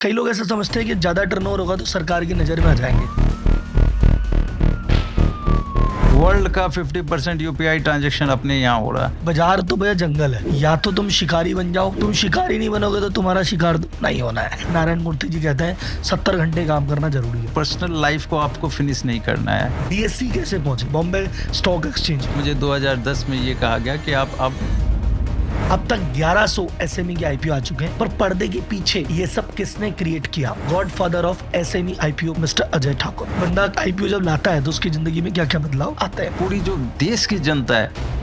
कई लोग ऐसा समझते हैं कि ज़्यादा टर्नओवर होगा तो सरकार की नज़र में आ जाएंगे। वर्ल्ड का 50% यूपीआई ट्रांजैक्शन अपने यहाँ हो रहा है। बाजार तो भैया जंगल है, या तो तुम शिकारी बन जाओ, तुम शिकारी नहीं बनोगे तो तुम्हारा शिकार नहीं होना है। नारायण मूर्ति जी कहते हैं 70 घंटे काम करना जरूरी है। पर्सनल लाइफ को आपको फिनिश नहीं करना है। बीएससी कैसे पहुंचे? Bombay stock exchange. मुझे 2010 में ये कहा गया कि आप अब तक 1100 एसएमई के आईपीओ आ चुके हैं, पर पर्दे के पीछे ये सब किसने क्रिएट किया? Godfather of SME IPO mister Ajay Thakur. बंदा आईपीओ जब लाता है तो उसकी जिंदगी में क्या क्या बदलाव आते हैं? पूरी जो देश की जनता है,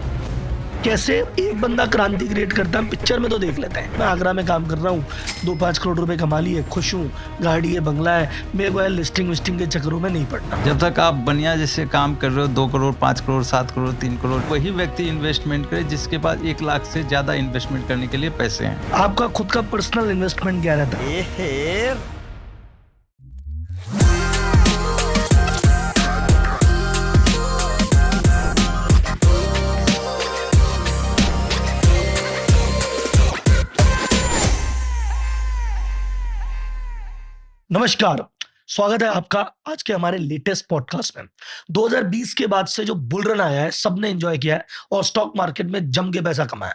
कैसे एक बंदा क्रांति क्रिएट करता है। पिक्चर में तो देख लेते हैं, मैं आगरा में काम कर रहा हूँ, 2-5 करोड़ रुपए कमा लिए, खुश हूँ, गाड़ी है, बंगला है, मेरे को लिस्टिंग विस्टिंग के चक्करों में नहीं पड़ना। जब तक आप बनिया जैसे काम कर रहे हो 2 करोड़ 5 करोड़ 7 करोड़ 3 करोड़, वही व्यक्ति इन्वेस्टमेंट करे जिसके पास 1 लाख से ज्यादा इन्वेस्टमेंट करने के लिए पैसे हैं। आपका खुद का पर्सनल इन्वेस्टमेंट क्या रहता है? नमस्कार, स्वागत है आपका आज के हमारे लेटेस्ट पॉडकास्ट में। 2020 के बाद से जो बुल रन आया है, सबने एंजॉय किया है और स्टॉक मार्केट में जम के पैसा कमाया।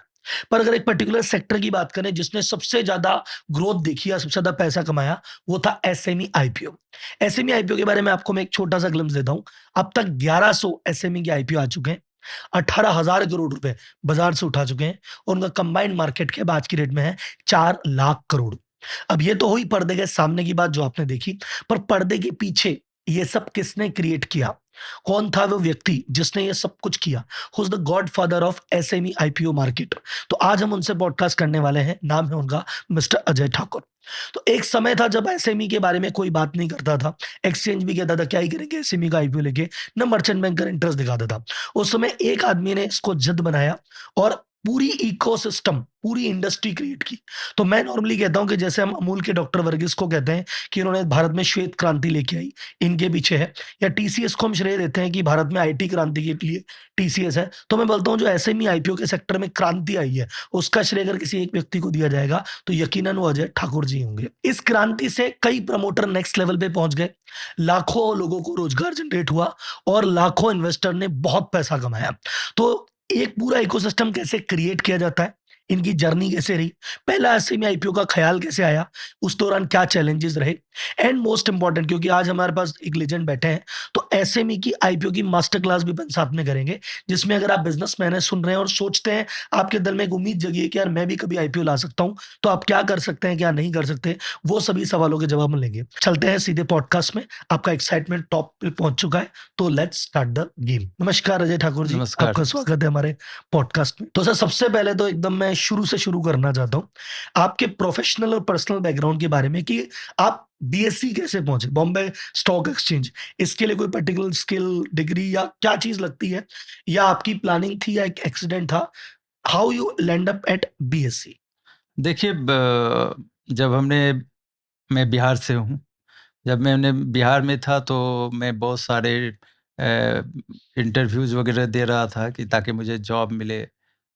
पर अगर एक पर्टिकुलर सेक्टर की बात करें जिसने सबसे ज्यादा ग्रोथ देखी या सबसे ज्यादा पैसा कमाया, वो था एसएमई आईपीओ। एसएमई आईपीओ के बारे में आपको मैं एक छोटा सा ग्लिम्स देता हूं। अब तक 1100 एसएमई के आईपीओ आ चुके हैं, 18,000 करोड़ रुपए बाजार से उठा चुके हैं और उनका कंबाइंड मार्केट कैप आज की डेट में है 4 लाख करोड़। अब ये तो हुई पर्दे के सामने की बात जो आपने देखी, पर पर्दे के पीछे ये सब किसने क्रिएट किया? कौन था वो व्यक्ति जिसने ये सब कुछ किया? Who is the godfather of SME IPO market? तो आज हम उनसे पॉडकास्ट करने वाले हैं। नाम है उनका मिस्टर अजय ठाकुर। तो एक समय था जब एसएमई के बारे में कोई बात नहीं करता था, एक्सचेंज भी कहता था क्या ही करेंगे एसएमई का आईपीओ लेके, ना मर्चेंट बैंकर इंटरेस्ट दिखाता था। उस समय एक आदमी ने इसको जिद बनाया और पूरी इकोसिस्टम, पूरी इंडस्ट्री क्रिएट की। तो मैं नॉर्मली कहता हूं कि जैसे हम अमूल के डॉक्टर वर्गीस को कहते हैं कि इन्होंने भारत में श्वेत क्रांति लेके आई, इनके पीछे है। या टीसीएस को हम श्रेय देते हैं कि भारत में आईटी क्रांति के लिए टीसीएस है। तो मैं बोलता हूं जो एसएमई आईपीओ के सेक्टर में क्रांति आई है, उसका श्रेय अगर किसी एक व्यक्ति को दिया जाएगा तो यकीनन वो अजय ठाकुर जी होंगे। इस क्रांति से कई प्रमोटर नेक्स्ट लेवल पे पहुंच गए, लाखों लोगों को रोजगार जनरेट हुआ और लाखों इन्वेस्टर ने बहुत पैसा कमाया। तो एक पूरा इकोसिस्टम कैसे क्रिएट किया जाता है, इनकी जर्नी कैसे रही, पहला एसएमई आईपीओ का ख्याल कैसे आया, उस दौरान क्या चैलेंजेस रहे, एंड मोस्ट इंपॉर्टेंट, क्योंकि आज हमारे पास एक लेजेंड बैठे हैं, तो एसएमई की आईपीओ की मास्टर क्लास भी अपन साथ में करेंगे, जिसमें अगर आप बिजनेसमैन है, सुन रहे हैं और सोचते हैं, आपके दिल में एक उम्मीद जगी है कि यार मैं भी कभी आईपीओ ला सकता हूं, तो आप क्या कर सकते हैं, क्या नहीं कर सकते, वो सभी सवालों के जवाब हम लेंगे। चलते हैं सीधे पॉडकास्ट में। आपका एक्साइटमेंट टॉप पे पहुंच चुका है, तो लेट्स स्टार्ट द गेम। नमस्कार अजय ठाकुर जी, नमस्कार। आपका स्वागत है हमारे पॉडकास्ट में। तो सर सबसे पहले तो एकदम मैं शुरू से शुरू करना चाहता हूँ आपके प्रोफेशनल और पर्सनल बैकग्राउंड के बारे में कि आप बीएससी कैसे पहुंचे, बॉम्बे स्टॉक एक्सचेंज। इसके लिए कोई पर्टिकुलर स्किल, डिग्री या क्या चीज लगती है, या आपकी प्लानिंग थी या एक एक्सीडेंट था? How you land up at BSc? देखिए, जब मैं बिहार से हूँ। जब मैंने बिहार में था तो मैं बहुत सारे इंटरव्यूज़ वगैरह दे रहा था कि ताकि मुझे जॉब मिले।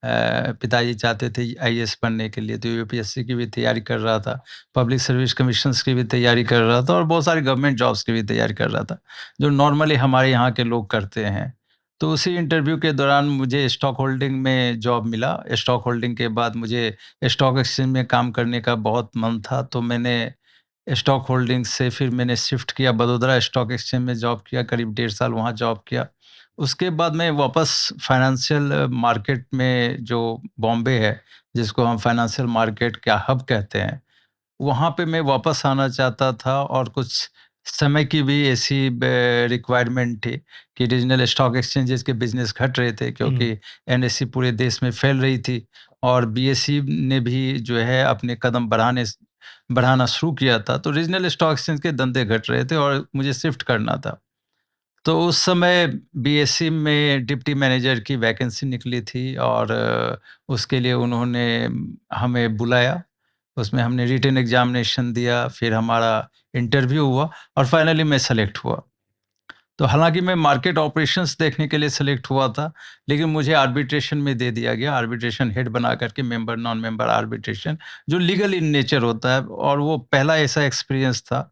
पिताजी चाहते थे आईएएस बनने के लिए, तो यूपीएससी की भी तैयारी कर रहा था, पब्लिक सर्विस कमीशंस की भी तैयारी कर रहा था और बहुत सारी गवर्नमेंट जॉब्स की भी तैयारी कर रहा था, जो नॉर्मली हमारे यहाँ के लोग करते हैं। तो उसी इंटरव्यू के दौरान मुझे स्टॉक होल्डिंग में जॉब मिला। स्टॉक होल्डिंग के बाद मुझे स्टॉक एक्सचेंज में काम करने का बहुत मन था, तो मैंने स्टॉक होल्डिंग से फिर मैंने शिफ्ट किया, बड़ौदा स्टॉक एक्सचेंज में जॉब किया, करीब 1.5 साल वहाँ जॉब किया। उसके बाद मैं वापस फाइनेंशियल मार्केट में, जो बॉम्बे है, जिसको हम फाइनेंशियल मार्केट का हब कहते हैं, वहाँ पे मैं वापस आना चाहता था। और कुछ समय की भी ऐसी रिक्वायरमेंट थी कि रीजनल स्टॉक एक्सचेंजेस के बिजनेस घट रहे थे, क्योंकि एनएससी पूरे देश में फैल रही थी और बीएसई ने भी जो है अपने कदम बढ़ाना शुरू किया था। तो रीजनल स्टॉक एक्सचेंज के धंधे घट रहे थे और मुझे शिफ्ट करना था। तो उस समय बीएसई में डिप्टी मैनेजर की वैकेंसी निकली थी और उसके लिए उन्होंने हमें बुलाया। उसमें हमने रिटन एग्जामिनेशन दिया, फिर हमारा इंटरव्यू हुआ और फाइनली मैं सेलेक्ट हुआ। तो हालाँकि मैं मार्केट ऑपरेशंस देखने के लिए सेलेक्ट हुआ था, लेकिन मुझे आर्बिट्रेशन में दे दिया गया, आर्बिट्रेशन हेड बना कर के मेंबर, नॉन मेंबर आर्बिट्रेशन, जो लीगल इन नेचर होता है और वो पहला ऐसा एक्सपीरियंस था।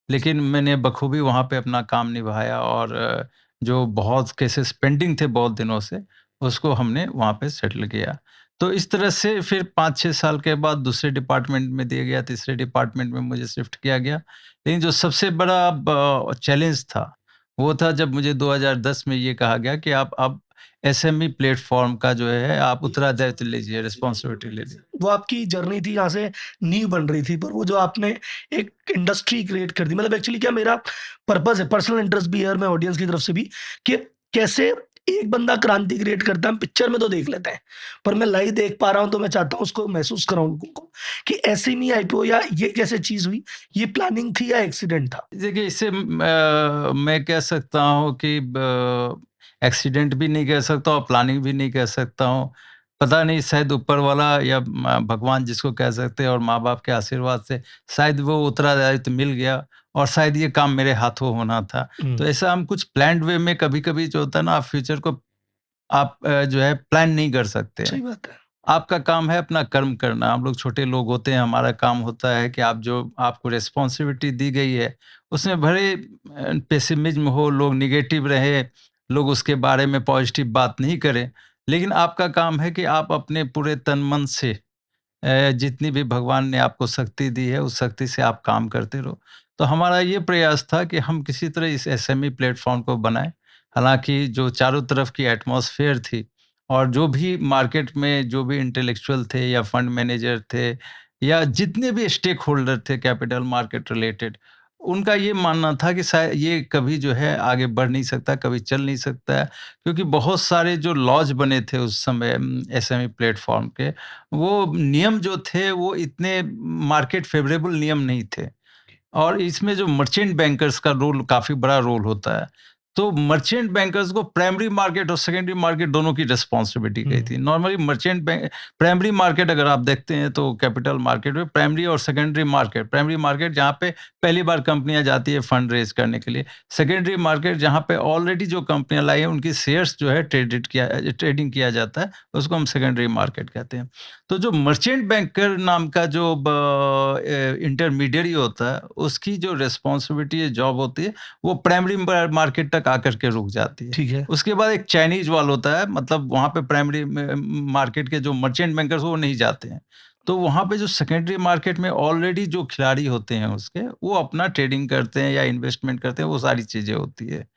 लेकिन मैंने बखूबी वहाँ पे अपना काम निभाया और जो बहुत केसेस पेंडिंग थे बहुत दिनों से, उसको हमने वहाँ पे सेटल किया। तो इस तरह से फिर 5-6 साल के बाद दूसरे डिपार्टमेंट में दिया गया, तीसरे डिपार्टमेंट में मुझे शिफ्ट किया गया। लेकिन जो सबसे बड़ा चैलेंज था, वो था जब मुझे 2010 में ये कहा गया कि आप अब एसएमई प्लेटफ़ॉर्म का जो है आप उत्तरदायित्व लीजिए, रिस्पॉन्सिबिलिटी ले लीजिए। वो आपकी जर्नी थी, यहाँ से नींव बन रही थी, पर वो जो आपने एक इंडस्ट्री क्रिएट कर दी, मतलब एक्चुअली क्या मेरा पर्पस है, पर्सनल इंटरेस्ट भी है और मैं ऑडियंस की तरफ से भी, कि कैसे एक बंदा क्रांति क्रिएट करता है। हम पिक्चर में तो देख लेते हैं, पर मैं लाइव देख पा रहा हूँ, तो मैं चाहता हूँ उसको महसूस कराऊँ लोगों को कि ऐसे नहीं आईपीओ या ये कैसे चीज़ हुई, ये प्लानिंग थी या एक्सीडेंट था? देखिए इससे मैं कह सकता हूँ कि एक्सीडेंट भी नहीं कह सकता और प्लानिंग भी नहीं कह सकता हूँ। पता नहीं शायद ऊपर वाला या भगवान जिसको कह सकते हैं और माँ-बाप के आशीर्वाद से शायद वो उत्तरदायित्व मिल गया और शायद ये काम मेरे हाथों होना था। तो हुँ, ऐसा हम कुछ प्लान्ड वे में कभी-कभी जो होता है ना आप फ्यूचर को आप जो है प्लान नहीं कर सकते सही हैं। बात है। आपका काम है अपना कर्म करना। हम लोग छोटे लोग होते हैं, हमारा काम होता है कि आप जो आपको रिस्पॉन्सिबिलिटी दी गई है, उसमें भले पेसिमिज़्म हो, लोग नेगेटिव रहें, लोग उसके बारे में पॉज़िटिव बात नहीं करें, लेकिन आपका काम है कि आप अपने पूरे तन-मन से जितनी भी भगवान ने आपको शक्ति दी है, उस शक्ति से आप काम करते रहो। तो हमारा ये प्रयास था कि हम किसी तरह इस एसएमई प्लेटफ़ॉर्म को बनाएँ। हालाँकि जो चारों तरफ की एटमॉस्फ़ेयर थी और जो भी मार्केट में जो भी इंटेलेक्चुअल थे या फंड मैनेजर थे या जितने भी स्टेक होल्डर थे कैपिटल मार्केट रिलेटेड, उनका ये मानना था कि शायद ये कभी जो है आगे बढ़ नहीं सकता, कभी चल नहीं सकता है। क्योंकि बहुत सारे जो लॉज बने थे उस समय एसएमई प्लेटफ़ॉर्म के, वो नियम जो थे वो इतने मार्केट फ़ेवरेबल नियम नहीं थे। और इसमें जो मर्चेंट बैंकर्स का रोल काफ़ी बड़ा रोल होता है। तो मर्चेंट बैंकर्स को प्राइमरी मार्केट और सेकेंडरी मार्केट दोनों की रिस्पॉन्सिबिलिटी गई हुँ, थी। Normally merchant bank primary market अगर आप देखते हैं तो कैपिटल मार्केट में प्राइमरी और सेकेंडरी मार्केट, प्राइमरी मार्केट जहाँ पे पहली बार कंपनियाँ जाती है फंड रेज़ करने के लिए। सेकेंडरी मार्केट जहाँ पे ऑलरेडी जो कंपनियाँ लाई हैं उनकी शेयर्स जो है ट्रेडिंग किया जाता है, उसको हम सेकेंडरी मार्केट कहते हैं। तो जो मर्चेंट बैंकर नाम का जो इंटरमीडियरी होता है, उसकी जो रिस्पॉन्सिबिलिटी या जॉब होती है, वो प्राइमरी मार्केट तक आकर के रुक जाती है। ठीक है। उसके बाद एक चाइनीज वॉल होता है, मतलब वहाँ पे प्राइमरी मार्केट के जो मर्चेंट बैंकर्स वो नहीं जाते हैं। तो वहाँ पे जो सेकेंडरी मार्केट में ऑलरेडी जो खिलाड़ी होते हैं उसके, वो अपना ट्रेडिंग करते हैं या इन्वेस्टमेंट करते हैं, वो सारी चीजें होती है।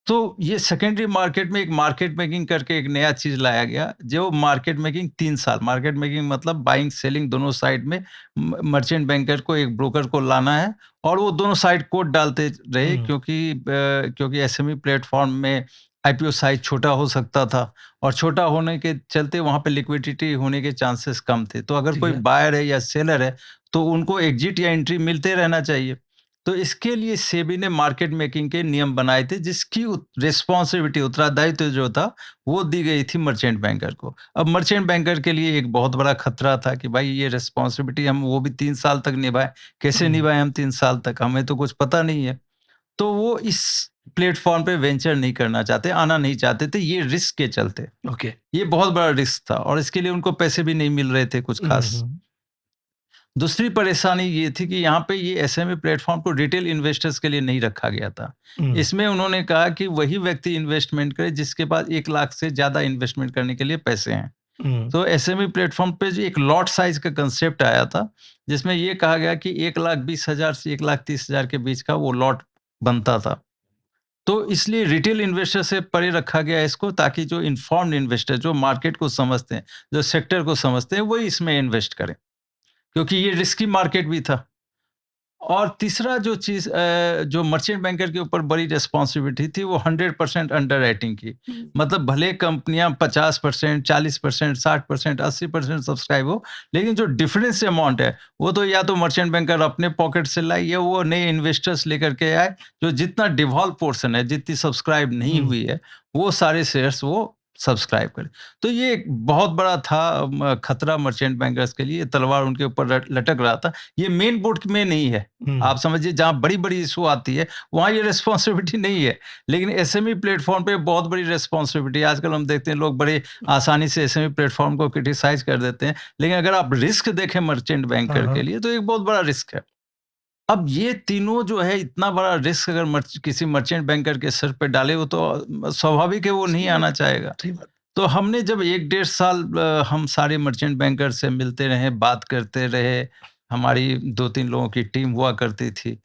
तो ये सेकेंडरी मार्केट में एक मार्केट मेकिंग करके एक नया चीज़ लाया गया, जो मार्केट मेकिंग 3 साल मार्केट मेकिंग मतलब बाइंग सेलिंग दोनों साइड में मर्चेंट बैंकर को एक ब्रोकर को लाना है और वो दोनों साइड कोड डालते रहे हुँ, क्योंकि एसएमई प्लेटफ़ॉर्म में आईपीओ साइज़ छोटा हो सकता था और छोटा होने के चलते वहाँ पे लिक्विडिटी होने के चांसेस कम थे। तो अगर ठीक कोई है। बायर है या सेलर है, तो उनको एग्ज़िट या एंट्री मिलते रहना चाहिए। तो इसके लिए सेबी ने मार्केट मेकिंग के नियम बनाए थे जिसकी रिस्पॉन्सिबिलिटी उत्तरदायित्व जो था वो दी गई थी मर्चेंट बैंकर को। अब मर्चेंट बैंकर के लिए एक बहुत बड़ा खतरा था कि भाई ये रिस्पॉन्सिबिलिटी हम वो भी 3 साल तक निभाए, कैसे हुँ, निभाए हम 3 साल तक, हमें तो कुछ पता नहीं है। तो वो इस प्लेटफॉर्म पे वेंचर नहीं करना चाहते, आना नहीं चाहते थे, ये रिस्क के चलते। ओके। ये बहुत बड़ा रिस्क था और इसके लिए उनको पैसे भी नहीं मिल रहे थे कुछ हुँ, खास। हुँ, दूसरी परेशानी ये थी कि यहाँ पे ये एसएमई प्लेटफ़ॉर्म को रिटेल इन्वेस्टर्स के लिए नहीं रखा गया था। हुँ, इसमें उन्होंने कहा कि वही व्यक्ति इन्वेस्टमेंट करे जिसके पास 1 लाख से ज़्यादा इन्वेस्टमेंट करने के लिए पैसे हैं। हुँ, तो एसएमई प्लेटफ़ॉर्म पे जो एक लॉट साइज़ का कांसेप्ट आया था, जिसमें ये कहा गया कि 1,20,000 से 1,30,000 के बीच का वो लॉट बनता था। तो इसलिए रिटेल इन्वेस्टर से परे रखा गया है इसको ताकि जो इन्फॉर्म्ड इन्वेस्टर जो मार्केट को समझते हैं, जो सेक्टर को समझते हैं, वही इसमें इन्वेस्ट करें। क्योंकि ये रिस्की मार्केट भी था। और तीसरा जो चीज़ जो मर्चेंट बैंकर के ऊपर बड़ी रिस्पॉन्सिबिलिटी थी वो 100% अंडरराइटिंग की। हुँ, मतलब भले कंपनियाँ 50%, 40%, 60%, 80% सब्सक्राइब हो, लेकिन जो डिफरेंस अमाउंट है, वो तो या तो मर्चेंट बैंकर अपने पॉकेट से लाए या वो नए इन्वेस्टर्स लेकर के आए, जो जितना डिवॉल्व पोर्शन है, जितनी सब्सक्राइब नहीं हुँ, हुई है, वो सारे शेयर्स वो सब्सक्राइब करें। तो ये एक बहुत बड़ा था खतरा मर्चेंट बैंकर्स के लिए, ये तलवार उनके ऊपर लटक रहा था। ये मेन बोर्ड में नहीं है। हुँ, आप समझिए जहाँ बड़ी-बड़ी इश्यू आती है, वहाँ ये रिस्पॉन्सिबिलिटी नहीं है। लेकिन एसएमई प्लेटफ़ॉर्म पे बहुत बड़ी रिस्पॉन्सिबिलिटी है। आजकल हम देखते हैं लोग बड़े आसानी से एसएमई प्लेटफ़ॉर्म को क्रिटिसाइज़ कर देते हैं। लेकिन अगर आप रिस्क देखें मर्चेंट हाँ, बैंकर के हाँ, लिए, तो एक बहुत बड़ा रिस्क है। अब ये तीनों जो है इतना बड़ा रिस्क अगर किसी मर्चेंट बैंकर के सर पे डाले, वो तो स्वाभाविक है वो सही नहीं बात आना है, चाहेगा। सही बात। तो हमने जब 1 डेढ़ साल हम सारे मर्चेंट बैंकर से मिलते रहे, बात करते रहे, हमारी 2-3 लोगों की टीम हुआ करती थी।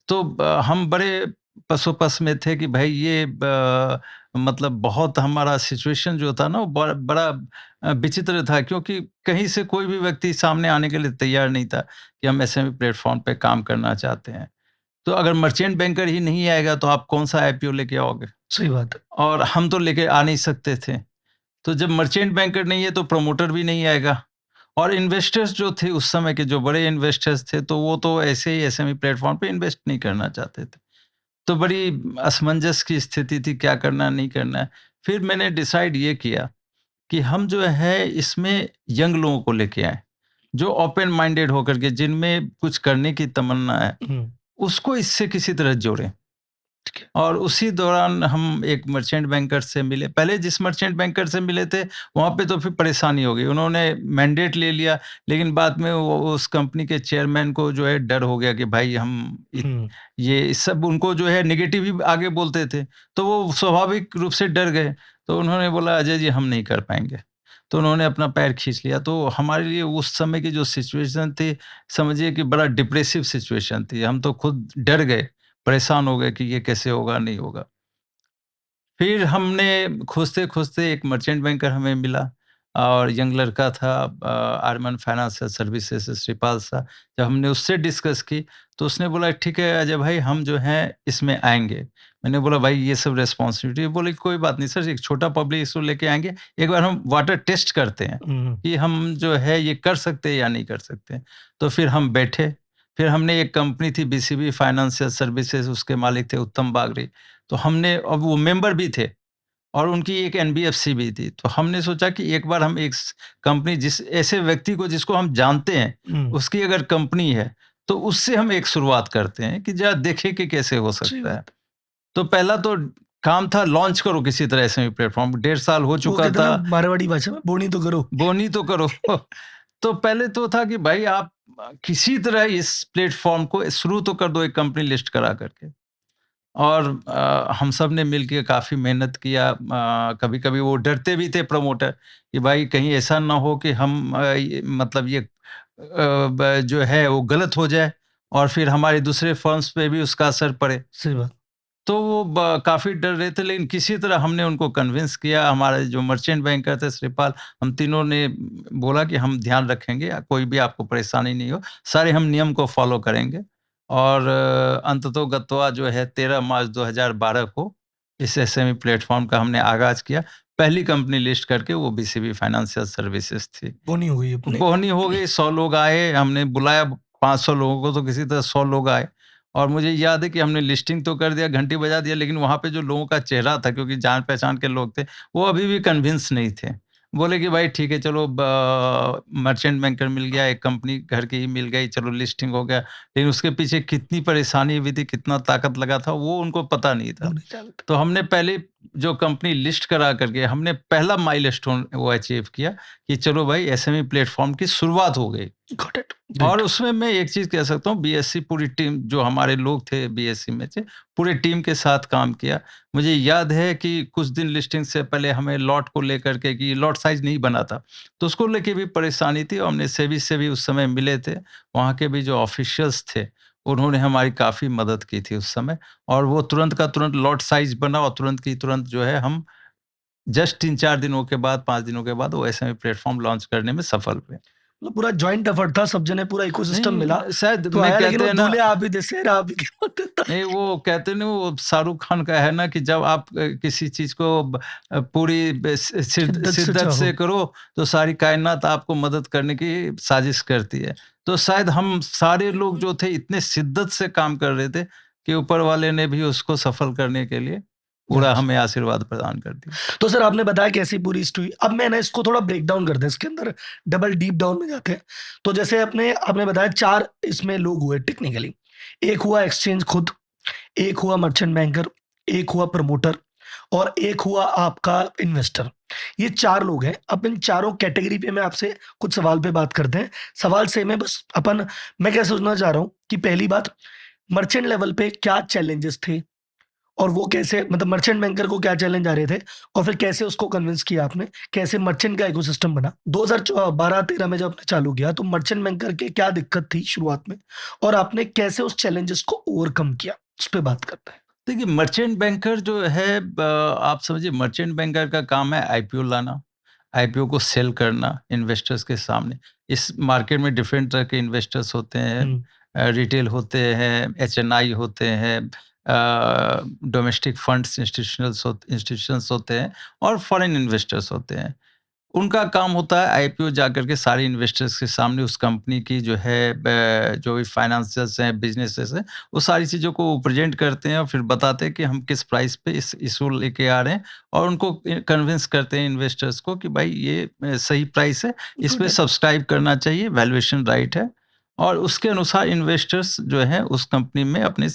तो हम बड़े पसोपस में थे कि भाई ये मतलब बहुत हमारा सिचुएशन जो था ना वो बड़ा विचित्र था, क्योंकि कहीं से कोई भी व्यक्ति सामने आने के लिए तैयार नहीं था कि हम एसएमई प्लेटफ़ॉर्म पे काम करना चाहते हैं। तो अगर मर्चेंट बैंकर ही नहीं आएगा तो आप कौन-सा आईपीओ लेके आओगे? सही बात है। और हम तो लेके आ नहीं सकते थे। तो जब मर्चेंट बैंकर नहीं है तो प्रमोटर भी नहीं आएगा। और इन्वेस्टर्स जो थे उस समय के, जो बड़े इन्वेस्टर्स थे, तो वो तो ऐसे ही एसएमई प्लेटफ़ॉर्म पे इन्वेस्ट नहीं करना चाहते थे। तो बड़ी असमंजस की स्थिति थी, क्या करना है, नहीं करना है। फिर मैंने डिसाइड ये किया कि हम जो है इसमें यंग लोगों को लेके आएँ, जो ओपन माइंडेड होकर के, जिनमें कुछ करने की तमन्ना है, हुँ, उसको इससे किसी तरह जोड़ें। ठीक है। और उसी दौरान हम एक मर्चेंट बैंकर से मिले। पहले जिस मर्चेंट बैंकर से मिले थे, वहाँ पे तो फिर परेशानी हो गई। उन्होंने मैंडेट ले लिया, लेकिन बाद में वो उस कंपनी के चेयरमैन को जो है डर हो गया कि भाई हम हुँ, ये सब उनको जो है नेगेटिव ही आगे बोलते थे, तो वो स्वाभाविक रूप से डर गए। तो उन्होंने बोला, "अजय जी, हम नहीं कर पाएँगे।" तो उन्होंने अपना पैर खींच लिया। तो हमारे लिए उस समय की जो सिचुएशन थी, समझिए कि बड़ा डिप्रेसिव सिचुएशन थी। हम तो खुद डर गए। परेशान हो गए कि ये कैसे होगा, नहीं होगा। फिर हमने खोजते-खोजते एक मर्चेंट बैंकर हमें मिला और यंग लड़का था, आर्मन फाइनेंशियल सर्विसेज़ से श्रीपाल सा। जब हमने उससे डिस्कस की, तो उसने बोला, "ठीक है अजय भाई, हम जो हैं इसमें आएँगे।" मैंने बोला, "भाई ये सब रिस्पॉन्सिबिलिटी है।" बोले, "कोई बात नहीं सर, एक छोटा पब्लिक इश्यू लेके आएँगे, एक बार हम वाटर टेस्ट करते हैं हुँ, कि हम जो है ये कर सकते हैं या नहीं कर सकते।" तो फिर हम बैठे, फिर हमने एक कंपनी थी बीसीबी फाइनेंशियल सर्विसेज़, उसके मालिक थे उत्तम बागरी। तो हमने, अब वो मेंबर भी थे और उनकी एक एनबीएफसी भी थी। तो हमने सोचा कि एक बार हम एक कंपनी, जिस ऐसे व्यक्ति को जिसको हम जानते हैं, हुँ, उसकी अगर कंपनी है, तो उससे हम एक शुरुआत करते हैं कि ज़रा देखें कि कैसे हो सही सकता है। बात है। तो पहला तो काम था, लॉन्च करो किसी तरह एसएमई प्लेटफ़ॉर्म। डेढ़ साल हो वो चुका कहते हैं था, ना मारवाड़ी भाषा में बोनी तो करो। बोनी तो करो। तो पहले तो था कि भाई आप किसी तरह इस प्लेटफ़ॉर्म को शुरू तो कर दो, एक कंपनी लिस्ट करा करके। और हम सब ने मिलके काफ़ी मेहनत किया। कभी-कभी वो डरते भी थे प्रमोटर कि भाई कहीं ऐसा ना हो कि हम ये मतलब ये ब जो है वो गलत हो जाए और फिर हमारे दूसरे फर्म्स पे भी उसका असर पड़े। सही बात। तो वो काफ़ी डर रहे थे, लेकिन किसी तरह हमने उनको कन्विंस किया। हमारे जो मर्चेंट बैंकर थे श्रीपाल, हम तीनों ने बोला कि हम ध्यान रखेंगे, कोई भी आपको परेशानी नहीं हो, सारे हम नियम को फ़ॉलो करेंगे। और अंततोगत्वा जो है 13 मार्च 2012 को इस एसएमई प्लेटफ़ॉर्म का हमने आगाज़ किया। पहली कंपनी लिस्ट करके वो बीसीबी फाइनेंशियल सर्विसेज़ थी। बोनी हो गई अपने। बोहनी हो गई, 100 लोग आए, हमने बुलाया 500 लोगों को, तो किसी तरह 100 लोग आए। और मुझे याद है कि हमने लिस्टिंग तो कर दिया, घंटी बजा दिया, लेकिन वहाँ पे जो लोगों का चेहरा था, क्योंकि जान-पहचान के लोग थे, वो अभी भी कन्विंस नहीं थे। बोले कि भाई ठीक है, चलो मर्चेंट बैंकर मिल गया, एक कंपनी घर की ही मिल गई, चलो लिस्टिंग हो गया। लेकिन उसके पीछे कितनी परेशानी हुई थी, कितना ताकत लगा था, वो उनको पता नहीं वो था। नहीं जानते। तो हमने पहले जो कंपनी लिस्ट करा करके हमने पहला माइलस्टोन वो अचीव किया कि चलो भाई एसएमई प्लेटफ़ॉर्म की शुरुआत हो गई। Got it. और ग्रेट। उसमें मैं एक चीज़ कह सकता हूँ, बीएससी पूरी टीम, जो हमारे लोग थे बीएससी में से, पूरी टीम के साथ काम किया। मुझे याद है कि कुछ दिन लिस्टिंग से पहले हमें लॉट को लेकर के, कि लॉट साइज़ नहीं बना था, तो उसको लेके भी परेशानी थी और हमने सेबी से भी उस समय मिले थे। वहाँ के भी जो ऑफ़िशियल्स थे, उन्होंने हमारी काफ़ी मदद की थी उस समय। और वो तुरंत का तुरंत लॉट साइज़ बना और तुरंत की तुरंत जो है हम जस्ट 3-4 दिनों के बाद, 5 दिनों के बाद वो एसएमई प्लेटफ़ॉर्म लॉन्च करने में सफल हुए। मतलब पूरा जॉइंट एफर्ट था, सब जने पूरा इकोसिस्टम मिला, नहीं, शायद तो मैं आया लेकिन कहते वो हैं ना, दूल्हे आप ही थे, सेहरा आप ही के होते था। नहीं वो कहते हैं ना, वो शाहरुख खान का है ना कि जब आप किसी चीज़ को पूरी शिद्दत से शिद्दत चाहो। से करो, तो सारी कायनात आपको मदद करने की साजिश करती है। तो शायद हम सारे लोग जो थे इतने शिद्दत से काम कर रहे थे कि ऊपर वाले ने भी उसको सफल करने के लिए पूरा अच्छा। हमें आशीर्वाद प्रदान कर दिया। तो सर आपने बताया कैसी पूरी हिस्ट्री। अब मैं ना इसको थोड़ा ब्रेक डाउन करते हैं, इसके अंदर डबल डीप डाउन में जाते हैं। तो जैसे आपने बताया 4 इसमें लोग हुए टेक्निकली। एक हुआ एक्सचेंज खुद, एक हुआ मर्चेंट बैंकर, एक हुआ प्रमोटर और एक हुआ आपका इन्वेस्टर। ये 4 लोग हैं। अब इन चारों कैटेगरी पे मैं आपसे कुछ सवाल पे बात करते हैं। सवाल सेम है, बस मैं क्या सोचना चाह रहा हूँ कि पहली बात, मर्चेंट लेवल पे क्या चैलेंजेस थे? और वो कैसे, मतलब मर्चेंट बैंकर को क्या चैलेंज आ रहे थे और फिर कैसे उसको कन्विंस किया आपने? कैसे मर्चेंट का इकोसिस्टम बना? 2012-13 में जब आपने चालू किया तो मर्चेंट बैंकर की क्या दिक्कत थी शुरुआत में और आपने कैसे उस चैलेंजेस को ओवरकम किया? उस पे बात करते हैं। देखिए, मर्चेंट बैंकर जो है आप समझिए मर्चेंट बैंकर का काम है आईपीओ लाना, आईपीओ को सेल करना इन्वेस्टर्स के सामने। इस मार्केट में डिफरेंट तरह के इन्वेस्टर्स होते हैं, हुँ, रिटेल होते हैं, एचएनआई होते हैं, डोमेस्टिक फंड्स इंस्टीट्यूशंस होते हैं और फॉरेन इन्वेस्टर्स होते हैं। उनका काम होता है आईपीओ जाकर के सारे इन्वेस्टर्स के सामने उस कंपनी की जो है जो भी फाइनेंसियल्स हैं, बिज़नेसेस हैं, वो सारी चीज़ों को प्रेज़ेंट करते हैं और फिर बताते हैं कि हम किस प्राइस पे इस इशू लेके आ रहे हैं और उनको कन्विंस करते हैं इन्वेस्टर्स को कि भाई ये सही प्राइस है, इस गुड पे है। सब्सक्राइब करना चाहिए, वैल्यूएशन राइट है और उसके अनुसार इन्वेस्टर्स जो हैं उस कंपनी में अपने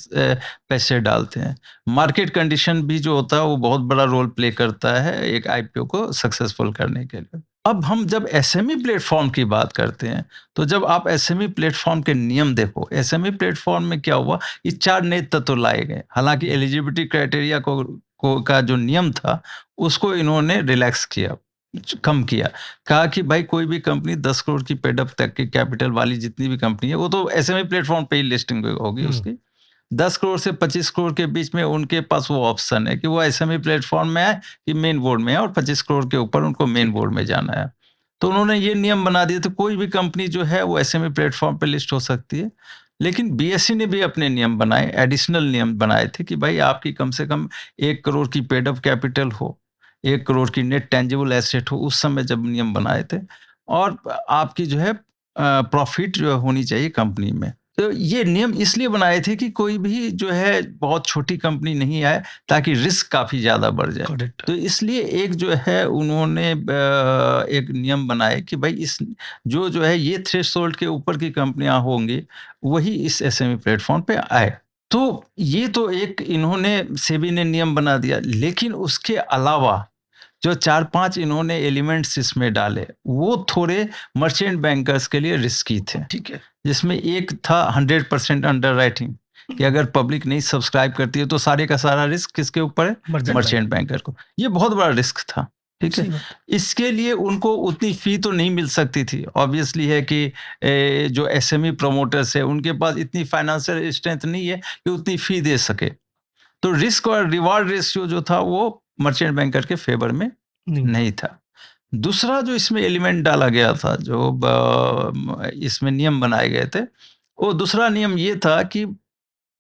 पैसे डालते हैं। मार्केट कंडीशन भी जो होता है वो बहुत बड़ा रोल प्ले करता है एक आईपीओ को सक्सेसफुल करने के लिए। अब हम जब एसएमई प्लेटफ़ॉर्म की बात करते हैं, तो जब आप एसएमई प्लेटफ़ॉर्म के नियम देखो, एसएमई प्लेटफ़ॉर्म में क्या हुआ, ये 4 नए तत्व लाए गए। हालाँकि एलिजिबिलिटी क्राइटेरिया को का जो नियम था, उसको इन्होंने रिलैक्स किया, कम किया। कहा कि भाई कोई भी कंपनी 10 करोड़ की पेड अप तक की कैपिटल वाली जितनी भी कंपनी है, वो तो एसएमई प्लेटफ़ॉर्म पे ही लिस्टिंग होगी हुँ, उसकी। 10 करोड़ से 25 करोड़ के बीच में उनके पास वो ऑप्शन है कि वो एसएमई प्लेटफ़ॉर्म में आए कि मेन बोर्ड में आए और 25 करोड़ के ऊपर उनको मेन ठीक है। बोर्ड में जाना है। तो उन्होंने ये नियम बना दिए तो कोई भी कंपनी जो है वो एसएमई प्लेटफ़ॉर्म पे लिस्ट हो सकती है। लेकिन बीएसई ने भी अपने नियम बनाए, एडिशनल नियम बनाए थे कि भाई आपकी कम से कम 1 करोड़ की पेड अप कैपिटल हो, 1 करोड़ की नेट टेंजिबल एसेट हो, उस समय जब नियम बनाए थे और आपकी जो है प्रॉफ़िट जो होनी चाहिए कंपनी में। तो ये नियम इसलिए बनाए थे कि कोई भी जो है बहुत छोटी कंपनी नहीं आए ताकि रिस्क काफ़ी ज़्यादा बढ़ जाए। Got it. तो इसलिए एक जो है उन्होंने एक नियम बनाए कि भाई इस जो है ये थ्रेशोल्ड के ऊपर की कंपनियाँ होंगी, वही इस एसएमई प्लेटफ़ॉर्म पे आए। तो ये तो एक इन्होंने सेबी ने नियम बना दिया, लेकिन उसके अलावा जो 4-5 इन्होंने एलिमेंट्स इसमें डाले, वो थोड़े मर्चेंट बैंकर्स के लिए रिस्की थे। ठीक है। जिसमें एक था 100% अंडरराइटिंग कि हुँ, अगर पब्लिक नहीं सब्सक्राइब करती है तो सारे का सारा रिस्क किसके ऊपर है? Merchant bank. मर्चेंट बैंकर को। ये बहुत बड़ा रिस्क था, ठीक है? सही बात। इसके लिए उनको उतनी फ़ी तो नहीं मिल सकती थी। ऑब्वियसली है कि जो एसएमई प्रमोटर्स हैं उनके पास इतनी फाइनेंशियल स्ट्रेंथ नहीं है कि उतनी फ़ी दे सके। तो रिस्क और रिवार्ड रेशियो जो था वो मर्चेंट बैंकर के फ़ेवर में नहीं था। नहीं था। दूसरा जो इसमें एलिमेंट डाला गया था, जो इसमें नियम बनाए गए थे, वो दूसरा नियम ये था कि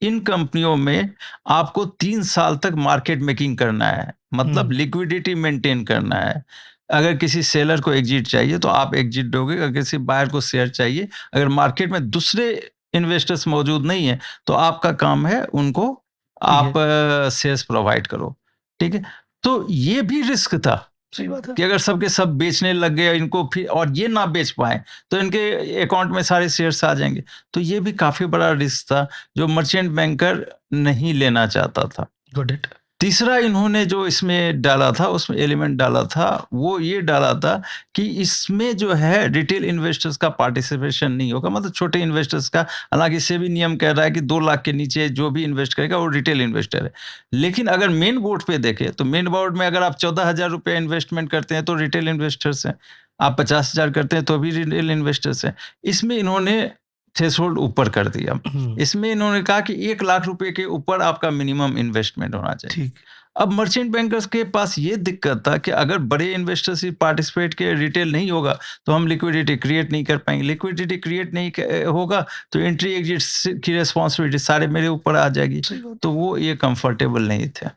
इन कंपनियों में आपको 3 साल तक मार्केट मेकिंग करना है, मतलब हुँ, लिक्विडिटी मेंटेन करना है। अगर किसी सेलर को एग्जिट चाहिए तो आप एग्जिट दोगे, अगर किसी बायर को शेयर चाहिए, अगर मार्केट में दूसरे इन्वेस्टर्स मौजूद नहीं है, तो आपका काम है उनको ठीक आप है। शेयर्स प्रोवाइड करो, ठीक है? तो ये भी रिस्क था। सही बात है। कि अगर सबके सब बेचने लग गए इनको फिर और ये ना बेच पाएँ, तो इनके अकाउंट में सारे शेयर्स आ जाएँगे। तो ये भी काफ़ी बड़ा रिस्क था, जो मर्चेंट बैंकर नहीं लेना चाहता था। Got it. तीसरा इन्होंने जो इसमें डाला था, उसमें एलिमेंट डाला था, वो ये डाला था कि इसमें जो है रिटेल इन्वेस्टर्स का पार्टिसिपेशन नहीं होगा, मतलब छोटे इन्वेस्टर्स का। हालाँकि सेबी नियम कह रहा है कि 2 लाख के नीचे जो भी इन्वेस्ट करेगा वो रिटेल इन्वेस्टर है। लेकिन अगर मेन बोर्ड पे देखें, तो मेन बोर्ड में अगर आप ₹14,000 इन्वेस्टमेंट करते हैं तो रिटेल इन्वेस्टर्स हैं। आप 50,000 करते हैं तो भी रिटेल इन्वेस्टर्स हैं। इसमें इन्होंने थ्रेशोल्ड ऊपर कर दिया। हुँ, इसमें इन्होंने कहा कि 1 लाख रुपए के ऊपर आपका मिनिमम इन्वेस्टमेंट होना चाहिए। ठीक। अब मर्चेंट बैंकर्स के पास ये दिक्कत था कि अगर बड़े इन्वेस्टर्स ही पार्टिसिपेट किए, रिटेल नहीं होगा, तो हम लिक्विडिटी क्रिएट नहीं कर पाएँगे। लिक्विडिटी क्रिएट नहीं होगा तो एंट्री एग्जिट की रिस्पॉन्सिबिलिटी सारे मेरे ऊपर आ जाएगी। सही बात तो है। वो ये कंफर्टेबल नहीं थे।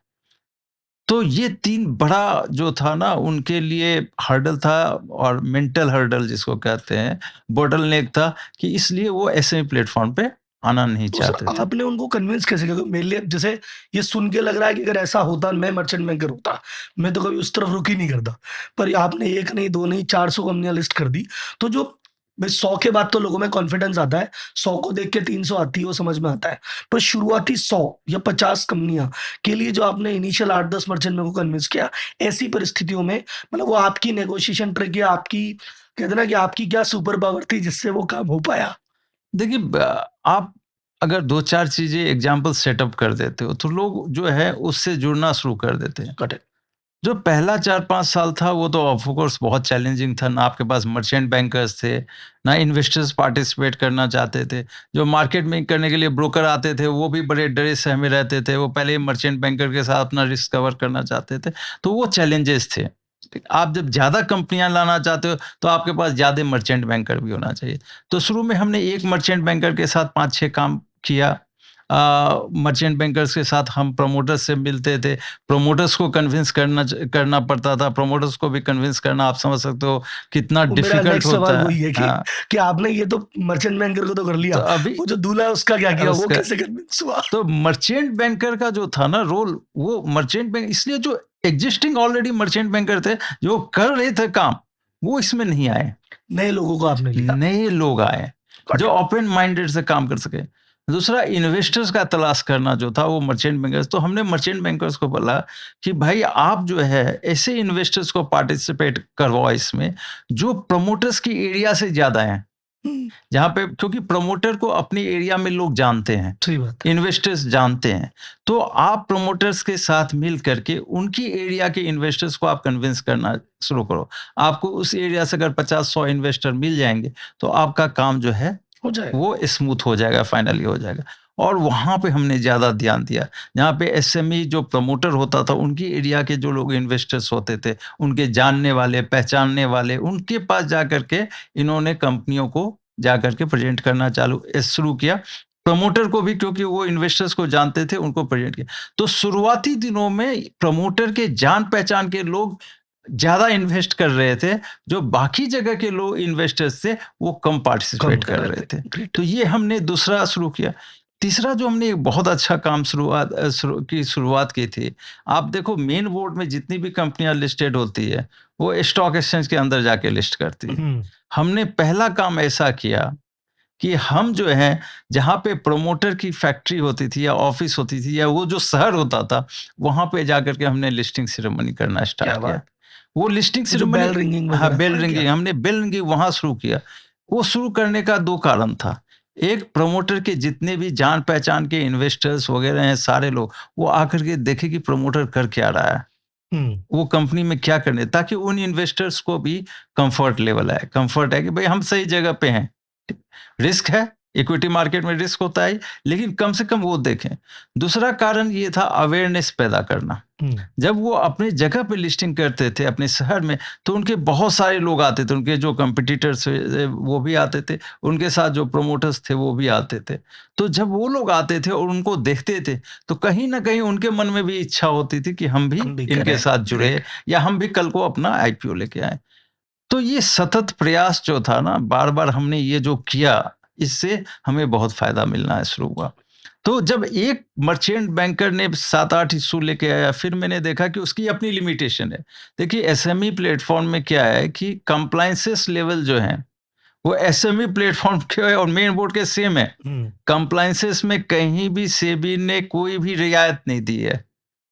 तो ये 3 बड़ा जो था ना उनके लिए हर्डल था और मेंटल हर्डल जिसको कहते हैं, बॉटलनेक था कि इसलिए वो एसएमई प्लेटफ़ॉर्म पे आना नहीं तो सर चाहते थे। आपने उनको कन्विंस कैसे किया? क्योंकि मेरे लिए जैसे ये सुन के लग रहा है कि अगर ऐसा होता मैं मर्चेंट बैंकर होता, मैं तो कभी उस तरफ रुख ही नहीं करता। पर आपने 1 नहीं 2 नहीं 400 कंपनियाँ लिस्ट कर दी। तो जो भाई 100 के बाद तो लोगों में कॉन्फिडेंस आता है, 100 को देख के 300 आती है, वो समझ में आता है। पर शुरुआती 100 या 50 कंपनियाँ के लिए जो आपने इनिशियल 8-10 मर्चेंट को कन्विंस किया, ऐसी परिस्थितियों में मतलब वो आपकी नेगोशिएशन ट्रिक या आपकी कहते हैं ना कि आपकी क्या सुपर पावर थी जिससे वो काम हो पाया? देखिए आप अगर 2-4 चीज़ें एग्ज़ाम्पल सेटअप कर देते हो, तो लोग जो है उससे जुड़ना शुरू कर देते हैं। करेक्ट। जो पहला 4-5 साल था वो तो ऑफ कोर्स बहुत चैलेंजिंग था। ना आपके पास मर्चेंट बैंकर्स थे, ना इन्वेस्टर्स पार्टिसिपेट करना चाहते थे। जो मार्केट में करने के लिए ब्रोकर आते थे वो भी बड़े डरे सहमे रहते थे। वो पहले ही मर्चेंट बैंकर के साथ अपना रिस्क कवर करना चाहते थे। तो वो चैलेंजेस थे। आप जब ज़्यादा कंपनियाँ लाना चाहते हो तो आपके पास ज़्यादा मर्चेंट बैंकर भी होना चाहिए। तो शुरू में हमने एक मर्चेंट बैंकर के साथ 5-6 काम किया। मर्चेंट बैंकर्स के साथ हम प्रमोटर्स से मिलते थे। प्रमोटर्स को कन्विंस करना पड़ता था। प्रमोटर्स को भी कन्विंस करना आप समझ सकते हो कितना वो मेरा डिफ़िकल्ट नेक्स्ट सवाल होता है। वही है हाँ, कि आपने ये तो मर्चेंट बैंकर को तो कर तो लिया, अभी वो जो दूल्हा है उसका क्या किया? वो उसका कैसे कन्विंस हुआ? तो मर्चेंट बैंकर का जो था ना रोल, वो मर्चेंट बैंक इसलिए जो एक्जिस्टिंग ऑलरेडी मर्चेंट बैंकर थे, जो कर रहे थे काम, वो इसमें नहीं आए। नए लोगों को आपने लिया। नए लोग आए, गॉट जो इट। ओपन माइंडेड से काम कर सके। दूसरा इन्वेस्टर्स का तलाश करना जो था वो मर्चेंट बैंकर्स, तो हमने मर्चेंट बैंकर्स को बोला कि भाई आप जो है ऐसे इन्वेस्टर्स को पार्टिसिपेट करवाओ इसमें, जो प्रमोटर्स की एरिया से ज़्यादा हैं। हुँ, जहाँ पे क्योंकि प्रमोटर को अपनी एरिया में लोग जानते हैं, सही बात है। इन्वेस्टर्स जानते हैं। तो आप प्रमोटर्स के साथ मिल करके उनकी एरिया के इन्वेस्टर्स को आप कन्विंस करना शुरू करो। आपको उस एरिया से अगर 50-100 इन्वेस्टर मिल जाएँगे, तो आपका काम जो है हो जाएगा। वो स्मूथ हो जाएगा, फाइनली हो जाएगा। और वहाँ पे हमने ज़्यादा ध्यान दिया। जहाँ पे एसएमई जो प्रमोटर होता था, उनकी एरिया के जो लोग इन्वेस्टर्स होते थे, उनके जानने वाले, पहचानने वाले, उनके पास जाकर के इन्होंने कंपनियों को जाकर के प्रेज़ेंट करना शुरू किया। प्रमोटर को भी क्योंकि वो इन्वेस्टर्स को जानते थे, उनको प्रेज़ेंट किया। तो शुरुआती दिनों में प्रमोटर के जान-पहचान के लोग ज़्यादा इन्वेस्ट कर रहे थे, जो बाकी जगह के लोग इन्वेस्टर्स थे, वो कम कम पार्टिसिपेट कर कर रहे रहे थे। थे। ग्रेट। तो ये हमने दूसरा शुरू किया। तीसरा जो हमने एक बहुत अच्छा काम शुरुआत की थी, आप देखो मेन बोर्ड में जितनी भी कंपनियाँ लिस्टेड होती है, वो स्टॉक एक्सचेंज के अंदर जाके लिस्ट करती है। हुँ, हमने पहला काम ऐसा किया कि हम जो है जहाँ पे प्रमोटर की फैक्ट्री होती थी या ऑफ़िस होती थी या वो जो शहर होता था, वहाँ पे जाकर के हमने लिस्टिंग सेरेमनी करना स्टार्ट क्या किया। बात! वो लिस्टिंग वो जो सेरेमनी बेल रिंगिंग हाँ, वगैरह बेल वहाँ किया? रिंगिंग हमने बेल रिंगिंग वहाँ शुरू किया। वो शुरू करने का 2 कारण था। एक प्रमोटर के जितने भी जान-पहचान के इन्वेस्टर्स वगैरह हैं सारे लोग, वो आकर के देखें कि प्रमोटर कर क्या रहा है। हुँ, वो कंपनी में क्या करने ताकि उन इन्वेस्टर्स को भी कंफर्ट लेवल आए। कंफर्ट है कि भई हम सही जगह पे हैं। रिस्क है, इक्विटी मार्केट में रिस्क होता है, लेकिन कम से कम वो देखें। दूसरा कारण ये था अवेयरनेस पैदा करना। हुँ, जब वो अपनी जगह पे लिस्टिंग करते थे अपने शहर में, तो उनके बहुत सारे लोग आते थे। उनके जो कॉम्पिटिटर्स वो भी आते थे, उनके साथ जो प्रमोटर्स थे वो भी आते थे। तो जब वो लोग आते थे और उनको देखते थे, तो कहीं न कहीं उनके मन में भी इच्छा होती थी कि हम भी हम भी इनके करें। साथ जुड़े ग्रेट। या हम भी कल को अपना आईपीओ लेके आएँ। तो ये सतत प्रयास जो था ना, बार-बार हमने ये जो किया, इससे हमें बहुत फ़ायदा मिलना शुरू हुआ। तो जब एक मर्चेंट बैंकर ने 7-8 इश्यू लेके आया, फिर मैंने देखा कि उसकी अपनी लिमिटेशन है। देखिए एसएमई प्लेटफ़ॉर्म में क्या है कि कंप्लायंसेस लेवल जो हैं, वो एसएमई प्लेटफ़ॉर्म के और मेन बोर्ड के सेम है। हुँ, कंप्लायंसेस में कहीं भी सेबी ने कोई भी रियायत नहीं दी है।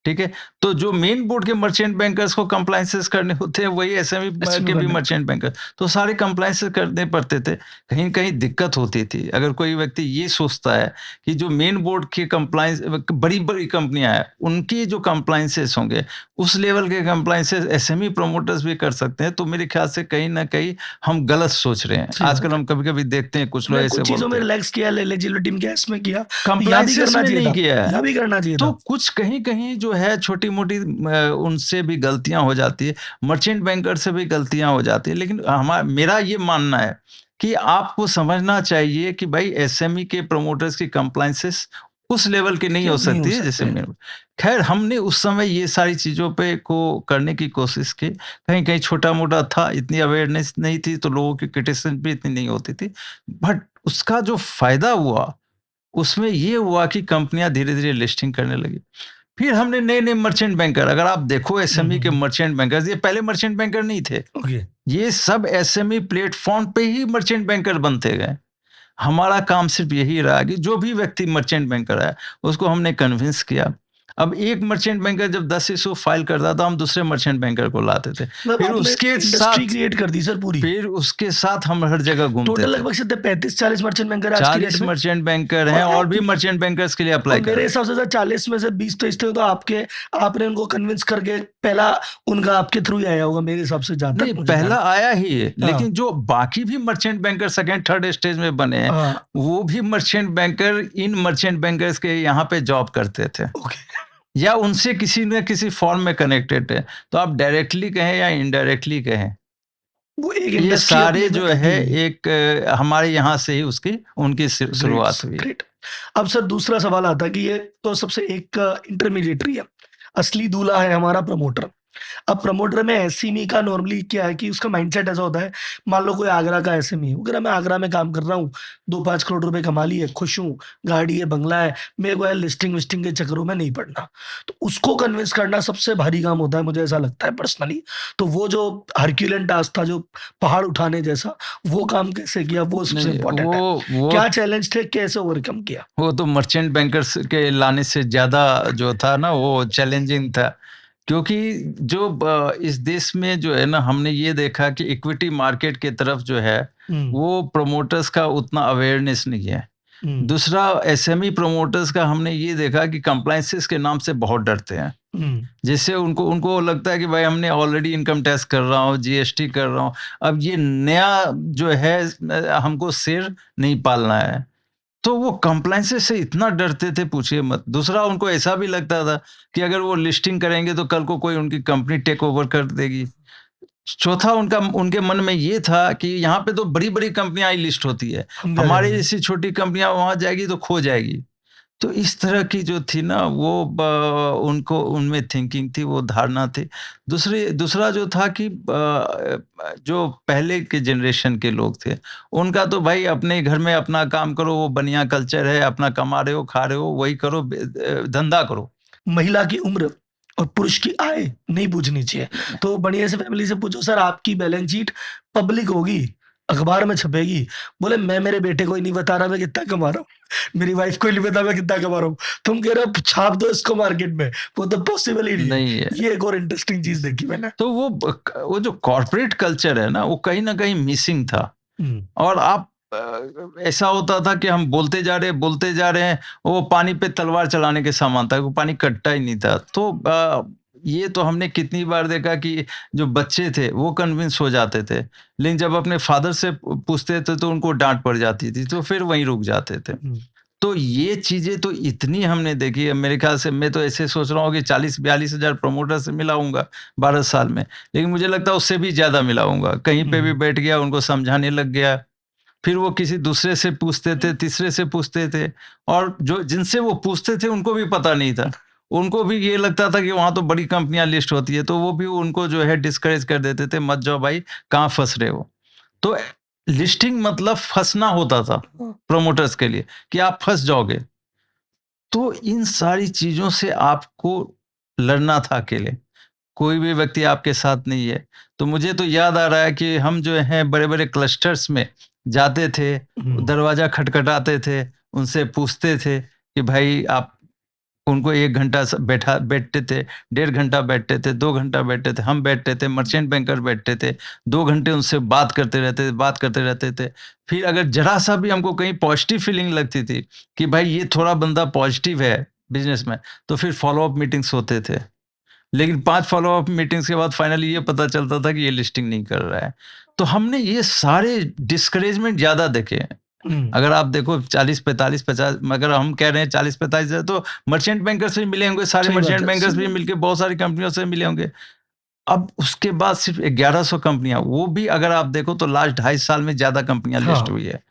ठीक है? तो जो मेन बोर्ड के मर्चेंट बैंकर्स को कंप्लायंसेस करने होते हैं, वही एसएमई ऐसे में के भी करने होते हैं। Merchant banker. तो सारे कंप्लायंसेस करने पड़ते थे। कहीं न कहीं दिक्कत होती थी। अगर कोई व्यक्ति ये सोचता है कि जो मेन बोर्ड के कंप्लायंस बड़ी-बड़ी कंपनियाँ हैं, उनके जो कंप्लायंसेस होंगे, उस लेवल के कंप्लायंसेस एसएमई प्रमोटर्स भी कर सकते हैं, तो मेरे ख्याल से कहीं न कहीं हम गलत सोच रहे हैं। सही आजकल बात है। हम कभी-कभी देखते हैं कुछ लोग हमने ऐसे कुछ चीज़ों बोलते में हैं। रिलैक्स किया, एलिजिबिलिटी में किया, इसमें किया। यहाँ भी कंप्लायंसेस करना में चाहिए नहीं था, किया है। यहाँ भी करना चाहिए तो था। कुछ कहीं-कहीं जो है छोटी-मोटी उनसे भी गलतियाँ हो जाती है। मर्चेंट बैंकर से भी गलतियाँ हो जाती है। लेकिन मेरा ये मानना है कि आपको समझना चाहिए कि भाई एसएमई के प्रमोटर्स की कंप्लायंसेस उस लेवल की नहीं क्या हो नहीं हो सकती है जैसे सकते। मेरे। खैर हमने उस समय ये सारी चीज़ों पे को करने की कोशिश की। कहीं-कहीं छोटा-मोटा था, इतनी अवेयरनेस नहीं थी तो लोगों की क्रिटिसिज़्म भी इतनी नहीं होती थी। बट उसका जो फ़ायदा हुआ उसमें ये हुआ कि कंपनियां धीरे-धीरे लिस्टिंग करने लगी। फिर हमने नए-नए मर्चेंट बैंकर, अगर आप देखो एसएमई के मर्चेंट बैंकर्स, ये पहले मर्चेंट बैंकर नहीं थे। ओके। ये सब एसएमई प्लेटफ़ॉर्म पे ही मर्चेंट बैंकर बनते गए। हमारा काम सिर्फ यही रहा कि जो भी व्यक्ति मर्चेंट बैंकर है, उसको हमने कन्विंस किया। अब एक मर्चेंट बैंकर जब 10 इश्यू फाइल करता था, हम दूसरे मर्चेंट बैंकर को लाते थे। मतलब फिर आपने उसके इंडस्ट्री साथ क्रिएट कर दी सर पूरी। फिर उसके साथ हम हर जगह घूमते टोटल थे। लगभग से 35-40 मर्चेंट बैंकर आज की डेट 40 में। मर्चेंट बैंकर हैं और और आप भी मर्चेंट बैंकर्स के लिए और अप्लाई कर मेरे रहे हैं। हिसाब से सर 40 में से 20 तो इसलिए तो आपने उनको कन्विंस करके पहला उनका आपके थ्रू ही आया होगा मेरे हिसाब से, जहाँ नहीं, तक मुझे पहला ध्यान। आया ही है, हाँ। लेकिन जो बाकी भी merchant banker second, third stage में बने हैं, हाँ, वो भी मर्चेंट बैंकर इन मर्चेंट बैंकर्स के यहाँ पे जॉब करते थे ओके। या उनसे किसी न किसी फॉर्म में कनेक्टेड है। तो आप डायरेक्टली कहें या इनडायरेक्टली कहें, वो एक ये इंडस्ट्री सारे अपनी में जो लगी है हुई है। एक हमारे यहाँ से ही उसकी उनकी शुरुआत हुई है। ग्रेट। अब सर दूसरा सवाल आता है कि ये तो सबसे एक इंटरमीडिएटरी है। असली दूल्हा है हमारा प्रमोटर। अब प्रमोटर में एसएमई का नॉर्मली क्या है कि उसका माइंडसेट ऐसा होता है, मान लो कोई आगरा का एसएमई है, वो कह रहा है मैं आगरा में काम कर रहा हूँ, 2-5 करोड़ रुपए कमा लिए, खुश हूँ, गाड़ी है, बंगला है, मेरे को यार लिस्टिंग-विस्टिंग के चक्करों में नहीं पड़ना। तो उसको कन्विंस करना सबसे भारी काम होता है, मुझे ऐसा लगता है पर्सनली। तो वो जो हरक्यूलियन टास्क था, जो पहाड़ उठाने जैसा, वो काम कैसे किया, वो सबसे नहीं, इम्पोर्टेंट है। वो क्या चैलेंज थे, कैसे ओवरकम किया? वो तो मर्चेंट बैंकर्स के लाने से ज़्यादा जो था ना, वो चैलेंजिंग था। क्योंकि जो इस देश में जो है ना, हमने ये देखा कि इक्विटी मार्केट की तरफ जो है, हुँ, वो प्रमोटर्स का उतना अवेयरनेस नहीं है। हुँ, दूसरा, एसएमई प्रमोटर्स का हमने ये देखा कि कंप्लायंसेस के नाम से बहुत डरते हैं। हुँ, जिससे उनको उनको लगता है कि भाई हमने ऑलरेडी इनकम टैक्स कर रहा हूँ, जीएसटी कर रहा हूँ, अब ये नया जो है हमको शेर नहीं पालना है। तो वो कंप्लायंसेस से इतना डरते थे, पूछिए मत। दूसरा, उनको ऐसा भी लगता था कि अगर वो लिस्टिंग करेंगे तो कल को कोई उनकी कंपनी टेक ओवर कर देगी। चौथा, उनके मन में ये था कि यहाँ पे तो बड़ी-बड़ी कंपनियाँ ही लिस्ट होती है। हम क्या हमारी करेंगे? जैसी छोटी कंपनियाँ वहाँ जाएगी तो खो जाएगी। तो इस तरह की जो थी ना, वो उनको उनमें थिंकिंग थी, वो धारणा थी। दूसरा जो था कि जो पहले के जनरेशन के लोग थे, उनका तो भाई अपने घर में अपना काम करो, वो बढ़िया कल्चर है, अपना कमा रहे हो, खा रहे हो, वही करो, धंधा करो। महिला की उम्र और पुरुष की आय नहीं पूछनी चाहिए। तो बढ़िया से फैमिली से पूछो सर आपकी बैलेंस शीट पब्लिक होगी, अखबार में छपेगी। बोले मैं मेरे बेटे को ही नहीं बता रहा मैं कितना कमा रहा हूँ। मेरी वाइफ को ही नहीं पता मैं कितना कमा रहा हूँ। तुम कह रहे हो छाप दो इसको मार्केट में, वो तो पॉसिबल ही नहीं है। नहीं है। ये एक और इंटरेस्टिंग चीज़ देखी मैंने। तो वो जो कॉर्पोरेट कल्चर है ना, वो कहीं न कहीं मिसिंग था। हुँ, और आप ऐसा होता था कि हम बोलते जा रहे हैं, वो पानी पे तलवार चलाने के समान था, वो पानी कटता ही नहीं था। तो ये तो हमने कितनी बार देखा कि जो बच्चे थे, वो कन्विंस हो जाते थे, लेकिन जब अपने फादर से पूछते थे, तो उनको डाँट पड़ जाती थी, तो फिर वहीं रुक जाते थे। हुँ, तो ये चीज़ें तो इतनी हमने देखी है, मेरे ख्याल से मैं तो ऐसे सोच रहा हूँ कि 40-42 हज़ार प्रमोटर से मिला हूँगा 12 साल में, लेकिन मुझे लगता है उससे भी ज़्यादा मिला हूँगा। कहीं पे भी हुँ, बैठ गया, उनको समझाने लग गया, फिर वो किसी दूसरे से पूछते थे, तीसरे से पूछते थे, और जो जिनसे वो पूछते थे उनको भी पता नहीं था। उनको भी ये लगता था कि वहाँ तो बड़ी कंपनियाँ लिस्ट होती है, तो वो भी उनको जो है डिस्करेज कर देते थे, मत जाओ भाई, कहाँ फँस रहे हो। तो लिस्टिंग मतलब फँसना होता था हाँ, प्रमोटर्स के लिए, कि आप फँस जाओगे। तो इन सारी चीज़ों से आपको लड़ना था अकेले। कोई भी व्यक्ति आपके साथ नहीं है। तो मुझे तो याद आ रहा है कि हम जो हैं बड़े-बड़े क्लस्टर्स में जाते थे, हुँ, दरवाज़ा खटखटाते थे, उनसे पूछते थे कि भाई आप, उनको 1 घंटा बैठते थे, 1.5 घंटा बैठते थे, 2 घंटा बैठते थे, हम बैठते थे, मर्चेंट बैंकर बैठते थे, 2 घंटे उनसे बात करते रहते थे। फिर अगर ज़रा-सा भी हमको कहीं पॉज़िटिव फीलिंग लगती थी कि भाई ये थोड़ा बंदा पॉज़िटिव है बिज़नेस में, तो फिर फ़ॉलो-अप मीटिंग्स होते थे। लेकिन 5 फ़ॉलो-अप मीटिंग्स के बाद फाइनली ये पता चलता था कि ये लिस्टिंग नहीं कर रहा है। तो हमने ये सारे डिस्करेजमेंट ज़्यादा देखे हैं। हुँ, अगर आप देखो 40, 45, 50, अगर हम कह रहे हैं 40-45 है, तो मर्चेंट बैंकर से भी मिले होंगे, सारे सही बात मर्चेंट है, बैंकर्स सही भी बात है। मिलके बहुत सारी कंपनियों से मिले होंगे। अब उसके बाद सिर्फ 1100 कंपनियाँ, वो भी अगर आप देखो तो लास्ट 2.5 साल में ज़्यादा कंपनियाँ लिस्ट हाँ, हुई है।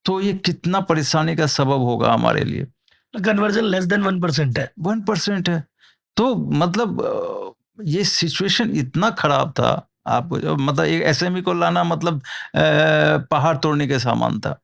तो ये कितना परेशानी का सबब होगा हमारे लिए। कन्वर्जन लेस देन 1% है। 1% है। तो मतलब ये सिचुएशन इतना खराब था, आप मतलब एक एसएमई को लाना मतलब पहाड़ तोड़ने के समान था।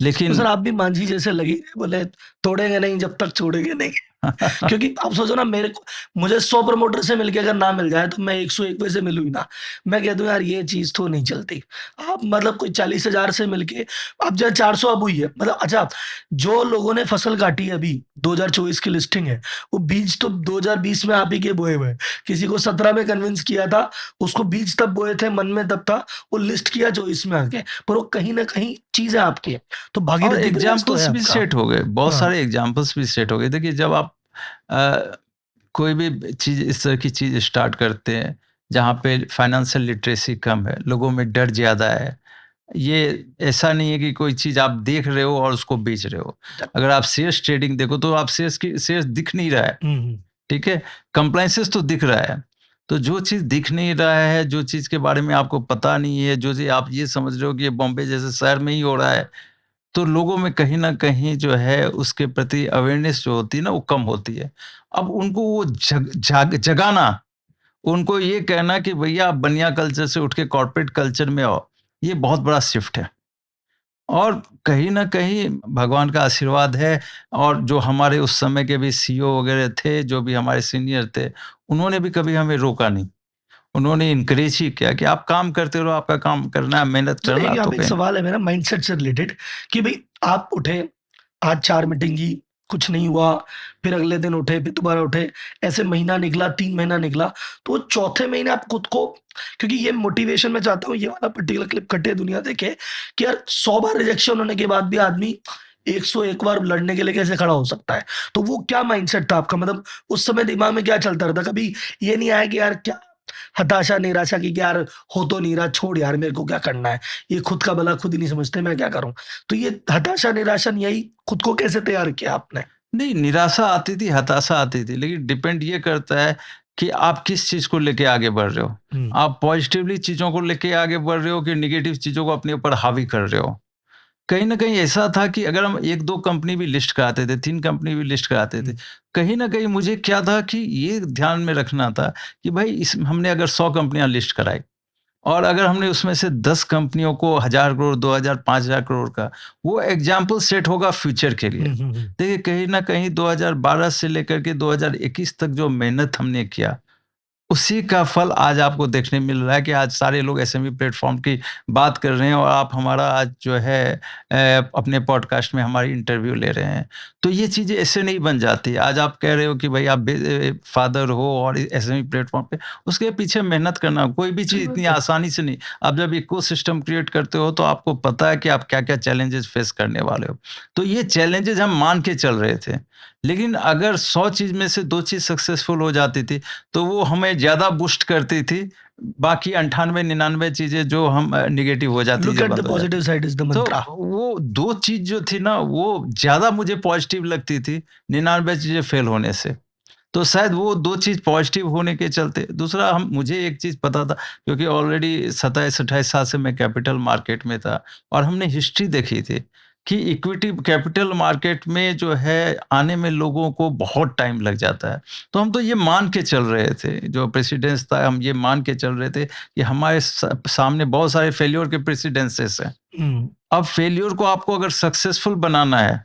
तो लेकिन सर आप भी मांझी जैसे लगे बोले तोड़ेंगे नहीं जब तक छोड़ेंगे नहीं। क्योंकि आप सोचो ना मुझे 100 प्रमोटर से मिलके अगर ना मिल जाए तो मैं 101 से मिलूँ ही ना। मैं कह दूँ यार ये चीज़ तो नहीं चलती। आप मतलब कोई 40,000 से मिलके अब जो 400 अब हुई है। मतलब अच्छा जो लोगों ने फसल काटी है अभी 2024 की लिस्टिंग है, वो बीज तो 2020 में आप ही के बोए हुए हैं। किसी को 17 में कन्विंस किया था, उसको बीज तब बोए थे, मन में तब था, वो लिस्ट किया 24 में आके। पर वो कहीं न कहीं चीज़ है आपकी। तो और भागीरथी प्रयास तो है एग्जाम्पल्स भी आपका। सेट हो गए, बहुत हाँ। सारे एग्जाम्पल्स भी सेट हो गए। देखिए जब आप अ, कोई भी चीज़ इस तरह की चीज़ स्टार्ट करते हैं, जहाँ पे फाइनेंशियल लिटरेसी कम है, लोगों में डर ज़्यादा है, ये ऐसा नहीं है कि कोई चीज़ आप देख रहे हो और उसको बेच रहे हो। अगर आप शेयर्स ट्रेडिंग देखो तो आप शेयर्स दिख नहीं रहा है, हुँ, हुँ। ठीक है? कंप्लायंसेस तो दिख रहा है। तो जो चीज़ दिख नहीं रहा है, जो चीज़ के बारे में आपको पता नहीं है, जो चीज़ आप ये समझ रहे हो कि ये बॉम्बे जैसे शहर में ही हो रहा है, तो लोगों में कहीं न कहीं जो है उसके प्रति अवेयरनेस जो होती है ना वो कम होती है। अब उनको वो जगाना, उनको ये कहना कि भैया आप बनिया कल्चर से उठ के कॉर्पोरेट कल्चर में आओ, ये बहुत बड़ा शिफ्ट है। और कहीं न कहीं भगवान का आशीर्वाद है और जो हमारे उस समय के भी सीईओ वगैरह थे, जो भी हमारे सीनियर थे, उन्होंने भी कभी हमें रोका नहीं। उन्होंने एनकरेज ही किया कि आप काम करते रहो, आपका काम करना है, मेहनत सर करना एक है यहाँ तो पे एक कहीं न सवाल है मेरा माइंडसेट से रिलेटेड कि भई आप उठे, आज 4 मीटिंग की, कुछ नहीं हुआ, फिर अगले दिन उठे, फिर दोबारा उठे, ऐसे महीना निकला, 3 महीना निकला, तो चौथे महीने आप खुद को क्योंकि ये मोटिवेशन मैं चाहता हूँ ये वाला पर्टिकुलर क्लिप कटे दुनिया देखे कि यार 100 बार रिजेक्शन होने के बाद भी आदमी 101 बार लड़ने के लिए कैसे खड़ा हो सकता है? तो वो क्या माइंडसेट था आपका? मतलब उस समय दिमाग में क्या चलता रहता? कभी ये नहीं आया कि यार क्या हताशा, निराशा की कि यार हो तो नहीं रहा, छोड़ यार मेरे को क्या करना है? ये खुद का भला खुद ही नहीं समझते, मैं क्या करूँ? तो ये हताशा, निराशा नहीं आई, खुद को कैसे तैयार किया आपने? नहीं, निराशा आती थी, हताशा आती थी, लेकिन डिपेंड ये करता है कि आप किस चीज़ को लेके आगे बढ़ रहे हो। हुँ, आप पॉज़िटिवली चीज़ों को लेके आगे बढ़ रहे हो कि नेगेटिव चीज़ों को अपने ऊपर हावी कर रहे हो। कहीं न कहीं ऐसा था कि अगर हम 1-2 कंपनी भी लिस्ट कराते थे, 3 कंपनी भी लिस्ट कराते थे, हुँ, कहीं न कहीं मुझे क्या था कि ये ध्यान में रखना था कि भाई इस हमने अगर 100 कंपनियाँ लिस्ट कराई और अगर हमने उसमें से 10 कंपनियों को 1000 करोड़, 2000, 5000 करोड़ का, वो एग्ज़ाम्पल सेट होगा फ्यूचर के लिए। हुँ, हुँ, हुँ। देखिए कहीं न कहीं 2012 से लेकर के 2021 तक जो मेहनत हमने किया, उसी का फल आज आपको देखने मिल रहा है कि आज सारे लोग एसएमई प्लेटफ़ॉर्म की बात कर रहे हैं और आप हमारा आज जो है अपने पॉडकास्ट में हमारी इंटरव्यू ले रहे हैं। तो ये चीज़ें ऐसे नहीं बन जाती। आज आप कह रहे हो कि भई आप फ़ादर हो और एसएमई प्लेटफ़ॉर्म पे, उसके पीछे मेहनत करना कोई भी सही चीज़ इतनी बात है। आसानी से नहीं। आप जब इकोसिस्टम क्रिएट करते हो तो आपको पता है कि आप क्या-क्या चैलेंजेज़ फेस करने वाले हो। तो ये चैलेंजेज़ हम मान के चल रहे थे। लेकिन अगर 100 चीज़ में से 2 चीज़ सक्सेसफुल हो जाती थी तो वो हमें ज़्यादा बूस्ट करती थी। बाकी 98-99 चीज़ें जो हम नेगेटिव हो जाती लुक जो एट द बंद हो जाती। पॉजिटिव साइड इज़ द तो मंत्रा। वो 2 चीज़ जो थी ना वो ज़्यादा मुझे पॉज़िटिव लगती थी 99 चीज़ें फेल होने से। तो शायद वो 2 चीज़ पॉज़िटिव होने के चलते दूसरा हम मुझे एक चीज़ पता था क्योंकि ऑलरेडी 27-28 साल से मैं कैपिटल मार्केट में था और हमने हिस्ट्री देखी थी कि इक्विटी कैपिटल मार्केट में जो है आने में लोगों को बहुत टाइम लग जाता है। तो हम तो ये मान के चल रहे थे, जो प्रेसिडेंस था हम ये मान के चल रहे थे कि हमारे सामने बहुत सारे फेल्योर के प्रेसिडेंसेस हैं। हुँ, अब फेल्योर को आपको अगर सक्सेसफुल बनाना है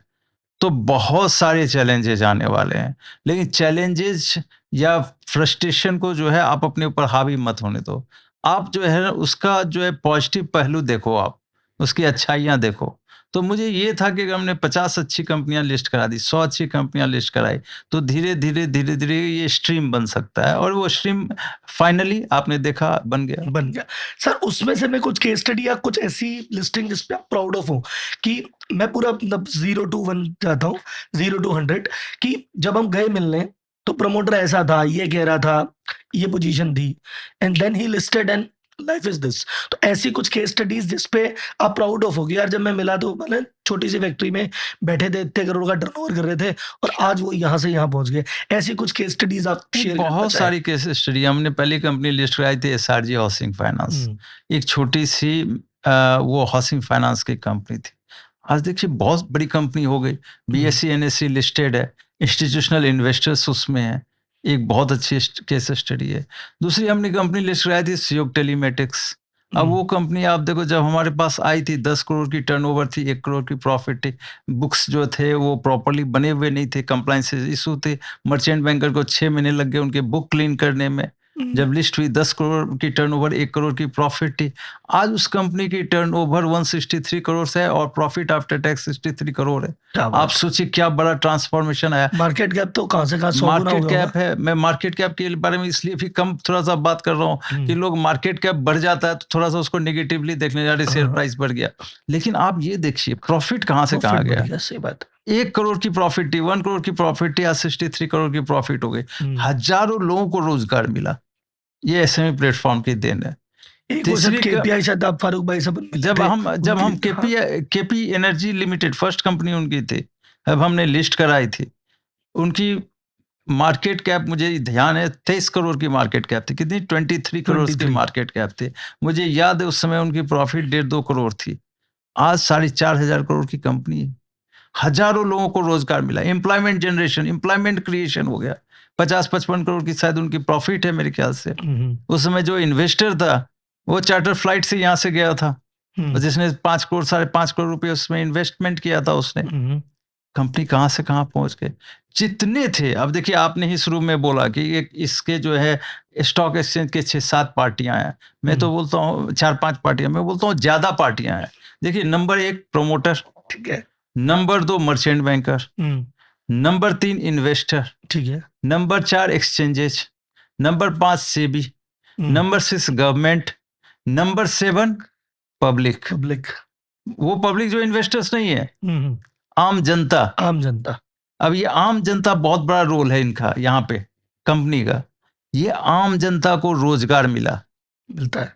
तो बहुत सारे चैलेंजेज आने वाले हैं। लेकिन चैलेंजेज या फ्रस्ट्रेशन को जो है आप अपने ऊपर हावी मत होने दो। आप जो है उसका जो है पॉजिटिव पहलू देखो आप, उसकी अच्छाइयाँ देखो। तो मुझे ये था कि अगर हमने 50 अच्छी कंपनियाँ लिस्ट करा दी, 100 अच्छी कंपनियाँ लिस्ट कराई, तो धीरे-धीरे, धीरे-धीरे ये स्ट्रीम बन सकता है और वो स्ट्रीम फाइनली आपने देखा बन गया। बन गया। सर उसमें से मैं कुछ केस स्टडी या कुछ ऐसी लिस्टिंग जिस पे आप प्राउड ऑफ हो कि मैं पूरा मतलब 0 टू 1 जाता हूँ, 0 टू 100 कि जब हम गए मिलने तो प्रमोटर ऐसा था, ये कह रहा था, ये पोजीशन थी and then he listed and life is this. तो ऐसी कुछ केस स्टडीज़ जिस पे आप प्राउड ऑफ हो कि यार जब मैं मिला तो मतलब छोटी-सी फैक्ट्री में बैठे थे, इतने करोड़ का टर्नओवर कर रहे थे और आज वो यहाँ से यहाँ पहुँच गए। ऐसी कुछ केस स्टडीज़ आप नहीं, शेयर करना बहुत चाहें? सारी केस स्टडी हमने पहली कंपनी लिस्ट कराई थी एसआरजी हाउसिंग फाइनेंस। हुँ, एक छोटी-सी वो हाउसिंग फाइनेंस की कंपनी थी। आज देखिए बहुत बड़ी कंपनी हो गई। हुँ, बीएसई, एनएसई लिस्टेड है, इंस्टीट्यूशनल इन्वेस्टर्स उसमें हैं। एक बहुत अच्छी केस स्टडी है। दूसरी हमने कंपनी लिस्ट कराई थी सियोग टेलीमेटिक्स। अब वो कंपनी आप देखो, जब हमारे पास आई थी 10 करोड़ की टर्नओवर थी, 1 करोड़ की प्रॉफिट थी, बुक्स जो थे वो प्रॉपर्ली बने हुए नहीं थे, कंप्लायंस इशू थे, मर्चेंट बैंकर को 6 महीने लग गए उनके बुक क्लीन करने में। जब लिस्ट हुई 10 करोड़ की टर्नओवर, 1 करोड़ की प्रॉफिट थी। आज उस कंपनी की टर्नओवर 163 करोड़ से है और प्रॉफिट आफ्टर टैक्स 63 करोड़ है। क्या आप बात है। सोचिए क्या बड़ा ट्रांसफॉर्मेशन आया। मार्केट कैप तो कहाँ से कहाँ 100 गुना हो मार्केट गया कैप है, मैं मार्केट कैप के बारे में इसलिए भी कम थोड़ा सा बात कर रहा हूँ कि लोग मार्केट कैप बढ़ जाता है तो थोड़ा सा उसको नेगेटिवली देखने जा रहे, शेयर हाँ। प्राइस बढ़ गया। लेकिन आप ये देखिए प्रॉफिट कहाँ से कहाँ प्रॉफिट बढ़ गया। गया, सही बात 1 करोड़ की प्रॉफिट थी, 1 करोड़ की प्रॉफिट थी, आज 63 करोड़ की प्रॉफिट हो गई। है। हजारों लोगों को रोजगार मिला। ये एसएमई प्लेटफॉर्म की देन है। एक वो शायद तीसरी केपीआई, शायद आप फारूक भाई से मिले जब थे हम उनकी। हाँ। KP energy limited first company उनकी थी, अब हमने लिस्ट कराई थी। उनकी मार्केट कैप मुझे ध्यान है 23 करोड़ की मार्केट कैप थी। कितनी? 23 करोड़ की 23। मार्केट कैप थी। मुझे याद है उस समय उनकी प्रॉफिट 1.5-2 करोड़ थी। आज 4,500 करोड़ की कंपनी है। हजारों लोगों को रोजगार मिला, एम्प्लॉयमेंट जनरेशन, एम्प्लॉयमेंट क्रिएशन हो गया। 50-55 करोड़ की शायद उनकी प्रॉफिट है मेरे ख्याल से। उस समय जो इन्वेस्टर था वो चार्टर फ्लाइट से यहाँ से गया था और जिसने 5 करोड़ 5.5 करोड़ रुपए उसमें इन्वेस्टमेंट किया था उसने। कंपनी कहाँ से कहाँ पहुंच गए। जितने थे, अब देखिए आपने ही शुरू में बोला कि इसके जो है स्टॉक एक्सचेंज के 6-7 पार्टियां हैं। मैं तो बोलता हूँ 4-5 पार्टियां, मैं बोलता हूँ ज्यादा पार्टियां हैं। देखिए नंबर 1 प्रोमोटर, ठीक है। Number 2 merchant banker, number 3 investor, ठीक है। Number 4 exchanges, number 5 SEBI, number 6 government, number 7 public. Public, वो पब्लिक जो इन्वेस्टर्स नहीं है, आम जनता। आम जनता। अब ये आम जनता बहुत बड़ा रोल है इनका यहाँ पे, कंपनी का। ये आम जनता को रोजगार मिला। मिलता है।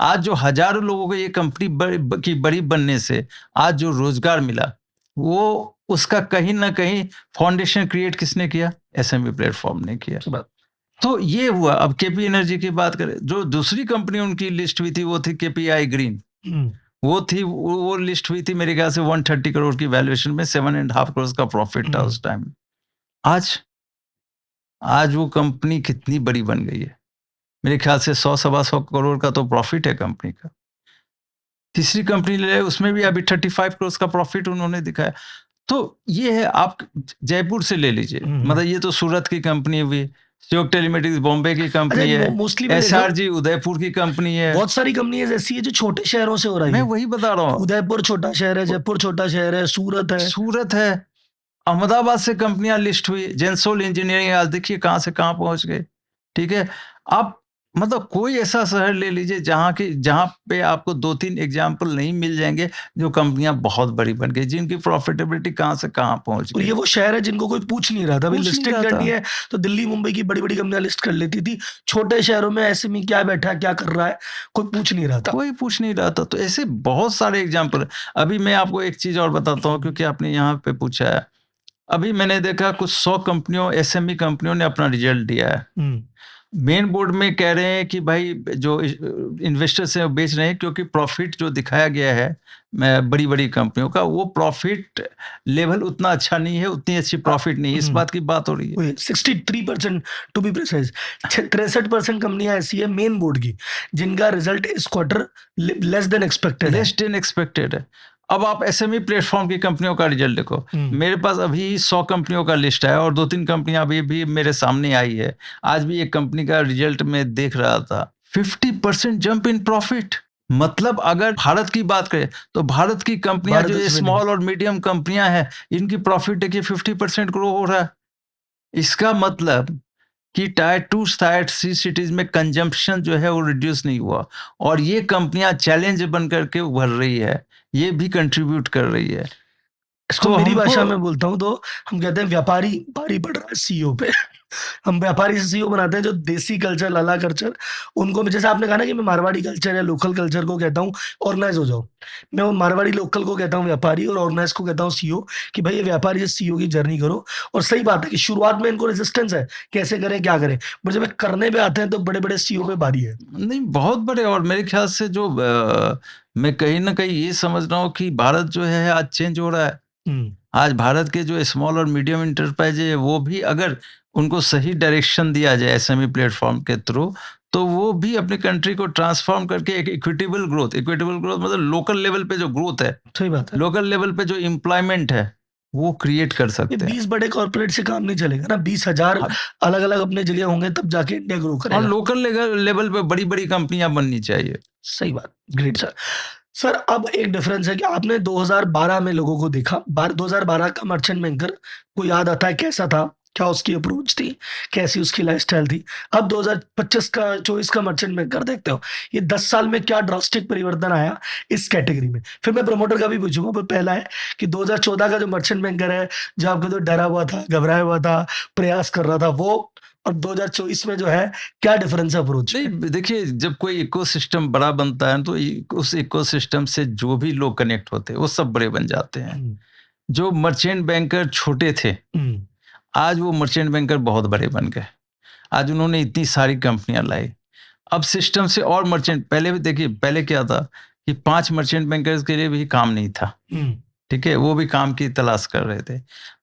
आज जो हजारों लोगों को ये कंपनी की बड़ी बनने से आज जो रोजगार मिला, वो उसका कहीं ना कहीं फाउंडेशन क्रिएट किसने किया? एसएमई प्लेटफॉर्म ने किया। सही बात। तो ये हुआ। अब केपी एनर्जी की बात करें, जो दूसरी कंपनी उनकी लिस्ट हुई थी वो थी केपीआई ग्रीन। वो लिस्ट हुई थी मेरे ख्याल से 130 करोड़ की वैल्यूएशन में, 7.5 करोड़ का प्रॉफिट था उस टाइम। आज वो कंपनी कितनी बड़ी बन गई है। मेरे ख्याल से 100-125 करोड़ का तो प्रॉफिट है कंपनी का। तीसरी कंपनी ले, उसमें भी अभी 35 करोड़ का प्रॉफिट उन्होंने दिखाया। तो ये है, आप जयपुर से ले लीजिए, मतलब ये तो सूरत की कंपनी हुई, श्योक टेलीमेटिक्स बॉम्बे की कंपनी है, मोस्टली एसआरजी उदयपुर की कंपनी है। बहुत सारी कंपनियां ऐसी है जो छोटे शहरों से हो रही है। मैं वही बता रहा हूँ, उदयपुर छोटा शहर है, जयपुर छोटा शहर है, सूरत है, अहमदाबाद से कंपनियां लिस्ट हुई, जेंसोल इंजीनियरिंग, आज देखिए कहां से कहां पहुंच गए। ठीक है, आप मतलब कोई ऐसा शहर ले लीजिए जहां पे आपको 2-3 एग्जाम्पल नहीं मिल जाएंगे जो कंपनियां बहुत बड़ी बन गई, जिनकी प्रॉफिटेबिलिटी कहां से कहां पहुंच और गई। ये वो शहर है जिनको कोई पूछ नहीं रहा था, पूछ नहीं लिस्टिंग रहा करनी था। है तो दिल्ली मुंबई की बड़ी बड़ी कंपनियां लिस्ट कर लेती थी। छोटे शहरों में ऐसे में क्या बैठा है, क्या कर रहा है, कोई पूछ नहीं रहा था। कोई पूछ नहीं रहा था। तो ऐसे बहुत सारे एग्जाम्पल। अभी मैं आपको एक चीज और बताता हूँ, क्योंकि आपने यहाँ पे पूछा है। अभी मैंने देखा कुछ 100 कंपनियों, एसएमई कंपनियों ने अपना रिजल्ट दिया है। मेन बोर्ड में कह रहे हैं कि भाई जो इन्वेस्टर्स हैं वो बेच रहे हैं, क्योंकि प्रॉफिट जो दिखाया गया है बड़ी बड़ी कंपनियों का, वो प्रॉफिट लेवल उतना अच्छा नहीं है, उतनी अच्छी प्रॉफिट नहीं है। इस बात की बात हो रही है। 63% टू बी प्रिसाइज, 63% कंपनियां ऐसी है मेन बोर्ड की जिनका रिजल्ट इस क्वार्टर लेस देन एक्सपेक्टेड है। अब आप एसएमई प्लेटफॉर्म की कंपनियों का रिजल्ट देखो। मेरे पास अभी 100 कंपनियों का लिस्ट है और 2-3 कंपनियां अभी भी मेरे सामने आई है। आज भी एक कंपनी का रिजल्ट मैं देख रहा था, 50% जंप इन प्रॉफिट। मतलब अगर भारत की बात करें तो भारत की कंपनियां जो स्मॉल और मीडियम कंपनियां हैं, इनकी प्रॉफिट देखिए 50% ग्रो हो रहा है। इसका मतलब कि टायर 2 टायर 3 सिटीज में कंजम्पशन जो है वो रिड्यूस नहीं हुआ, और ये कंपनियां चैलेंज बन करके उभर रही है, ये भी कंट्रीब्यूट कर रही है। इसको तो मेरी भाषा में बोलता हूँ तो हम कहते हैं व्यापारी भारी पड़ रहा है सीईओ पे। हम व्यापारी से सीईओ बनाते हैं जो देसी कल्चर, लाला कल्चर, उनको जैसे आपने कहा ना कि मैं मारवाड़ी कल्चर या लोकल कल्चर को कहता हूँ ऑर्गेनाइज हो जाओ, मैं वो मारवाड़ी लोकल को कहता हूँ व्यापारी, और ऑर्गेनाइज को कहता हूँ सीईओ, कि भाई ये व्यापारी से सीईओ की जर्नी करो। और सही बात है कि शुरुआत में इनको रेजिस्टेंस है, कैसे करें क्या करें, पर जब करने पे आते हैं तो बड़े बड़े सीईओ पे भारी है। नहीं, बहुत बड़े। और मेरे ख्याल से जो मैं कहीं ना कहीं ये समझ रहा हूँ कि भारत जो है आज चेंज हो रहा है। आज भारत के जो स्मॉल और मीडियम इंटरप्राइज है, वो भी अगर उनको सही डायरेक्शन दिया जाए एसएमई प्लेटफॉर्म के थ्रू, तो वो भी अपनी कंट्री को ट्रांसफॉर्म करके एक इक्विटेबल ग्रोथ मतलब लोकल लेवल पे जो ग्रोथ है, सही बात है। लोकल लेवल पे जो एम्प्लॉयमेंट है, वो क्रिएट कर ये सकते हैं। 20 बड़े कॉर्पोरेट से काम नहीं चलेगा ना, 20,000 हाँ, अलग-अलग अपने जगह होंगे तब जाके इंडिया ग्रो और करेगा। लोकल लेवल पे बड़ी-बड़ी कंपनियां बननी चाहिए। सही बात, ग्रेट सर। सर अब एक डिफरेंस है कि आपने 2012 में लोगों को देखा, 2012 का मर्चेंट बैंकर को याद आता है कैसा था? क्या उसकी अप्रोच थी? कैसी उसकी लाइफ़स्टाइल थी? अब 2025 का 24 का मर्चेंट बैंकर देखते हो, ये 10 साल में क्या ड्रास्टिक परिवर्तन आया इस कैटेगरी में? फिर मैं प्रमोटर का भी पूछूँगा, पर पहला है कि 2014 का जो मर्चेंट बैंकर है, जो आपको तो डरा हुआ था, घबराया हुआ था, प्रयास कर रहा था, वो और 2024 में जो है, क्या डिफरेंस है अप्रोच नहीं, में? देखिए, जब कोई इकोसिस्टम बड़ा बनता है तो उस इकोसिस्टम से जो भी लोग कनेक्ट होते हैं वो सब बड़े बन जाते हैं। हुँ, जो मर्चेंट बैंकर छोटे थे, हुँ, आज वो मर्चेंट बैंकर बहुत बड़े बन गए। आज उन्होंने इतनी सारी कंपनियां लाई। अब सिस्टम से और मर्चेंट, पहले भी देखिए, पहले क्या था कि 5 मर्चेंट बैंकर्स के लिए भी काम नहीं था। हुँ। ठीक है? वो भी काम की तलाश कर रहे थे।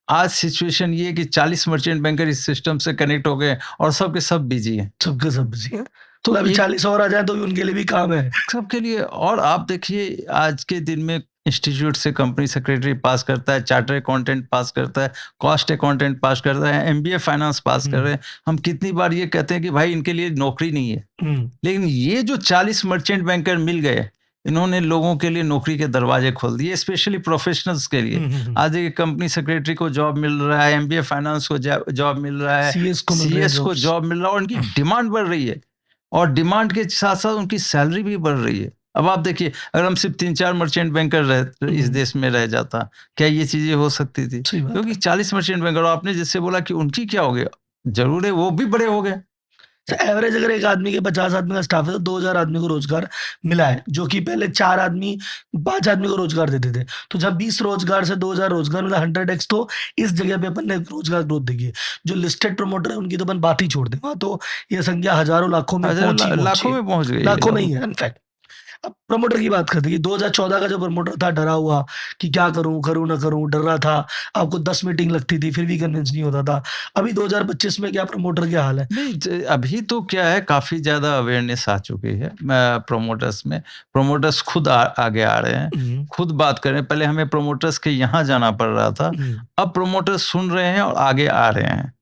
आज सिचुएशन ये है कि 40 मर्चेंट बैंकर इस सिस्टम से कनेक्ट हो गए और सब के सब बिज़ी हैं। सबके सब बिज़ी हैं। तो अभी एक 40 और आ जाएँ तो भी उनके लिए भी काम है। सबके लिए, और आप देखिए आज के दिन में इंस्टीट्यूट से कंपनी सेक्रेटरी पास करता है, चार्टर अकाउंटेंट पास करता है, कॉस्ट अकाउंटेंट पास करता है, एमबीए फाइनेंस पास कर रहे हुँ, हैं। हम कितनी बार ये कहते हैं कि भाई इनके लिए नौकरी नहीं है। हुँ, लेकिन ये जो 40 मर्चेंट बैंकर मिल गए, इन्होंने लोगों के लिए नौकरी के दरवाजे खोल दिए, स्पेशली प्रोफेशनल्स के लिए। हुँ, हुँ, हुँ। आज एक कंपनी सेक्रेटरी को जॉब मिल रहा है, एमबीए फाइनेंस को जॉब मिल रहा है, सीएस को मिल रहे हैं सीएस को जॉब्स। जॉब मिल रहा है, और उनकी डिमांड बढ़ रही है, और डिमांड के साथ साथ उनकी सैलरी भी बढ़ रही है। अब आप देखिए, अगर हम सिर्फ 3-4 मर्चेंट बैंकर इस हुँ, देश में रह जाता, क्या ये चीजें हो सकती थी? सही बात क्योंकि है। 40 मर्चेंट बैंकर, और आपने जैसे बोला कि उनकी क्या हो गया, जरूर है वो भी बड़े हो गए। तो एवरेज अगर एक आदमी के 50 आदमी का स्टाफ है तो 2000 आदमी को रोज़गार मिला है, जो कि पहले 4 आदमी 5 आदमी को रोज़गार देते थे। तो जब 20 रोज़गार से 2000 रोज़गार मिला, 100 एक्स तो इस जगह पे अपन ने रोज़गार ग्रोथ देखी है। जो लिस्टेड प्रमोटर है उनकी तो अपन बात ही छोड़ दें, वहाँ तो ये संख्या हज़ारों लाखों में हजार पहुँची ही पहुँची लाखों है। में पहुंच गई है लाखों में ही लगभग। है इनफैक्ट। अब प्रमोटर की बात करते हैं कि 2014 का जो प्रमोटर था डरा हुआ कि क्या करूँ, करूँ ना करूँ, डर रहा था। आपको 10 मीटिंग लगती थी फिर भी कन्विंस नहीं होता था। अभी 2025 में क्या प्रमोटर क्या हाल है? नहीं, अभी तो क्या है, काफी ज्यादा अवेयरनेस आ चुकी है प्रोमोटर्स में। प्रोमोटर्स खुद आगे आ रहे हैं, हुँ, खुद बात करें। पहले हमें प्रोमोटर्स के यहाँ जाना पड़ रहा था, हुँ, अब प्रोमोटर्स सुन रहे हैं और आगे आ रहे हैं।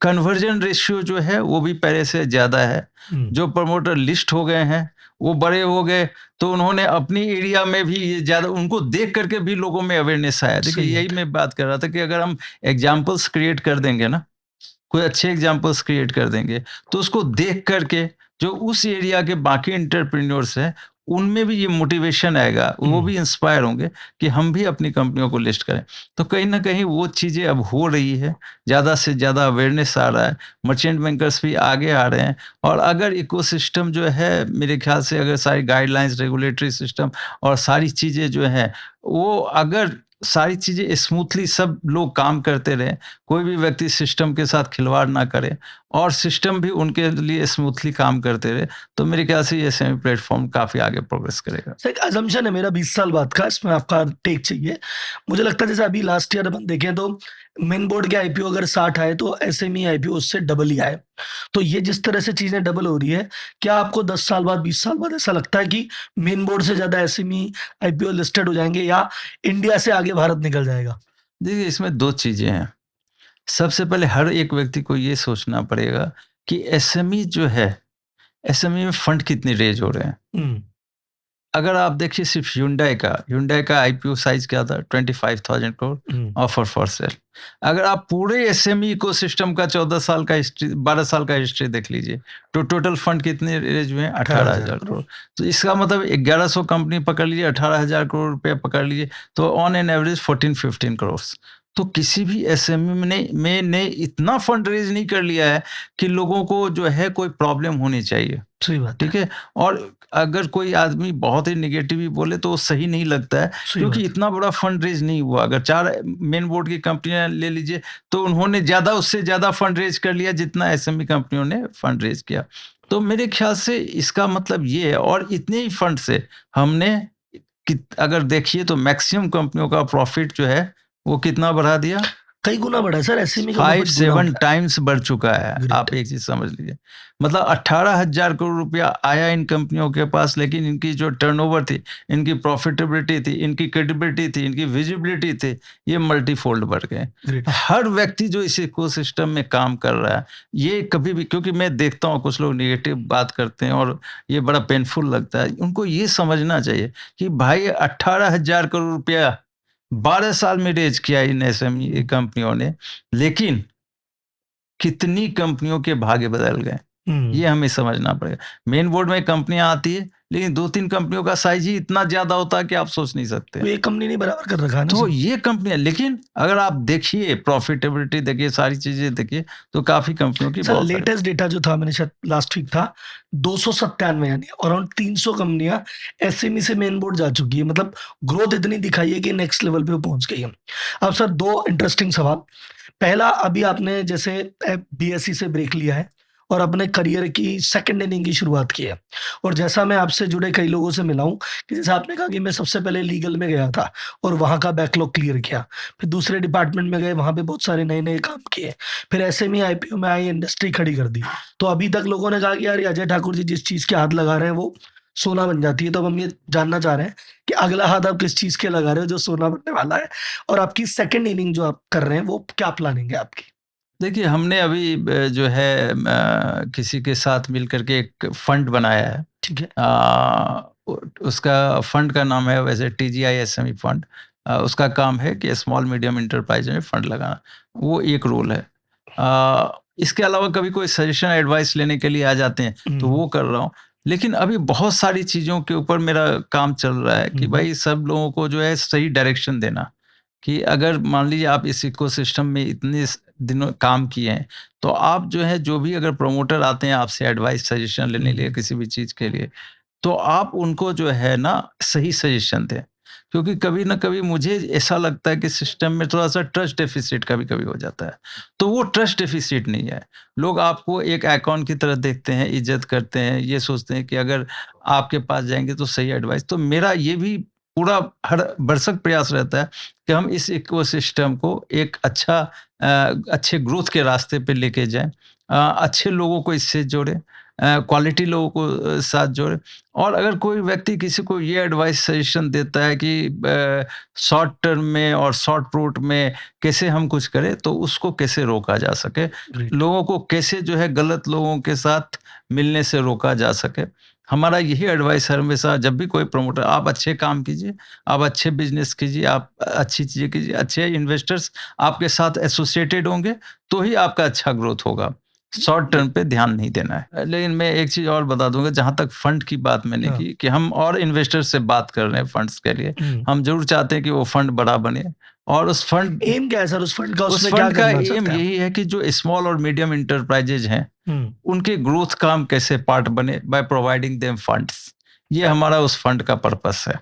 कन्वर्जन रेशियो जो है वो भी पहले से ज्यादा है। हुँ, जो प्रमोटर लिस्ट हो गए हैं, वो बड़े हो गए, तो उन्होंने अपनी एरिया में भी ये ज्यादा, उनको देख करके भी लोगों में अवेयरनेस आया। देखिए, सही यही बात है। मैं बात कर रहा था कि अगर हम एग्जाम्पल्स क्रिएट कर देंगे ना, कोई अच्छे एग्जाम्पल्स क्रिएट कर देंगे, तो उसको देख करके जो उस एरिया के बाकी एंटरप्रेन्योर्स हैं, उनमें भी ये मोटिवेशन आएगा, वो हुँ, भी इंस्पायर होंगे कि हम भी अपनी कंपनियों को लिस्ट करें। तो कहीं न कहीं वो चीज़ें अब हो रही है, ज़्यादा से ज़्यादा अवेयरनेस आ रहा है, मर्चेंट बैंकर्स भी आगे आ रहे हैं, और अगर इकोसिस्टम जो है, मेरे ख्याल से अगर सारी गाइडलाइंस, रेगुलेटरी सिस्टम और सारी चीज़ें जो हैं, वो अगर सारी चीज़ें स्मूथली सब लोग काम करते रहें, कोई भी व्यक्ति सिस्टम के साथ खिलवाड़ ना करे, और सिस्टम भी उनके लिए स्मूथली काम करते रहे, तो मेरे ख्याल से ये सेमी प्लेटफ़ॉर्म काफ़ी आगे प्रोग्रेस करेगा। सर एक असम्पशन है मेरा 20 साल बाद का, इसमें आपका टेक चाहिए। मुझे लगता है जैसे अभी लास्ट ईयर अपन देखें तो मेन बोर्ड के आईपीओ अगर 60 आए तो एसएमई आईपीओ उससे डबल ही आए। तो ये जिस तरह से चीज़ें डबल हो रही है, क्या आपको 10 साल बाद, 20 साल बाद ऐसा लगता है कि मेन बोर्ड से ज़्यादा एसएमई आईपीओ लिस्टेड हो जाएँगे या इंडिया से आगे भारत निकल जाएगा? देखिए, इसमें 2 चीज़ें हैं। सबसे पहले हर एक व्यक्ति को ये सोचना पड़ेगा कि एसएमई जो है, एसएमई में फंड कितने रेज़ हो रहे हैं। हुँ, अगर आप देखिए सिर्फ ह्युंडई का आईपीओ साइज़ क्या था? 25,000 करोड़, हुँ, ऑफर फॉर सेल। अगर आप पूरे एसएमई इकोसिस्टम का 14 साल का हिस्ट्री, 12 साल का हिस्ट्री देख लीजिए, तो टोटल फंड कितने रेज़ हुए हैं? 18,000 18,000 करोड़। करोड़। तो इसका मतलब 1100 कंपनी पकड़ लीजिए, 18,000 करोड़ रुपए पकड़ लीजिए, तो ऑन एन एवरेज 14-15 करोड़। तो किसी भी एसएमई ने इतना फंड रेज़ नहीं कर लिया है कि लोगों को जो है कोई प्रॉब्लम होनी चाहिए। सही बात है, ठीक है? और अगर कोई आदमी बहुत ही नेगेटिव ही बोले तो वो सही नहीं लगता है, सही क्योंकि बात है। इतना बड़ा फंड रेज़ नहीं हुआ। अगर 4 मेन बोर्ड की कंपनियाँ ले लीजिए, तो उन्होंने उससे ज़्यादा फंड रेज़ कर लिया जितना एसएमई कंपनियों ने फंड रेज़ किया। तो मेरे ख्याल से इसका मतलब ये है, और इतने ही फंड से हमने अगर देखिए तो मैक्सिमम कंपनियों का प्रॉफ़िट जो है, वो कितना बढ़ा दिया? कई गुना बढ़ा है सर, एसएमई का प्रॉफिट गुना 5-7 बढ़ा है। टाइम्स बढ़ चुका है। ग्रेट। आप एक चीज समझ लीजिए, मतलब 18,000 करोड़ रुपया आया इन कंपनियों के पास, लेकिन इनकी जो टर्नओवर थी, इनकी प्रॉफिटेबिलिटी थी, इनकी क्रेडिबिलिटी थी, इनकी विजिबिलिटी थी, ये मल्टीफोल्ड बढ़ गए। ग्रेट। हर व्यक्ति जो इस इकोसिस्टम में काम कर रहा है, ये कभी भी, क्योंकि मैं देखता हूँ कुछ लोग नेगेटिव बात करते हैं और ये बड़ा पेनफुल लगता है, उनको ये समझना चाहिए कि भाई 18,000 करोड़ रुपया 12 साल में रेज किया इन एसएमई कंपनियों ने, लेकिन कितनी कंपनियों के भाग्य बदल गए, ये हमें समझना पड़ेगा। मेन बोर्ड में कंपनियां आती है, लेकिन 2-3 कंपनियों का साइज ही इतना ज्यादा होता है कि आप सोच नहीं सकते। तो एक कंपनी ने बराबर कर रखा है ना तो सर। ये कंपनियां, लेकिन अगर आप देखिए प्रॉफिटेबिलिटी देखिए, सारी चीजें देखिए, तो काफी कंपनियों की सर बहुत सारी। लेटेस्ट डेटा जो था, मैंने शायद लास्ट वीक था, 297 यानी अराउंड 300 कंपनियां एसएमई से मेन बोर्ड जा चुकी है। मतलब ग्रोथ इतनी दिखाई है कि नेक्स्ट लेवल पे वो पहुंच गई है। अब सर 2 इंटरेस्टिंग सवाल। पहला, अभी आपने जैसे बीएसई से ब्रेक लिया है और अपने करियर की सेकंड इनिंग की शुरुआत की है, और जैसा मैं आपसे जुड़े कई लोगों से मिला हूँ कि जैसे आपने कहा कि मैं सबसे पहले लीगल में गया था और वहाँ का बैकलॉग क्लियर किया, फिर दूसरे डिपार्टमेंट में गए, वहाँ पे बहुत सारे नए-नए काम किए, फिर एसएमई आईपीओ में आई, इंडस्ट्री खड़ी कर दी। तो अभी तक लोगों ने कहा कि यार ये अजय ठाकुर जी जिस चीज़ के हाथ लगा रहे हैं वो सोना बन जाती है। तो अब हम ये जानना चाह रहे हैं कि अगला हाथ आप किस चीज़ के लगा रहे हो जो सोना बनने वाला है? और आपकी सेकंड इनिंग जो आप कर रहे हैं वो क्या प्लानिंग है आपकी? देखिए, हमने अभी जो है किसी के साथ मिल करके एक फंड बनाया है। ठीक है। उसका फंड का नाम है वैसे टीजीआई एसएमई फंड। उसका काम है कि स्मॉल मीडियम इंटरप्राइज में फंड लगाना, वो एक रोल है। इसके अलावा कभी कोई सजेशन एडवाइस लेने के लिए आ जाते हैं तो वो कर रहा हूँ, लेकिन अभी बहुत सारी चीज़ों के ऊपर मेरा काम चल रहा है कि भाई सब लोगों को जो है सही डायरेक्शन देना, कि अगर मान लीजिए आप इस इकोसिस्टम में इतने दिनों काम किए हैं, तो आप जो है, जो भी अगर प्रमोटर आते हैं आपसे एडवाइस सजेशन लेने के लिए किसी भी चीज़ के लिए, तो आप उनको जो है ना सही सजेशन दें। क्योंकि कभी ना कभी मुझे ऐसा लगता है कि सिस्टम में थोड़ा-सा ट्रस्ट डेफ़िसिट कभी-कभी हो जाता है। तो वो ट्रस्ट डेफ़िसिट नहीं है। लोग आपको एक आइकॉन की तरह देखते हैं, इज़्ज़त करते हैं, ये सोचते हैं कि अगर आपके पास जाएँगे तो सही एडवाइस। तो मेरा ये भी पूरा हर भरसक प्रयास रहता है कि हम इस इकोसिस्टम को एक अच्छे ग्रोथ के रास्ते पे लेके जाएँ। अच्छे लोगों को इससे जोड़ें, क्वालिटी लोगों को साथ जोड़ें। और अगर कोई व्यक्ति किसी को ये एडवाइस सजेशन देता है कि शॉर्ट टर्म में और शॉर्ट रूट में कैसे हम कुछ करें, तो उसको कैसे रोका जा सके, ग्रेट। लोगों को कैसे जो है गलत लोगों के साथ मिलने से रोका जा सके। हमारा यही एडवाइस है हमेशा, जब भी कोई प्रमोटर, आप अच्छे काम कीजिए, आप अच्छे बिजनेस कीजिए, आप अच्छी चीज़ें कीजिए, अच्छे इन्वेस्टर्स आपके साथ एसोसिएटेड होंगे, तो ही आपका अच्छा ग्रोथ होगा। शॉर्ट टर्म पे ध्यान नहीं देना है। लेकिन मैं एक चीज़ और बता दूँगा, जहाँ तक फंड की बात मैंने हाँ। की, कि हम और इन्वेस्टर से बात कर रहे हैं फंड्स के लिए। हम ज़रूर चाहते हैं कि वो फंड बड़ा बने, और उस फंड एम क्या है सर उस फंड का? उस उसमें क्या फंड का करना एम चाहते हैं आप? यही है कि जो स्मॉल और मीडियम एंटरप्राइजेज हैं, हुँ। उनके ग्रोथ का हम कैसे पार्ट बने बाय प्रोवाइडिंग देम फंड्स। ये हमारा उस फंड का पर्पस है,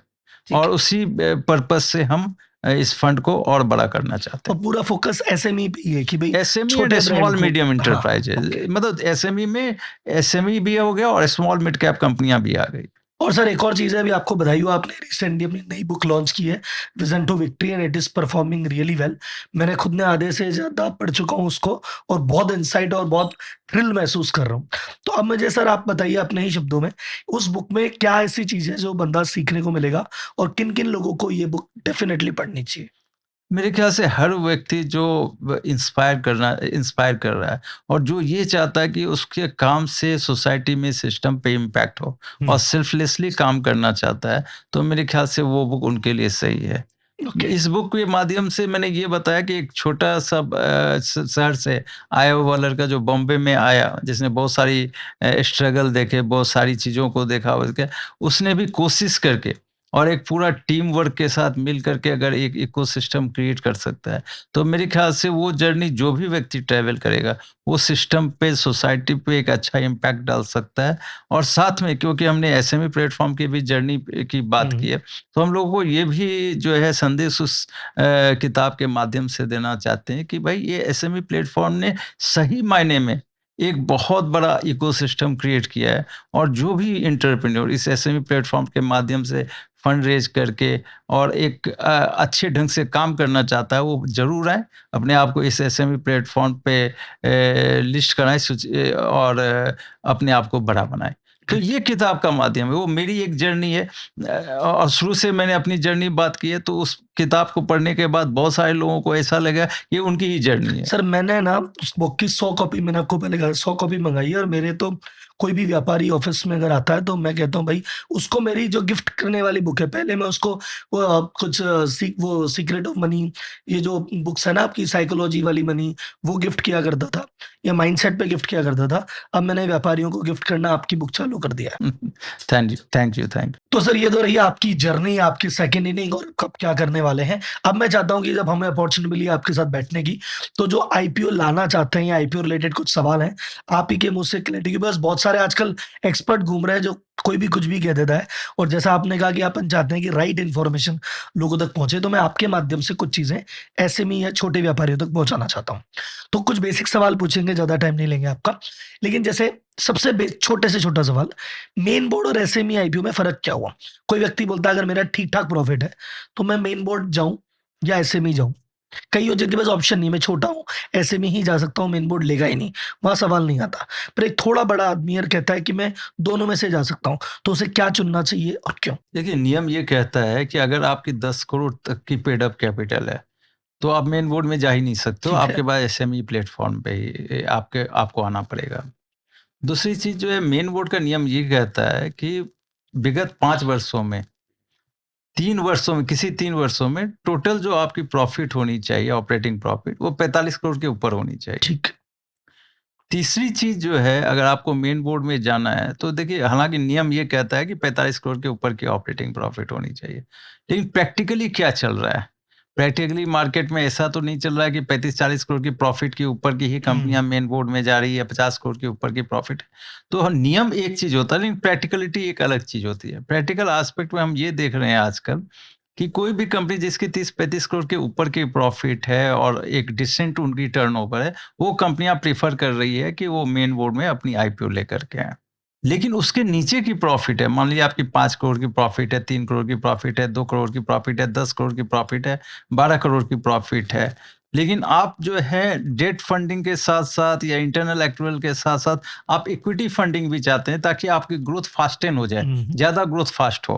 ठीक और है। उसी पर्पस से हम इस फंड को और बड़ा करना चाहते और हैं। पूरा फोकस एसएमई पे ही है कि भई एसएमई एंड छोटे ब्रांड स्मॉल को। मीडियम हाँ, एंटरप्राइजेज, ओके। मतलब एसएमई में एसएमई भी हो गया और स्मॉल मिड कैप कंपनियां भी आ गई। और सर एक और चीज़ है, अभी आपको बधाई हो, आपने रिसेंटली अपनी नई बुक लॉन्च की है, vision to victory, and it is performing really well. मैंने खुद ने आधे से ज़्यादा पढ़ चुका हूँ उसको, और बहुत इनसाइट और बहुत थ्रिल महसूस कर रहा हूँ। तो अब मुझे सर आप बताइए अपने ही शब्दों में, उस बुक में क्या ऐसी चीज़ है जो बंदा सीखने को मिलेगा, और किन-किन लोगों को ये बुक डेफ़िनेटली पढ़नी चाहिए? मेरे ख्याल से हर व्यक्ति जो इंस्पायर कर रहा है, और जो ये चाहता है कि उसके काम से सोसाइटी में, सिस्टम पे इम्पैक्ट हो, हुँ। और सेल्फलेसली काम करना चाहता है, तो मेरे ख्याल से वो बुक उनके लिए सही है। ओके। इस बुक के माध्यम से मैंने ये बताया कि एक छोटा सा शहर से आया हुआ लड़का जो बॉम्बे में आया, जिसने बहुत सारी स्ट्रगल देखे, बहुत सारी चीज़ों को देखा, उसने भी कोशिश करके और एक पूरा टीम वर्क के साथ मिल करके अगर एक इकोसिस्टम क्रिएट कर सकता है, तो मेरे ख्याल से वो जर्नी जो भी व्यक्ति ट्रैवल करेगा, वो सिस्टम पे, सोसाइटी पे एक अच्छा इम्पैक्ट डाल सकता है। और साथ में, क्योंकि हमने एसएमई प्लेटफॉर्म की भी जर्नी की बात हुँ। की है, तो हम लोगों को ये भी जो है संदेश उस किताब के माध्यम से देना चाहते हैं कि भाई ये एसएमई प्लेटफॉर्म ने सही मायने में एक बहुत बड़ा इकोसिस्टम क्रिएट किया है और जो भी एंटरप्रेन्योर इस एसएमई प्लेटफॉर्म के माध्यम से फंड रेज करके और एक अच्छे ढंग से काम करना चाहता है, वो ज़रूर आए, अपने आप को इस एसएमई प्लेटफॉर्म पे लिस्ट कराएँ और अपने आप को बड़ा बनाएँ। तो ये किताब का माध्यम है, वो मेरी एक जर्नी है और शुरू से मैंने अपनी जर्नी बात की है, तो उस किताब को पढ़ने के बाद बहुत सारे लोगों को ऐसा लगा कि उनकी ही जर्नी है। सर मैंने ना उस बुक की 100 कॉपी मैंने आपको पहले कहा 100 कॉपी मँगाई है और मेरे तो कोई भी व्यापारी ऑफ़िस में अगर आता है तो मैं कहता हूँ भाई उसको मेरी जो गिफ्ट करने वाली बुक है पहले मैं उसको कुछ वो सीक्रेट ऑफ मनी ये जो बुक्स है ना आपकी साइकोलॉजी वाली मनी वो गिफ्ट किया करता था या माइंडसेट पे गिफ्ट किया करता था। अब मैंने व्यापारियों को गिफ्ट करना आपकी बुक चालू कर दिया है। Thank you, thank you, thank तो सर ये तो रही आपकी जर्नी, आपकी सेकंड इनिंग और कब क्या करने वाले हैं। अब मैं चाहता हूँ कि जब हमें अपॉर्च्युनिटी मिली आपके साथ बैठने की, तो जो आईपीओ लाना चाहते हैं या आईपीओ रिलेटेड कुछ सवाल हैं, आप ही के मुँह से क्लैरिटी के पास बहुत सारे आजकल एक्सपर्ट घूम रहे हैं जो कोई भी कुछ भी कह देता है और जैसा आपने कहा कि अपन चाहते हैं कि राइट इन्फॉर्मेशन लोगों तक पहुँचे, तो मैं आपके माध्यम से कुछ चीज़ें एसएमई या छोटे व्यापारियों तक पहुँचाना चाहता हूँ। तो कुछ बेसिक सवाल पूछेंगे, ज़्यादा टाइम नहीं लेंगे आपका। लेकिन जैसे सबसे छोटे से छोटा सवाल, मेन बोर्ड और एसएमई आईपीओ में फ़र्क क्या हुआ? कोई व्यक्ति बोलता है अगर मेरा ठीक-ठाक प्रॉफिट है, तो मैं मेन बोर्ड जाऊँ या एसएमई जाऊँ? कई हो जिनके पास ऑप्शन नहीं है, मैं छोटा हूँ, एसएमई ही जा सकता हूँ, मेन बोर्ड लेगा ही नहीं, वहाँ सवाल नहीं आता। पर एक थोड़ा बड़ा आदमी अगर कहता है कि मैं दोनों में से जा सकता हूँ, तो उसे क्या चुनना चाहिए और क्यों? देखिए, नियम ये कहता है कि अगर आपकी 10 करोड़ तक की पेड अप कैपिटल है, तो आप मेन बोर्ड में जा ही नहीं सकते हो, ठीक है, आपके पास एसएमई प्लेटफ़ॉर्म पे ही आपको आना पड़ेगा। दूसरी चीज़ जो है, मेन बोर्ड का नियम ये कहता है कि विगत 5 वर्षों में, 3 वर्षों में, किसी 3 वर्षों में टोटल जो आपकी प्रॉफ़िट होनी चाहिए, ऑपरेटिंग प्रॉफ़िट, वो 45 करोड़ के ऊपर होनी चाहिए। ठीक। तीसरी चीज़ जो है, अगर आपको मेन बोर्ड में जाना है, तो देखिए, हालाँकि नियम ये कहता है कि 45 करोड़ के ऊपर की ऑपरेटिंग प्रॉफ़िट होनी चाहिए। लेकिन प्रैक्टिकली क्या चल रहा है? प्रैक्टिकली मार्केट में ऐसा तो नहीं चल रहा है कि 35-40 करोड़ की प्रॉफ़िट के ऊपर की ही हुँ, कंपनियाँ मेन बोर्ड में जा रही है, 50 करोड़ के ऊपर की प्रॉफ़िट है। तो नियम एक चीज़ होता है, लेकिन प्रैक्टिकलिटी एक अलग चीज़ होती है। प्रैक्टिकल एस्पेक्ट में हम ये देख रहे हैं आजकल कि कोई भी कंपनी जिसकी 30-35 करोड़ के ऊपर की प्रॉफ़िट है और एक डिसेंट उनकी टर्नओवर है, वो कंपनियाँ प्रेफ़र कर रही है कि वो मेन बोर्ड में अपनी आईपीओ लेकर के आएँ। लेकिन उसके नीचे की प्रॉफ़िट है, मान लीजिए आपकी 5 करोड़ की प्रॉफ़िट है, 3 करोड़ की प्रॉफ़िट है, 2 करोड़ की प्रॉफ़िट है, 10 करोड़ की प्रॉफ़िट है, 12 करोड़ की प्रॉफ़िट है। लेकिन आप जो है डेट फंडिंग के साथ-साथ या इंटरनल एक्रूवल के साथ-साथ आप इक्विटी फंडिंग भी चाहते हैं, ताकि आपकी ग्रोथ फास्टेन हो जाए, हुँ, ज़्यादा ग्रोथ फास्ट हो।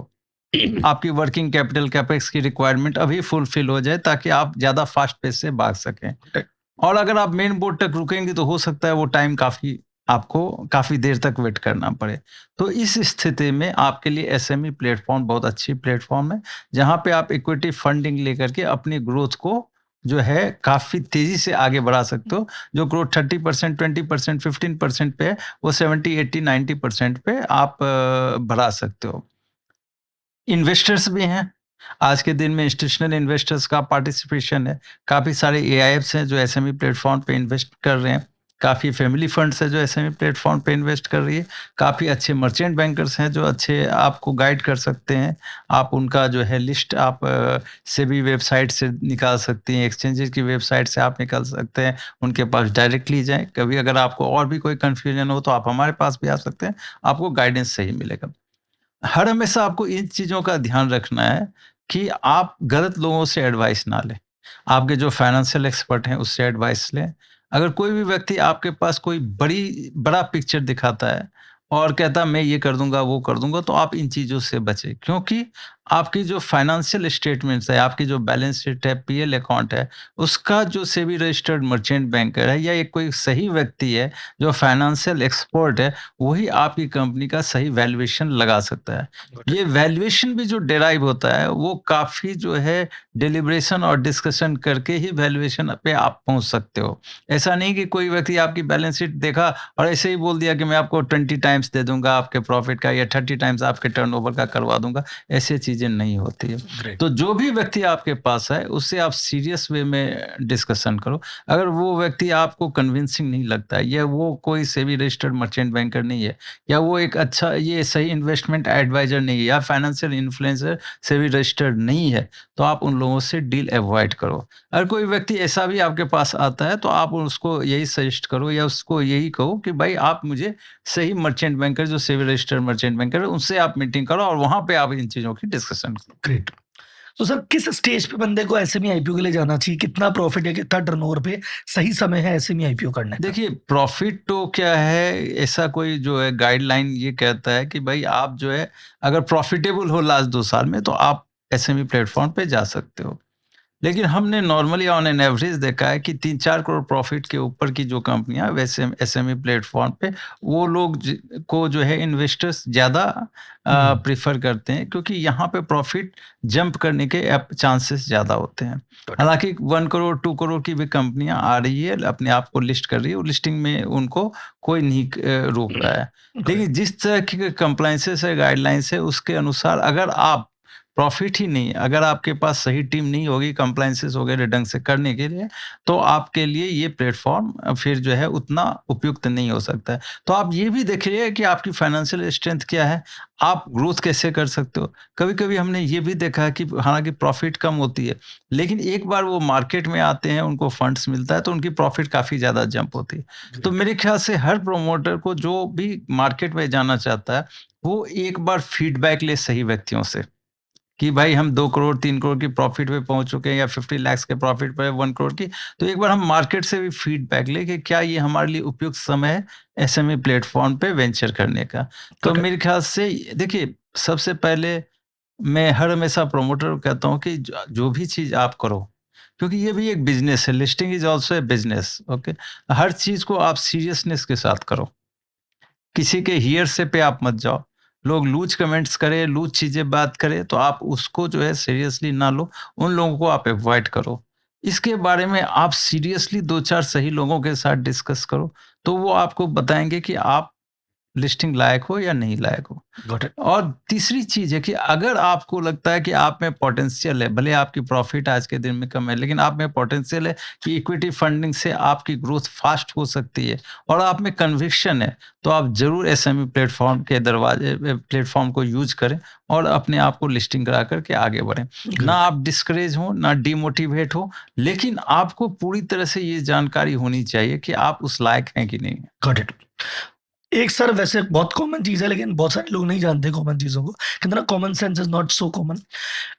आपकी वर्किंग कैपिटल कैपेक्स की रिक्वायरमेंट अभी फुलफिल हो जाए, ताकि आप ज़्यादा फास्ट पेस से भाग सकें। करेक्ट, और अगर आप मेन बोर्ड तक रुकेंगे, तो हो सकता है वो टाइम काफ़ी आपको काफ़ी देर तक वेट करना पड़े। तो इस स्थिति में आपके लिए एसएमई प्लेटफ़ॉर्म बहुत अच्छी प्लेटफ़ॉर्म है, जहाँ पे आप इक्विटी फंडिंग लेकर के अपनी ग्रोथ को जो है काफ़ी तेज़ी से आगे बढ़ा सकते हो। जो ग्रोथ 30%, 20%, 15% पे है, वो 70, 80, 90% पे आप बढ़ा सकते हो। इन्वेस्टर्स भी हैं। आज के दिन में इंस्टीट्यूशनल इन्वेस्टर्स का पार्टिसिपेशन है। काफ़ी सारे एआईएफ्स हैं जो एसएमई प्लेटफ़ॉर्म पे इन्वेस्ट कर रहे हैं। काफ़ी फैमिली फंड्स हैं जो एसएमई प्लेटफ़ॉर्म पे इन्वेस्ट कर रही है। काफ़ी अच्छे मर्चेंट बैंकर्स हैं जो अच्छे आपको गाइड कर सकते हैं। आप उनका जो है लिस्ट आप सेबी वेबसाइट से निकाल सकती हैं, एक्सचेंजेस की वेबसाइट से आप निकाल सकते हैं। उनके पास डायरेक्टली जाएँ। कभी अगर आपको और भी कोई कन्फ्यूजन हो, तो आप हमारे पास भी आ सकते हैं। आपको गाइडेंस सही मिलेगा। हर हमेशा आपको इन चीज़ों का ध्यान रखना है कि आप गलत लोगों से एडवाइस ना लें। आपके जो फाइनेंशियल एक्सपर्ट हैं, उससे एडवाइस लें। अगर कोई भी व्यक्ति आपके पास कोई बड़ा पिक्चर दिखाता है और कहता है मैं ये कर दूँगा, वो कर दूँगा, तो आप इन चीज़ों से बचें। क्योंकि आपकी जो फाइनेंशियल स्टेटमेंट्स है, आपकी जो बैलेंस शीट है, पीएल अकाउंट है, उसका जो सेबी रजिस्टर्ड मर्चेंट बैंकर है या एक कोई सही व्यक्ति है जो फाइनेंशियल एक्सपर्ट है, वही आपकी कंपनी का सही वैल्यूएशन लगा सकता है। Got it. ये वैल्यूएशन भी जो डिराइव होता है, वो काफ़ी जो है डिलिब्रेशन और डिस्कशन करके ही वैल्यूएशन पे आप पहुँच सकते हो। ऐसा नहीं कि कोई व्यक्ति आपकी बैलेंस शीट देखा और ऐसे ही बोल दिया कि मैं आपको 20 टाइम्स दे दूँगा आपके प्रॉफ़िट का या 30 टाइम्स आपके टर्नओवर का करवा दूँगा, ऐसे चीज़ें चीज़ें नहीं होती है। ग्रेट। तो जो भी व्यक्ति आपके पास है, उससे आप सीरियस वे में डिस्कशन करो। अगर वो व्यक्ति आपको कन्विंसिंग नहीं लगता है, या वो कोई सेबी रजिस्टर्ड मर्चेंट बैंकर नहीं है, या वो एक अच्छा ये सही इन्वेस्टमेंट एडवाइज़र नहीं है, या फाइनेंशियल इन्फ्लुएंसर सेबी रजिस्टर्ड नहीं है, तो आप उन लोगों से डील अवॉइड करो। अगर कोई व्यक्ति ऐसा भी आपके पास आता है, तो आप उसको यही सजेस्ट करो या उसको यही कहो कि भाई आप मुझे सही मर्चेंट बैंकर, जो सेबी रजिस्टर्ड मर्चेंट बैंकर है, उनसे आप मीटिंग करो और वहाँ पे आप इन चीज़ों की डिस्कशन करो। ग्रेट। तो सर किस स्टेज पे बंदे को एसएमई आईपीओ के लिए जाना चाहिए? कितना प्रॉफिट है, कितना टर्नओवर पे सही समय है एसएमई आईपीओ करने का? देखिए, प्रॉफ़िट तो क्या है, ऐसा कोई जो है गाइडलाइन ये कहता है कि भाई आप जो है, अगर प्रॉफ़िटेबल हो लास्ट 2 साल में, तो आप एसएमई प्लेटफ़ॉर्म पे जा सकते हो। लेकिन हमने नॉर्मली ऑन एन एवरेज देखा है कि 3-4 करोड़ प्रॉफिट के ऊपर की जो कंपनियां वैसे एसएमई प्लेटफॉर्म पे, वो लोग को जो है इन्वेस्टर्स ज़्यादा हम्म। प्रीफर करते हैं, क्योंकि यहाँ पे प्रॉफिट जंप करने के चांसेस ज़्यादा होते हैं। Got it. हालांकि 1 करोड़ 2 करोड़ की भी कंपनियां आ रही है, अपने आप को लिस्ट कर रही है, लिस्टिंग में उनको कोई नहीं रोक रहा है। Got it. लेकिन जिस तरह की कंप्लाइंसेस है, गाइडलाइंस है, उसके अनुसार अगर आप प्रॉफिट ही नहीं, अगर आपके पास सही टीम नहीं होगी कंप्लायंसेस वगैरह ढंग से करने के लिए, तो आपके लिए ये प्लेटफ़ॉर्म फिर जो है उतना उपयुक्त नहीं हो सकता है। तो आप ये भी देखिए कि आपकी फाइनेंशियल स्ट्रेंथ क्या है, आप ग्रोथ कैसे कर सकते हो। कभी-कभी हमने ये भी देखा है कि हालाँकि प्रॉफिट कम होती है, लेकिन एक बार वो मार्केट में आते हैं, उनको फंड्स मिलता है, तो उनकी प्रॉफिट काफ़ी ज़्यादा जंप होती है। तो मेरे ख्याल से हर प्रमोटर को जो भी मार्केट में जाना चाहता है, वो एक बार फीडबैक ले सही व्यक्तियों से। कि भाई हम 2 करोड़ 3 करोड़ की प्रॉफिट पे पहुँच चुके हैं, या 50 लाख के प्रॉफिट पे 1 करोड़ की, तो एक बार हम मार्केट से भी फीडबैक लें कि क्या ये हमारे लिए उपयुक्त समय है एसएमई प्लेटफ़ॉर्म पे वेंचर करने का। तो Got it. मेरे ख़्याल से देखिए, सबसे पहले मैं हर हमेशा प्रमोटर को कहता हूँ कि जो भी चीज़ आप करो, क्योंकि ये भी एक बिज़नेस है, listing is also a business, okay? हर चीज़ को आप सीरियसनेस के साथ करो। किसी के हियरसे पे आप मत जाओ। लोग लूज़ कमेंट्स करें, लूज़ चीज़ें बात करें, तो आप उसको जो है सीरियसली ना लो, उन लोगों को आप अवॉइड करो। इसके बारे में आप सीरियसली 2-4 सही लोगों के साथ डिस्कस करो, तो वो आपको बताएँगे कि आप लिस्टिंग लायक हो या नहीं लायक हो। Got it. और तीसरी चीज़ है कि अगर आपको लगता है कि आप में पोटेंशियल है, भले आपकी प्रॉफ़िट आज के दिन में कम है, लेकिन आप में पोटेंशियल है कि इक्विटी फंडिंग से आपकी ग्रोथ फ़ास्ट हो सकती है, और आप में कन्विक्शन है, तो आप ज़रूर एसएमई प्लेटफ़ॉर्म के प्लेटफ़ॉर्म को यूज़ करें और अपने आप को लिस्टिंग करा कर के आगे बढ़ें। ना Great. आप डिस्करेज हों, ना डिमोटिवेट हो, लेकिन आपको पूरी तरह से ये जानकारी होनी चाहिए कि आप उस लायक हैं कि नहीं। Got it. एक सर वैसे बहुत कॉमन चीज़ है, लेकिन बहुत सारे लोग नहीं जानते कॉमन चीज़ों को। कहते हैं ना, common sense is not so common.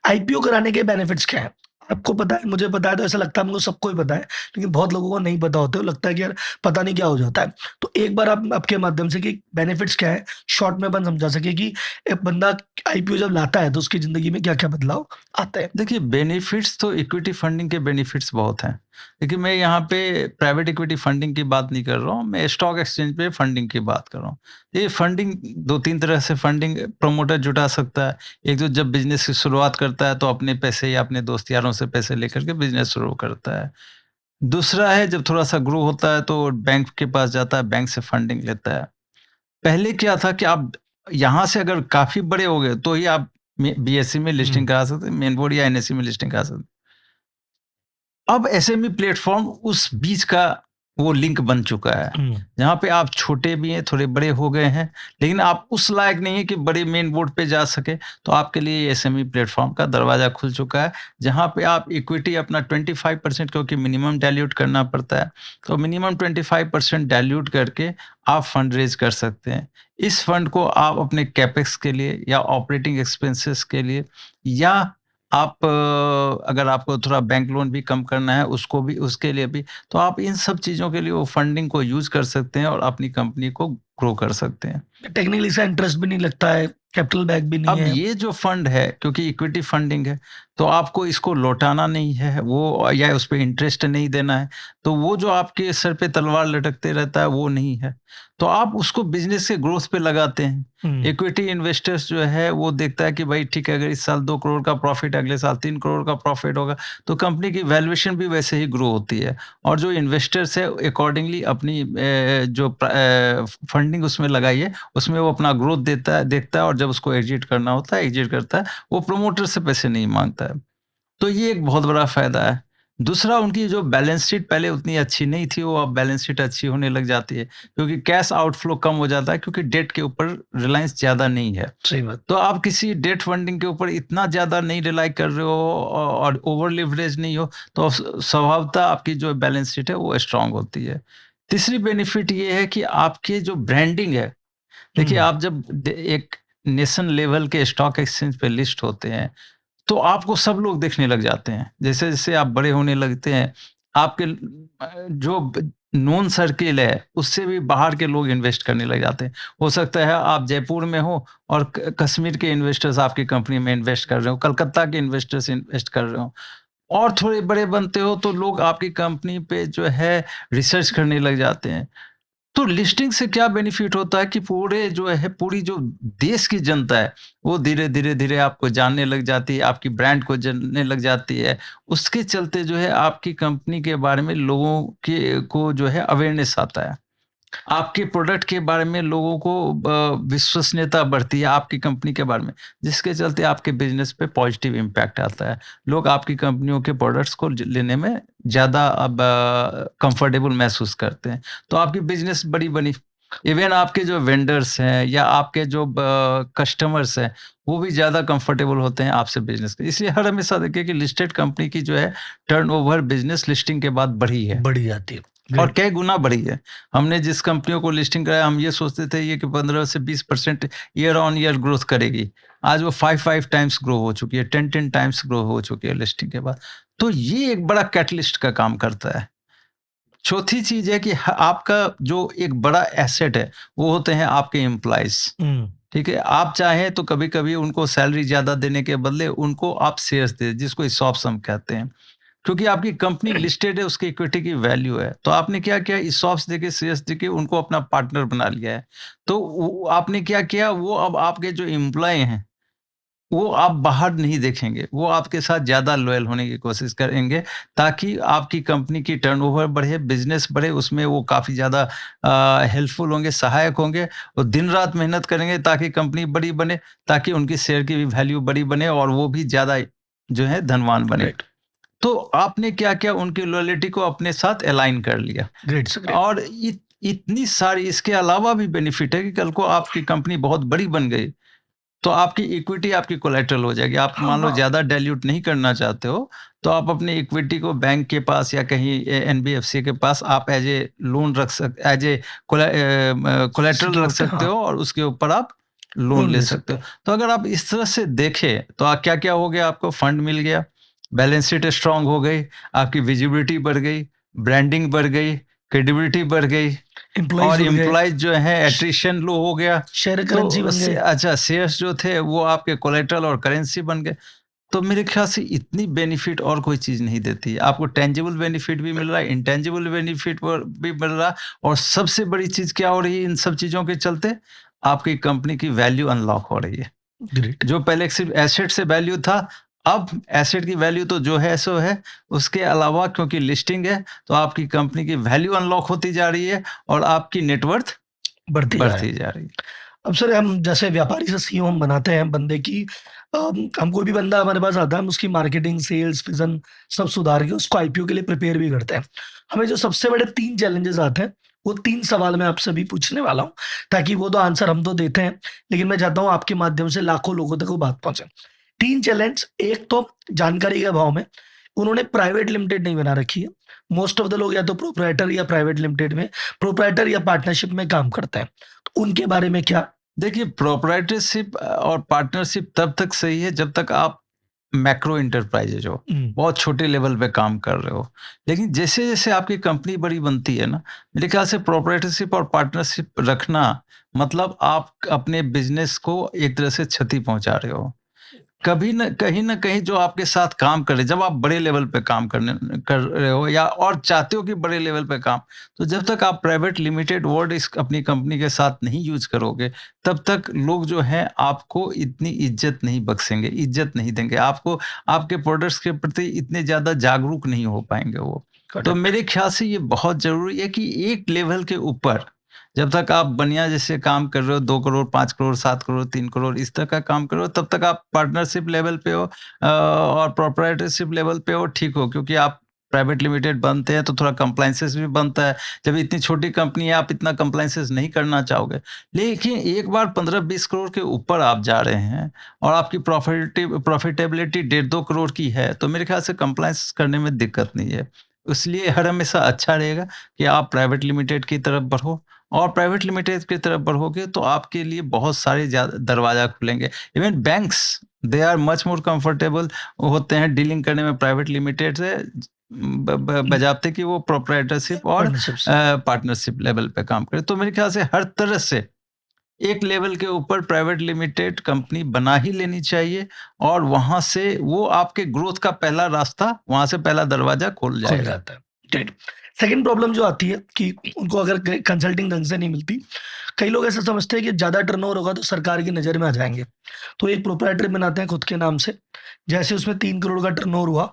IPO कराने के बेनिफिट्स क्या हैं? आपको पता है, मुझे पता है, तो ऐसा लगता है हमको सबको ही पता है, लेकिन बहुत लोगों को नहीं पता होते, लगता है कि यार पता नहीं क्या हो जाता है। तो एक बार आप आपके माध्यम से कि बेनिफिट्स क्या है, शॉर्ट में अपन समझा सके कि एक बंदा आईपीओ जब लाता है तो उसकी ज़िंदगी में क्या-क्या बदलाव आते हैं? देखिए, बेनिफिट्स तो इक्विटी फंडिंग के बेनिफिट्स बहुत हैं। देखिए, मैं यहाँ पे प्राइवेट इक्विटी फंडिंग की बात नहीं कर रहा हूँ, मैं स्टॉक एक्सचेंज पे फंडिंग की बात कर रहा हूँ। ये फंडिंग 2-3 तरह से फंडिंग प्रमोटर जुटा सकता है। एक तो जब बिज़नेस की शुरुआत करता है, तो अपने पैसे या अपने दोस्त यारों से पैसे लेकर के बिज़नेस शुरू करता है। दूसरा है, जब थोड़ा-सा ग्रो होता है, तो बैंक के पास जाता है, बैंक से फंडिंग लेता है। पहले क्या था कि आप यहाँ से अगर काफ़ी बड़े हो गए, तो ही आप बीएसई में हुँ। लिस्टिंग करा सकते हैं, मेन बोर्ड या एनएसई में लिस्टिंग करा सकते हैं। अब एसएमई प्लेटफ़ॉर्म उस बीच का वो लिंक बन चुका है, हुँ। जहाँ पे आप छोटे भी हैं, थोड़े बड़े हो गए हैं, लेकिन आप उस लायक नहीं हैं कि बड़े मेन बोर्ड पे जा सकें, तो आपके लिए एसएमई प्लेटफ़ॉर्म का दरवाज़ा खुल चुका है, जहाँ पे आप इक्विटी अपना 25%, क्योंकि मिनिमम डाइल्यूट करना पड़ता है, तो मिनिमम 25% डाइल्यूट करके आप फंड रेज़ कर सकते हैं। इस फंड को आप अपने कैपेक्स के लिए या ऑपरेटिंग एक्सपेंसेस के लिए, या आप अगर आपको थोड़ा बैंक लोन भी कम करना है, उसको भी, उसके लिए भी, तो आप इन सब चीज़ों के लिए वो फंडिंग को यूज़ कर सकते हैं और अपनी कंपनी को ग्रो कर सकते हैं। टेक्निकली इसका इंटरेस्ट भी नहीं लगता है, कैपिटल बैक भी नहीं अब है। ये जो फंड है, क्योंकि इक्विटी फंडिंग है, तो आपको इसको लौटाना नहीं है, वो या उस पे इंटरेस्ट नहीं देना है, तो वो जो आपके सर पे तलवार लटकते रहता है, वो नहीं है। तो आप उसको बिज़नेस के ग्रोथ पे लगाते हैं। हुँ, इक्विटी इन्वेस्टर्स जो है, वो देखता है कि भाई ठीक है, अगर इस साल 2 करोड़ का प्रॉफ़िट, अगले साल 3 करोड़ का प्रॉफ़िट होगा, तो कंपनी की वैल्यूएशन भी वैसे ही ग्रो होती है। और जो इन्वेस्टर्स है, अकॉर्डिंगली अपनी फंडिंग उसमें लगाई है, उसमें वो अपना ग्रोथ देता है, देखता है, और जब उसको एग्ज़िट करना होता है, एग्ज़िट करता है। वो प्रमोटर से पैसे नहीं माँगता है। तो ये एक बहुत बड़ा फ़ायदा है। दूसरा, उनकी जो बैलेंस शीट पहले उतनी अच्छी नहीं थी, वो अब बैलेंस शीट अच्छी होने लग जाती है, क्योंकि कैश आउटफ्लो कम हो जाता है, क्योंकि डेट के ऊपर रिलायंस ज़्यादा नहीं है। सही बात। तो आप किसी डेट फंडिंग के ऊपर इतना ज़्यादा नहीं रिलाई कर रहे हो, और ओवर लिवरेज नहीं हो, तो स्वभावतः आपकी जो बैलेंस शीट है वो स्ट्रांग होती है। तीसरी बेनिफिट ये है कि आपकी जो ब्रांडिंग है, देखिए, हुँ, आप जब एक नेशन लेवल के स्टॉक एक्सचेंज पे लिस्ट होते हैं, तो आपको सब लोग देखने लग जाते हैं। जैसे-जैसे आप बड़े होने लगते हैं, आपके जो नोन सर्किल है, उससे भी बाहर के लोग इन्वेस्ट करने लग जाते हैं। हो सकता है आप जयपुर में हो और क कश्मीर के इन्वेस्टर्स आपकी कंपनी में इन्वेस्ट कर रहे हो, कलकत्ता के इन्वेस्टर्स इन्वेस्ट कर रहे हो, और थोड़े बड़े बनते हो तो लोग आपकी कंपनी पे जो है रिसर्च करने लग जाते हैं। तो लिस्टिंग से क्या बेनिफिट होता है कि पूरे जो है, पूरी जो देश की जनता है, वो धीरे धीरे धीरे आपको जानने लग जाती है, आपकी ब्रांड को जानने लग जाती है। उसके चलते जो है, आपकी कंपनी के बारे में लोगों के को जो है अवेयरनेस आता है। आपके प्रोडक्ट के बारे में लोगों को विश्वसनीयता बढ़ती है आपकी कंपनी के बारे में, जिसके चलते आपके बिजनेस पे पॉजिटिव इम्पैक्ट आता है। लोग आपकी कंपनियों के प्रोडक्ट्स को लेने में ज़्यादा अब कंफर्टेबल महसूस करते हैं, तो आपकी बिजनेस बड़ी बनी। इवन आपके जो वेंडर्स हैं या आपके जो कस्टमर्स हैं, वो भी ज़्यादा कंफर्टेबल होते हैं आपसे बिजनेस के। इसलिए हर हमेशा देखिए कि लिस्टेड कंपनी की जो है टर्नओवर बिजनेस लिस्टिंग के बाद बढ़ी है। बढ़ जाती है। और ग्रेट। कई गुना बढ़ी है। हमने जिस कंपनियों को लिस्टिंग कराया, हम ये सोचते थे ये कि 15 से 20% ईयर ऑन ईयर ग्रोथ करेगी। आज वो 5 टाइम्स ग्रो हो चुकी है, 10 टाइम्स ग्रो हो चुकी है लिस्टिंग के बाद। तो ये एक बड़ा कैटलिस्ट का काम करता है। चौथी चीज़ है कि ह आपका जो एक बड़ा एसेट है, वो होते हैं आपके एम्प्लॉइज़। हुँ, ठीक है? आप चाहें तो कभी-कभी उनको सैलरी ज़्यादा देने के बदले उनको आप शेयर्स दें, जिसको ESOPs हम कहते हैं। क्योंकि आपकी कंपनी लिस्टेड है, उसकी इक्विटी की वैल्यू है। तो आपने क्या किया, ESOPs देके, शेयर्स देके उनको अपना पार्टनर बना लिया है। तो वो आपने क्या किया, वो अब आपके जो एम्प्लॉयी हैं, वो आप बाहर नहीं देखेंगे। वो आपके साथ ज़्यादा लॉयल होने की कोशिश करेंगे, ताकि आपकी कंपनी की टर्नओवर बढ़े, बिज़नेस बढ़े, उसमें वो काफ़ी ज़्यादा हेल्पफुल होंगे, सहायक होंगे। वो दिन-रात मेहनत करेंगे ताकि कंपनी बड़ी बने, ताकि उनकी शेयर की भी वैल्यू बड़ी बने और वो भी ज़्यादा जो है धनवान बने। ग्रेट, तो आपने क्या किया, उनकी लॉयल्टी को अपने साथ अलाइन कर लिया। Great sir great. और इतनी सारी इसके अलावा भी बेनिफिट है कि कल को आपकी कंपनी बहुत बड़ी बन गई, तो आपकी इक्विटी आपकी कोलैटरल हो जाएगी। आप हाँ, मान लो हाँ। ज़्यादा डाइल्यूट नहीं करना चाहते हो, तो आप अपनी इक्विटी को बैंक के पास या कहीं एनबीएफसी के पास आप एज ए लोन रख सक एज ए कोलैटरल रख सिक्योरिटी सकते हाँ, हो, और उसके ऊपर आप लोन लोन ले ले सकते सकते हो। हैं। तो अगर आप इस तरह से देखें, तो क्या क्या हो गया, आपको फंड मिल गया, बैलेंस शीट स्ट्रांग हो गई, आपकी विजिबिलिटी बढ़ गई, ब्रांडिंग बढ़ गई, क्रेडिबिलिटी बढ़ गई, एम्प्लॉइज़ और जुड़ गए, एम्प्लॉइज़ जो है श एट्रिशन लो हो गया। शेयर करेंसी तो बन गए। शेयर्स जो थे वो आपके कोलेटरल और करेंसी बन गए। तो मेरे ख्याल से इतनी बेनिफिट और कोई चीज़ नहीं देती है। आपको टेंजिबल बेनिफिट भी मिल रहा है, इंटेंजिबल बेनिफिट भी मिल रहा है, और सबसे बड़ी चीज़ क्या हो रही है इन सब चीज़ों के चलते? आपकी कंपनी की वैल्यू अनलॉक हो रही है। ग्रेट। जो पहले सिर्फ़ एसेट से वैल्यू था, अब एसेट की वैल्यू तो जो है सो है, उसके अलावा क्योंकि लिस्टिंग है, तो आपकी कंपनी की वैल्यू अनलॉक होती जा रही है और आपकी नेट वर्थ बढ़ती जा रहा है। बढ़ती जा रही है। अब सर हम जैसे व्यापारी से सीईओ हम बनाते हैं बंदे की हम कोई भी बंदा हमारे पास आता है हम उसकी मार्केटिंग, सेल्स, विज़न सब सुधार के उसको आईपीओ के लिए प्रिपेयर भी करते हैं। हमें जो सबसे बड़े 3 चैलेंजेज़ आते हैं, वो 3 सवाल मैं आपसे अभी पूछने वाला हूँ, ताकि वो तो आंसर हम तो देते हैं, लेकिन मैं चाहता हूँ आपके माध्यम से लाखों लोगों तक वो बात पहुँचे। 3 चैलेंज, एक तो जानकारी के अभाव में उन्होंने प्राइवेट लिमिटेड नहीं बना रखी है। मोस्ट ऑफ द लोग या तो प्रोप्राइटर या प्राइवेट लिमिटेड में प्रोप्राइटर या पार्टनरशिप में काम करते हैं। तो उनके बारे में क्या? देखिए, प्रोप्राइटरशिप और पार्टनरशिप तब तक सही है जब तक आप मैक्रो एंटरप्राइजेज हो, हुँ, बहुत छोटे लेवल पे काम कर रहे हो। लेकिन जैसे-जैसे आपकी कंपनी बड़ी बनती है ना, मेरे ख्याल से प्रोप्राइटरशिप और पार्टनरशिप रखना मतलब आप अपने बिज़नेस को एक तरह से क्षति पहुँचा रहे हो। कभी न कहीं जो आपके साथ काम करे, जब आप बड़े लेवल पे काम कर रहे हो या और चाहते हो कि बड़े लेवल पे काम, तो जब तक आप प्राइवेट लिमिटेड वर्ड इस अपनी कंपनी के साथ नहीं यूज़ करोगे, तब तक लोग जो हैं आपको इतनी इज़्ज़त नहीं बख्शेंगे, इज़्ज़त नहीं देंगे। आपको आपके प्रोडक्ट्स के प्रति इतने ज़्यादा जागरूक नहीं हो पाएँगे वो। तो करेक्ट। मेरे ख्याल से ये बहुत ज़रूरी है कि एक लेवल के ऊपर जब तक आप बनिया जैसे काम कर रहे हो 2 करोड़, 5 करोड़, 7 करोड़, 3 करोड़ इस तरह का काम कर रहे हो, तब तक आप पार्टनरशिप लेवल पे हो और प्रोप्राइटरशिप लेवल पे हो, ठीक हो, क्योंकि आप प्राइवेट लिमिटेड बनते हैं तो थोड़ा कंप्लायंसेस भी बनता है। जब इतनी छोटी कंपनी है आप इतना कंप्लायंसेस नहीं करना चाहोगे। लेकिन एक बार 15-20 करोड़ के ऊपर आप जा रहे हैं और आपकी प्रॉफिटेबिलिटी डेढ़ 2 करोड़ की है, तो मेरे ख्याल से कंप्लायंस करने में दिक्कत नहीं है। इसलिए हर हमेशा अच्छा रहेगा कि आप प्राइवेट लिमिटेड की तरफ बढ़ो और प्राइवेट लिमिटेड की तरफ बढ़ोगे तो आपके लिए बहुत सारे दरवाजा खुलेंगे। Even banks they are much more comfortable होते हैं डीलिंग करने में प्राइवेट लिमिटेड से बजाते कि वो प्रोप्राइटरशिप और पार्टनरशिप्स। पार्टनरशिप लेवल पे काम करे। तो मेरे ख्याल से हर तरह से एक लेवल के ऊपर प्राइवेट लिमिटेड कंपनी बना ही लेनी चाहिए और वहां से वो आपके ग्रोथ का पहला रास्ता, वहां से पहला दरवाजा खुल खुल जाएगा। जाता है। राइट। सेकंड प्रॉब्लम जो आती है कि उनको अगर कंसल्टिंग ढंग से नहीं मिलती, कई लोग ऐसा समझते हैं कि ज़्यादा टर्नओवर होगा तो सरकार की नज़र में आ जाएँगे। तो एक प्रोप्राइटरी बनाते हैं खुद के नाम से, जैसे उसमें 3 करोड़ का टर्नओवर हुआ,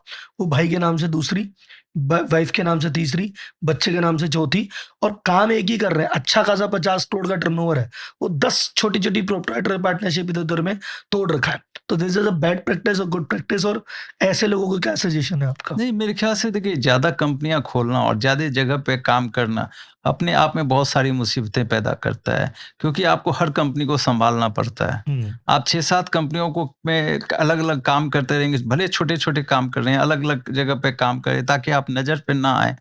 वो भाई के नाम से दूसरी, वाइफ के नाम से तीसरी, बच्चे के नाम से चौथी, और काम एक ही कर रहे हैं। अच्छा खासा 50 करोड़ का टर्नओवर है, वो 10 छोटी-छोटी प्रोप्राइटरी पार्टनरशिप इधर-उधर में तोड़ रखा है। तो this is a bad practice और गुड प्रैक्टिस, और ऐसे लोगों को क्या सजेशन है आपका? नहीं, मेरे ख्याल से देखिए ज़्यादा कंपनियाँ खोलना और ज़्यादा जगह पे काम करना अपने आप में बहुत सारी मुसीबतें पैदा करता है, क्योंकि आपको हर कंपनी को सँभालना पड़ता है। हुँ। आप 6-7 कंपनियों को में अलग-अलग काम करते रहेंगे, भले छोटे-छोटे काम कर रहे हैं, अलग-अलग जगह पे काम करें ताकि आप नज़र पे ना आएँ।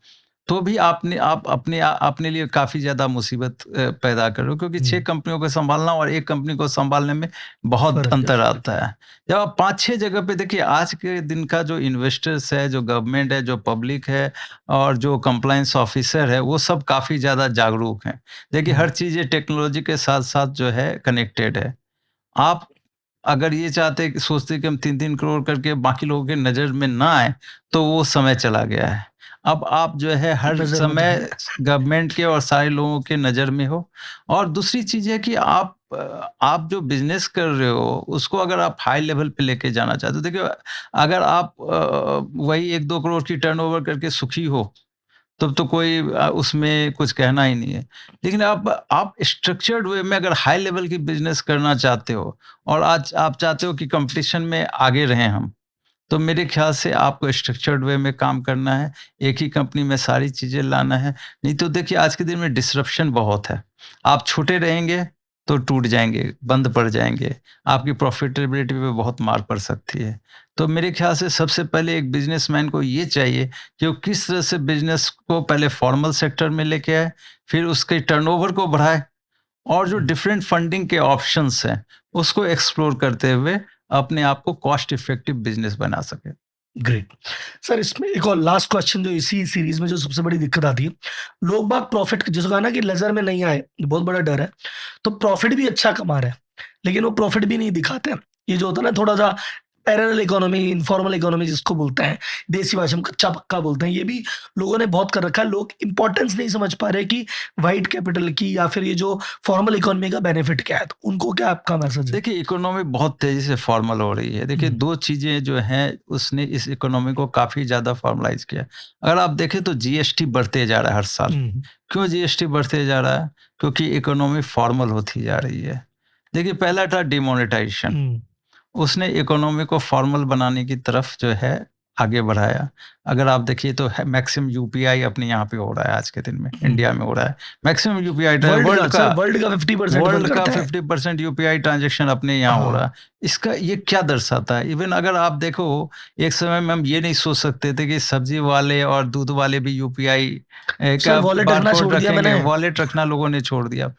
तो भी आप अपने लिए काफ़ी ज़्यादा मुसीबत पैदा कर रहे हो, क्योंकि 6 हुँ। कंपनियों को सँभालना और एक कंपनी को सँभालने में बहुत फ़र्क है, अंतर फ़र्क आता है। जब आप 5-6 जगह पे देखिए, आज के दिन का जो इन्वेस्टर्स है, जो गवर्नमेंट है, जो पब्लिक है और जो कंप्लायंस ऑफिसर है, वो सब काफ़ी ज़्यादा जागरूक हैं। देखिए, हुँ। हर चीज़ ये टेक्नोलॉजी के साथ-साथ जो है कनेक्टेड है। आप अगर ये चाहते कि सोचते कि हम 3-3 करोड़ करके बाकी लोगों की नज़र में ना आए, तो वो समय चला गया है। अब आप जो है हर नज़र में तो समय है। गवर्नमेंट के और सारे लोगों के नज़र में हो। और दूसरी चीज़ है कि आप जो बिज़नेस कर रहे हो, उसको अगर आप हाई लेवल पे लेके जाना चाहते हो, देखिए अगर आप वही 1-2 करोड़ की टर्नओवर करके सुखी हो, तब तो कोई उसमें कुछ कहना ही नहीं है। लेकिन आप स्ट्रक्चर्ड वे में अगर हाई लेवल की बिज़नेस करना चाहते हो और आज आप चाहते हो कि कॉम्पिटिशन में आगे रहें हम, तो मेरे ख़्याल से आपको स्ट्रक्चर्ड वे में काम करना है, एक ही कंपनी में सारी चीज़ें लाना है। नहीं तो देखिए, आज के दिन में डिसरप्शन बहुत है। आप छोटे रहेंगे तो टूट जाएँगे, बंद पड़ जाएँगे, आपकी प्रॉफ़िटेबिलिटी पे बहुत मार पड़ सकती है। तो मेरे ख़्याल से सबसे पहले एक बिज़नेसमैन को ये चाहिए कि वो किस तरह से बिज़नेस को पहले फ़ॉर्मल सेक्टर में लेके आए, फिर उसके टर्नओवर को बढ़ाए और जो हुँ। डिफरेंट फंडिंग के ऑप्शंस हैं, उसको एक्सप्लोर करते हुए अपने आप को कॉस्ट इफेक्टिव बिज़नेस बना सके। ग्रेट। सर, इसमें एक और लास्ट क्वेश्चन जो इसी सीरीज़ में जो सबसे बड़ी दिक्कत आती है, लोग बाग प्रॉफ़िट जिसको कहा ना कि नज़र में नहीं आए, ये बहुत बड़ा डर है। तो प्रॉफ़िट भी अच्छा कमा रहे हैं, लेकिन वो प्रॉफ़िट भी नहीं दिखाते हैं। ये जो होता है ना थोड़ा-सा पैरेलल इकोनॉमी, इन्फॉर्मल इकोनॉमी जिसको बोलते हैं, देसी भाषा में कच्चा-पक्का बोलते हैं, ये भी लोगों ने बहुत कर रखा है। लोग इम्पोर्टेंस नहीं समझ पा रहे कि व्हाइट कैपिटल की या फिर ये जो फॉर्मल इकोनॉमी का बेनिफिट क्या है? तो उनको क्या आपका मैसेज है? देखिए, इकोनॉमी बहुत तेज़ी से फॉर्मल हो रही है। देखिए, हुँ। 2 चीज़ें जो हैं, उसने इस इकोनॉमी को काफ़ी ज़्यादा फॉर्मलाइज़ किया है। अगर आप देखें तो जीएसटी बढ़ते जा रहा है हर साल। हुँ। क्यों जीएसटी बढ़ते जा रहा है? क्योंकि इकोनॉमी फॉर्मल होती जा रही है। देखिए, पहला था डिमोनेटाइज़ेशन। हुँ। उसने इकोनॉमी को फॉर्मल बनाने की तरफ जो है आगे बढ़ाया। अगर आप देखिए तो है मैक्सिमम यूपीआई अपने यहाँ पे हो रहा है आज के दिन में, हुँ। इंडिया में हो रहा है। मैक्सिमम यूपीआई वर्ल्ड का वर्ल्ड का सर, वर्ल्ड का 50% वर्क वर्ल्ड का करता है। 50% यूपीआई ट्रांज़ैक्शन अपने यहाँ हो रहा हाँ। है। इसका ये क्या दर्शाता है? इवन अगर आप देखो, एक समय में हम ये नहीं सोच सकते थे कि सब्ज़ी वाले और दूध वाले भी यूपीआई सर, का वॉलेट रखना बारकोड छोड़ दिया रखेंगे, मैंने। वॉलेट रखना लोगों ने छोड़ दिया।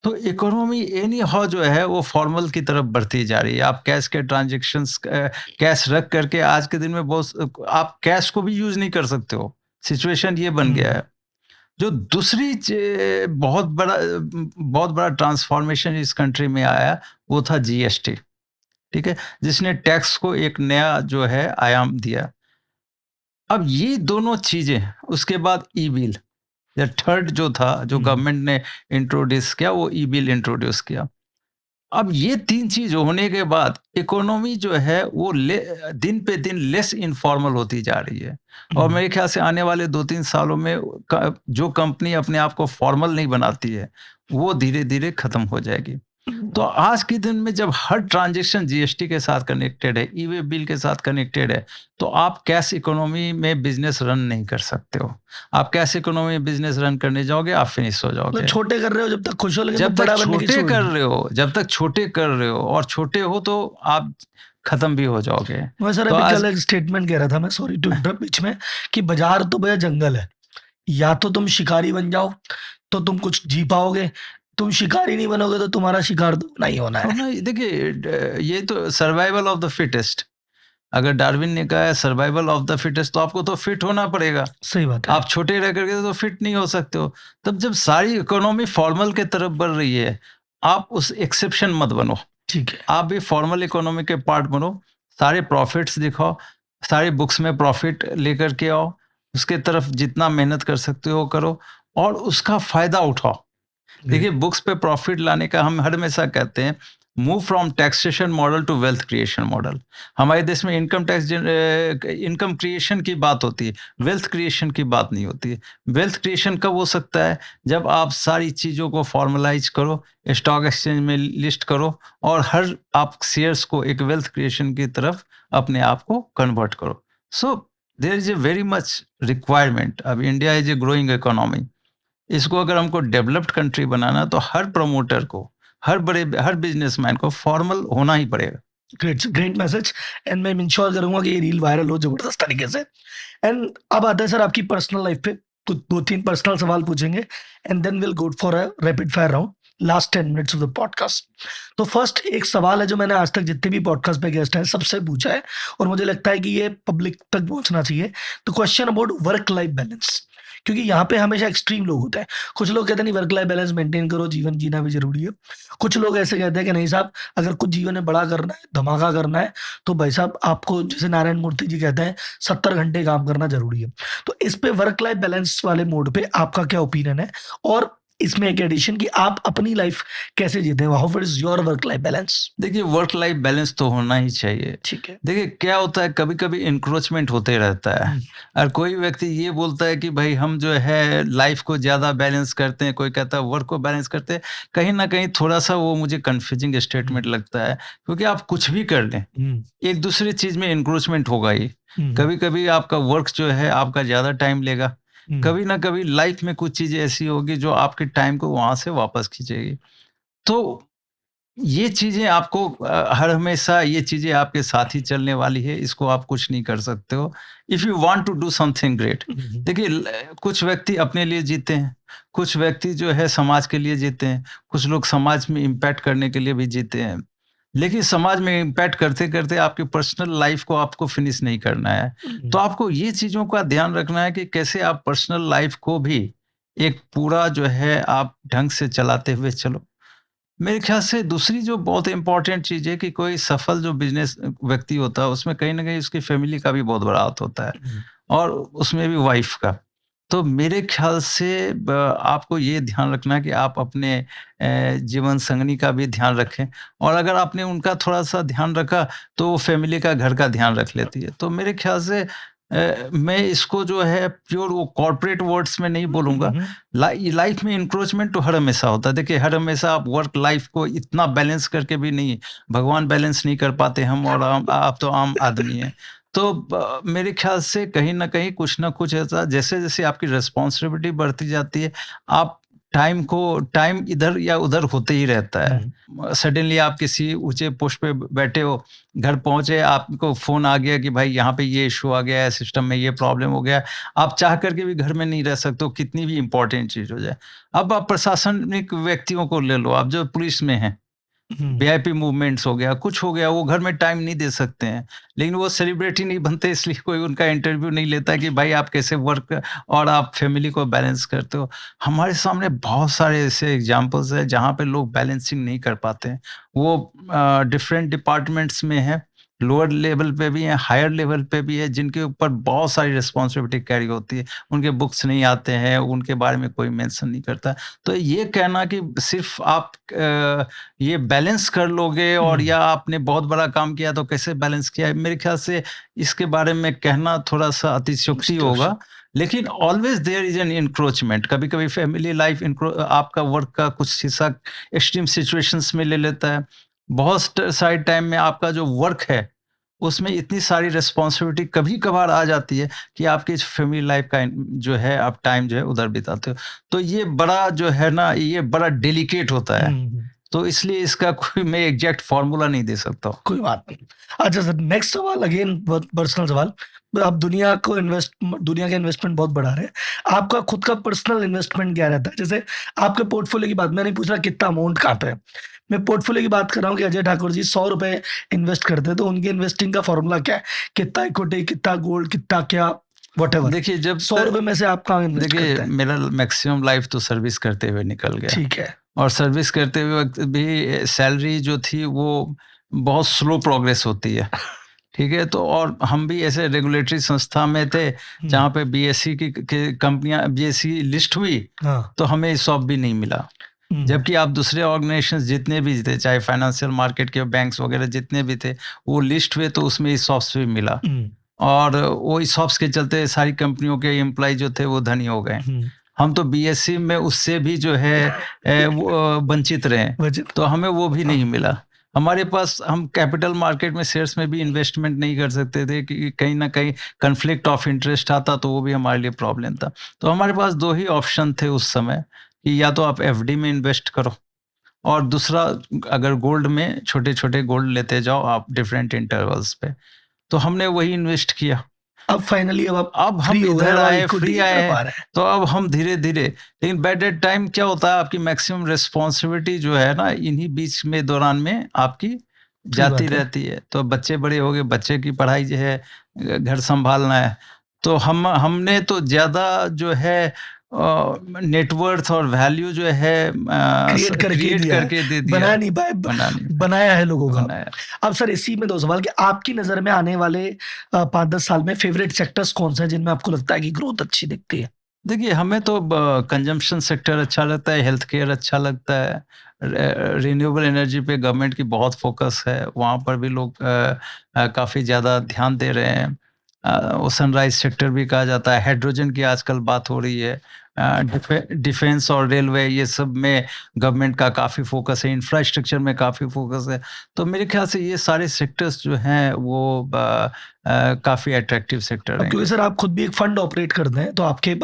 तो इकोनॉमी एनी हाउ जो है वो फॉर्मल की तरफ बढ़ती जा रही है। आप कैश के ट्रांज़ैक्शंस कैश रख करके आज के दिन में आप कैश को भी यूज़ नहीं कर सकते हो। सिचुएशन ये बन गया हुँ। है। जो दूसरी बहुत बड़ा ट्रांसफॉर्मेशन इस कंट्री में आया, वो था जीएसटी। ठीक है? जिसने टैक्स को एक नया जो है आयाम दिया। अब ये दोनों चीज़ें, उसके बाद ई-बिल, या थर्ड जो था, जो हुँ, गवर्नमेंट ने इंट्रोड्यूस किया, वो ई-बिल इंट्रोड्यूस किया। अब ये 3 चीज़ होने के बाद इकोनॉमी जो है वो दिन पे दिन लेस इन्फॉर्मल होती जा रही है, और हुँ, मेरे ख्याल से आने वाले 2-3 सालों में जो कंपनी अपने आप को फॉर्मल नहीं बनाती है, वो धीरे-धीरे खत्म हो जाएगी। तो हुँ। आज के दिन में जब हर ट्रांज़ैक्शन जीएसटी के साथ कनेक्टेड है, ई-वे बिल के साथ कनेक्टेड है, तो आप कैश इकोनॉमी में बिज़नेस रन नहीं कर सकते हो। आप कैश इकोनॉमी में बिज़नेस रन करने जाओगे, आप फिनिश हो मतलब जाओगे। छोटे कर रहे हो जब तक खुश हो, लेकिन जब जब तक बड़ा बनने की छोटे कर सोच। रहे हो, जब तक छोटे कर रहे हो और छोटे हो, तो आप खत्म भी हो जाओगे। मैं सर तो अभी आज कल एक स्टेटमेंट कह रहा था मैं, सॉरी टू इंटरप्ट बीच में, कि बाज़ार तो भैया जंगल है। या तो तुम शिकारी बन जाओ, तो तुम कुछ जी पाओगे। तुम शिकारी नहीं बनोगे तो तुम्हारा शिकार तो होना ही होना है। होना, देखिए, ये तो सर्वाइवल ऑफ द फिटेस्ट। अगर डार्विन ने कहा है सर्वाइवल ऑफ द फिटेस्ट, तो आपको तो फिट होना पड़ेगा। सही बात है। आप छोटे रह करके तो फिट नहीं हो सकते हो। तब जब सारी इकोनॉमी फॉर्मल की तरफ बढ़ रही है, आप उस एक्सेप्शन मत बनो। ठीक है। आप भी फॉर्मल इकोनॉमी के पार्ट बनो, सारे प्रॉफिट्स दिखाओ, सारी बुक्स में प्रॉफिट लेकर के आओ, उसके तरफ जितना मेहनत कर सकते हो करो, और उसका फ़ायदा उठाओ। देखिए, ग्रेट। बुक्स पे प्रॉफिट लाने का हम हर हमेशा कहते हैं, move from taxation model to wealth creation model. हमारे देश में इनकम क्रिएशन की बात होती है, वेल्थ क्रिएशन की बात नहीं होती है। वेल्थ क्रिएशन कब हो सकता है? जब आप सारी चीज़ों को फॉर्मलाइज करो, स्टॉक एक्सचेंज में लिस्ट करो, और हर आप शेयर्स को एक वेल्थ क्रिएशन की तरफ अपने आप को कन्वर्ट करो। So there is a very much requirement. अब India is a growing economy. इसको अगर हमको डेवलप्ड कंट्री बनाना, तो हर प्रमोटर को, हर बिजनेसमैन को फॉर्मल होना ही पड़ेगा। Great, great message. एंड मैं इंश्योर करूँगा कि ये रील वायरल हो ज़बरदस्त तरीके से। एंड अब आता है सर आपकी पर्सनल लाइफ पे। तो 2-3 पर्सनल सवाल पूछेंगे and then will go for a rapid fire round, last 10 minutes of the podcast. तो फर्स्ट एक सवाल है जो मैंने आज तक जितने भी पॉडकास्ट पे गेस्ट हैं सबसे पूछा है, और मुझे लगता है कि ये पब्लिक तक पहुँचना चाहिए। तो question about work life balance, क्योंकि यहाँ पे हमेशा एक्सट्रीम लोग होते हैं। कुछ लोग कहते हैं नहीं, वर्क लाइफ बैलेंस मेंटेन करो, जीवन जीना भी ज़रूरी है। कुछ लोग ऐसे कहते हैं कि नहीं साहब, अगर कुछ जीवन में बड़ा करना है, धमाका करना है, तो भाई साहब आपको, जैसे नारायण मूर्ति जी कहते हैं, 70 घंटे काम करना ज़रूरी है। तो इस पे वर्क लाइफ बैलेंस वाले मोड पे आपका क्या ओपिनियन है? और इसमें एक एडिशन कि आप अपनी लाइफ कैसे जीते हैं? How is your work life balance? देखिए, वर्क लाइफ बैलेंस तो होना ही चाहिए। ठीक है। देखिए, क्या होता है, कभी-कभी इंक्रोचमेंट होते रहता है, हुँ, और कोई व्यक्ति ये बोलता है कि भाई हम जो है लाइफ को ज़्यादा बैलेंस करते हैं, कोई कहता है वर्क को बैलेंस करते हैं। कहीं न कहीं थोड़ा-सा वो मुझे कन्फ्यूजिंग हुँ, स्टेटमेंट लगता है, क्योंकि आप कुछ भी कर लें, हुँ, एक दूसरी चीज़ में इंक्रोचमेंट होगा ही। हुँ, कभी-कभी आपका वर्क जो है आपका ज़्यादा टाइम लेगा, हुँ, कभी न कभी लाइफ में कुछ चीज़ें ऐसी होगी जो आपके टाइम को वहाँ से वापस खींचेगी। तो ये चीज़ें आपको हर हमेशा ये चीज़ें आपके साथ ही चलने वाली है, इसको आप कुछ नहीं कर सकते हो। If you want to do something great, हुँ, हुँ, देखिए, कुछ व्यक्ति अपने लिए जीते हैं, कुछ व्यक्ति जो है समाज के लिए जीते हैं, कुछ लोग समाज में इम्पैक्ट करने के लिए भी जीते हैं। लेकिन समाज में इम्पैक्ट करते-करते आपकी पर्सनल लाइफ़ को आपको फिनिश नहीं करना है। तो हुँ, आपको ये चीज़ों का ध्यान रखना है कि कैसे आप पर्सनल लाइफ़ को भी एक पूरा जो है आप ढंग से चलाते हुए चलो। मेरे ख्याल से दूसरी जो बहुत इम्पोर्टेंट चीज़ है कि कोई सफल जो बिज़नेस व्यक्ति होता है, उसमें कहीं न कहीं उसकी फ़ैमिली का भी बहुत बड़ा हाथ होता है, हुँ, और उसमें भी वाइफ़ का। तो मेरे ख्याल से आपको ये ध्यान रखना है कि आप अपने जीवन संगिनी का भी ध्यान रखें, और अगर आपने उनका थोड़ा-सा ध्यान रखा, तो वो फ़ैमिली का, घर का ध्यान रख लेती है। तो मेरे ख्याल से मैं इसको जो है प्योर वो कॉर्पोरेट वर्ड्स में नहीं बोलूँगा। हुँ, लाइफ में इंक्रोचमेंट तो हर हमेशा होता है। देखिए, हर हमेशा आप वर्क लाइफ को इतना बैलेंस करके भी नहीं, भगवान बैलेंस नहीं कर पाते, हम और आप तो आम आदमी हैं। तो मेरे ख्याल से कहीं न कहीं कुछ न कुछ ऐसा, जैसे-जैसे आपकी रिस्पॉन्सिबिलिटी बढ़ती जाती है, आप टाइम इधर या उधर होते ही रहता है। हुँ, सडनली आप किसी ऊँचे पोस्ट पे बैठे हो, घर पहुँचे, आपको फ़ोन आ गया कि भाई यहाँ पे ये इश्यू आ गया है, सिस्टम में ये प्रॉब्लम हो गया है। आप चाह करके भी घर में नहीं रह सकते हो, कितनी भी इम्पोर्टेंट चीज़ हो जाए। अब आप प्रशासनिक व्यक्तियों को ले लो, आप जो पुलिस में हैं, वीआईपी मूवमेंट्स हो गया, कुछ हो गया, वो घर में टाइम नहीं दे सकते हैं। लेकिन वो सेलिब्रिटी नहीं बनते, इसलिए कोई उनका इंटरव्यू नहीं लेता कि भाई आप कैसे वर्क और आप फैमिली को बैलेंस करते हो। हमारे सामने बहुत सारे ऐसे एग्जांपल्स हैं जहाँ पे लोग बैलेंसिंग नहीं कर पाते हैं। वो डिफरेंट डिपार्टमेंट्स में हैं, लोअर लेवल पे भी हैं, हायर लेवल पे भी है, जिनके ऊपर बहुत सारी रिस्पॉन्सिबिलिटी कैरी होती है। उनके बुक्स नहीं आते हैं, उनके बारे में कोई मेंशन नहीं करता। तो ये कहना कि सिर्फ़ आप ये बैलेंस कर लोगे और या आपने बहुत बड़ा काम किया तो कैसे बैलेंस किया है, मेरे ख्याल से इसके बारे में कहना थोड़ा-सा अतिशयोक्ति होगा। लेकिन always there is an encroachment. कभी-कभी फैमिली लाइफ़ आपका वर्क का कुछ हिस्सा एक्सट्रीम सिचुएशंस में ले लेता है। बहुत सारे टाइम में आपका जो वर्क है, उसमें इतनी सारी रिस्पॉन्सिबिलिटी कभी-कभार आ जाती है कि आपकी इस फैमिली लाइफ़ का जो है आप टाइम जो है उधर बिताते हो। तो ये बड़ा जो है ना, ये बड़ा डेलिकेट होता है। तो इसलिए इसका कोई मैं एग्ज़ैक्ट फ़ॉर्मूला नहीं दे सकता हूँ। कोई बात नहीं। अच्छा सर, नेक्स्ट सवाल अगेन बहुत पर्सनल सवाल। आप दुनिया का इन्वेस्टमेंट बहुत बढ़ा रहे हैं। आपका खुद का पर्सनल इन्वेस्टमेंट क्या रहता है? जैसे आपके पोर्टफोलियो की बात मैं नहीं पूछ रहा कितना अमाउंट कहाँ पे है। मैं पोर्टफोलियो की बात कर रहा हूँ कि अजय ठाकुर जी ₹100 इन्वेस्ट करते हैं, तो उनके इन्वेस्टिंग का फ़ॉर्मूला क्या है? कितना इक्विटी, कितना गोल्ड, कितना क्या व्हाटएवर। देखिए जब ₹100 में से आप कहाँ इन्वेस्ट देखिए करते हैं? मेरा मैक्सिमम लाइफ़ तो सर्विस करते हुए निकल गया। ठीक है। और सर्विस करते हुए वक़्त भी सैलरी जो थी वो बहुत स्लो प्रोग्रेस होती है, ठीक है? तो और हम भी ऐसे रेगुलेटरी संस्था में थे जहाँ पे बीएसई की कंपनियाँ बीएसई लिस्ट हुई, हाँ। तो हमें ESOP भी नहीं मिला। जबकि आप दूसरे ऑर्गेनाइजेशंस जितने भी थे, चाहे फाइनेंशियल मार्केट के बैंक्स वगैरह जितने भी थे, वो लिस्ट हुए तो उसमें ESOPs भी मिला। और वो ESOPs के चलते सारी कंपनियों के एम्प्लॉयी जो थे वो धनी हो गए। हम तो बीएसई में उससे भी जो है वो वंचित रहे, तो हमें वो भी नहीं मिला। हमारे पास हम कैपिटल मार्केट में शेयर्स में भी इन्वेस्टमेंट नहीं कर सकते थे कि कहीं न कहीं कॉन्फ्लिक्ट ऑफ इंटरेस्ट आता तो वो भी हमारे लिए प्रॉब्लम था। तो हमारे पास 2 ही ऑप्शन थे उस समय कि या तो आप एफडी में इन्वेस्ट करो और दूसरा अगर गोल्ड में छोटे-छोटे गोल्ड लेते जाओ आप डिफरेंट इंटरवल्स पे। तो हमने वही इन्वेस्ट किया। अब फाइनली अब अब फ्री हम हो गए, इधर अब आए, equity फ्री कर आए पा हैं, रहे हैं। तो अब हम धीरे-धीरे, लेकिन बाय दैट टाइम क्या होता है आपकी मैक्सिमम रिस्पॉन्सिबिलिटी जो है ना इन्हीं बीच में दौरान में आपकी सही जाती बात है। रहती है। तो बच्चे बड़े हो गए, बच्चे की पढ़ाई जो है, घर सँभालना है। तो हमने तो ज़्यादा जो है नेटवर्थ और वैल्यू जो है क्रिएट करके ही क्रिएट दिया है, करके दे दिया बना है, नहीं पाए, बना नहीं पाए, बनाया है लोगों का। बनाया। अब सर इसी में 2 सवाल कि आपकी नज़र में आने वाले 5-10 साल में फेवरेट सेक्टर्स कौन-से हैं जिनमें आपको लगता है कि ग्रोथ अच्छी दिखती है? देखिए, हमें तो कंजम्पशन सेक्टर अच्छा लगता है, हेल्थ केयर अच्छा लगता है, रिन्यूएबल एनर्जी पे गवर्नमेंट की बहुत फोकस है, वहाँ पर भी लोग काफ़ी ज़्यादा ध्यान दे रहे हैं। वो सनराइज़ सेक्टर भी कहा जाता है, हाइड्रोजन की आजकल बात हो रही है। डिफेंस और रेलवे ये सब में गवर्नमेंट का काफ़ी फोकस है, इंफ्रास्ट्रक्चर में काफ़ी फोकस है। तो मेरे ख्याल से ये सारे सेक्टर्स जो हैं वो काफ़ी अट्रैक्टिव सेक्टर अब हैं। क्योंकि सर आप खुद भी एक फंड ऑपरेट करते हैं, तो आपके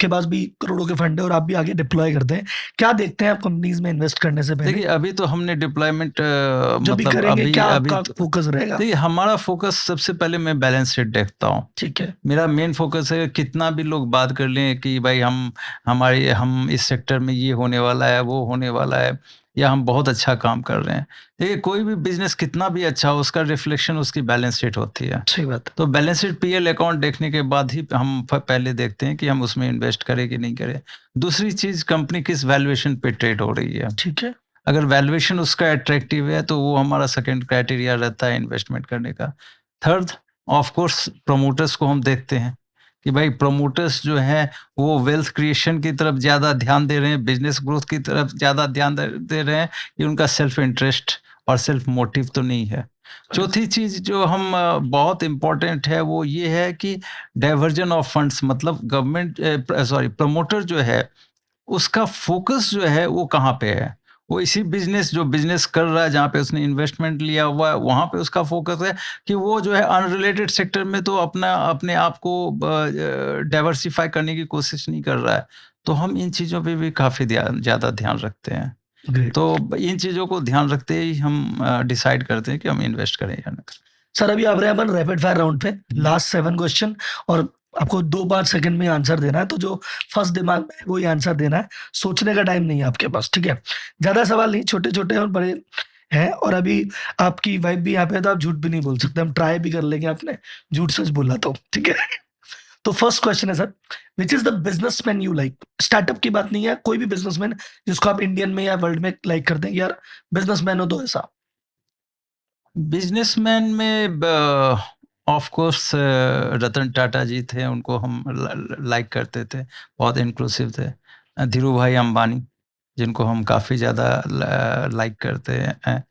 पास भी करोड़ों के फंड है और आप भी आगे डिप्लॉय करते हैं। क्या देखते हैं आप कंपनीज़ में इन्वेस्ट करने से पहले? देखिए, अभी तो हमने डिप्लॉयमेंट जब भी मतलब करेंगे क्या अभी आपका तो फोकस रहेगा? देखिए हमारा फ़ोकस सबसे पहले मैं बैलेंस शीट देखता हूँ। ठीक है। मेरा मेन फ़ोकस है कितना भी लोग बात कर लें कि भाई हम इस सेक्टर में ये होने वाला है, वो होने वाला है या हम बहुत अच्छा काम कर रहे हैं। देखिए कोई भी बिज़नेस कितना भी अच्छा हो उसका रिफ्लेक्शन उसकी बैलेंस शीट होती है। सही बात है। तो बैलेंस शीट पीएल अकाउंट देखने के बाद ही हम पहले देखते हैं कि हम उसमें इन्वेस्ट करें कि नहीं करें। दूसरी चीज़ कंपनी किस वैल्यूएशन पे ट्रेड हो रही है। ठीक है। अगर वैल्यूएशन उसका अट्रैक्टिव है तो वो हमारा सेकंड क्राइटेरिया रहता है इन्वेस्टमेंट करने का। थर्ड ऑफ कोर्स प्रमोटर्स को हम देखते हैं कि भाई प्रमोटर्स जो हैं वो वेल्थ क्रिएशन की तरफ ज़्यादा ध्यान दे रहे हैं, बिज़नेस ग्रोथ की तरफ ज़्यादा ध्यान दे रहे हैं कि उनका सेल्फ इंटरेस्ट और सेल्फ मोटिव तो नहीं है। चौथी चीज़ जो हम बहुत इम्पोर्टेंट है वो ये है कि डाइवर्जन ऑफ फंड्स मतलब प्रमोटर जो है उसका फ़ोकस जो है वो कहाँ पे है? वो इसी जो बिज़नेस कर रहा है जहाँ पे उसने इन्वेस्टमेंट लिया हुआ है, वहाँ पे उसका फ़ोकस है कि वो जो है अनरिलेटेड सेक्टर में तो अपने आप को डाइवर्सिफ़ाई करने की कोशिश नहीं कर रहा है। तो हम इन चीज़ों पे भी काफ़ी ज़्यादा ध्यान रखते हैं। ग्रेट। तो इन चीज़ों को ध्यान रखते ही हम डिसाइड करते हैं कि हम इन्वेस्ट करें या ना करें। सर अभी आ रहे हैं अपन रैपिड फायर राउंड पे। लास्ट 7 क्वेश्चन और आपको 2-5 सेकंड में आंसर देना है, तो जो फर्स्ट दिमाग में है वही आंसर देना है। सोचने का टाइम नहीं है आपके पास, ठीक है? ज़्यादा सवाल नहीं, छोटे-छोटे और बड़े हैं, और अभी आपकी वाइफ भी यहाँ पे है तो आप झूठ भी नहीं बोल सकते। हम ट्राई भी कर लेंगे, आपने झूठ सच बोला तो, ठीक है? तो फर्स्ट क्वेश्चन है sir, which is the businessman you like? Startup की बात नहीं है, कोई भी बिज़नेसमैन जिसको आप इंडियन में या वर्ल्ड में लाइक करते हैं कि यार बिज़नेसमैन हो तो ऐसा? बिजनेसमैन में ऑफ कोर्स रतन टाटा जी थे, उनको हम लाइक करते थे, बहुत इंक्लूसिव थे। धीरू भाई अंबानी, जिनको हम काफ़ी ज़्यादा लाइक करते हैं,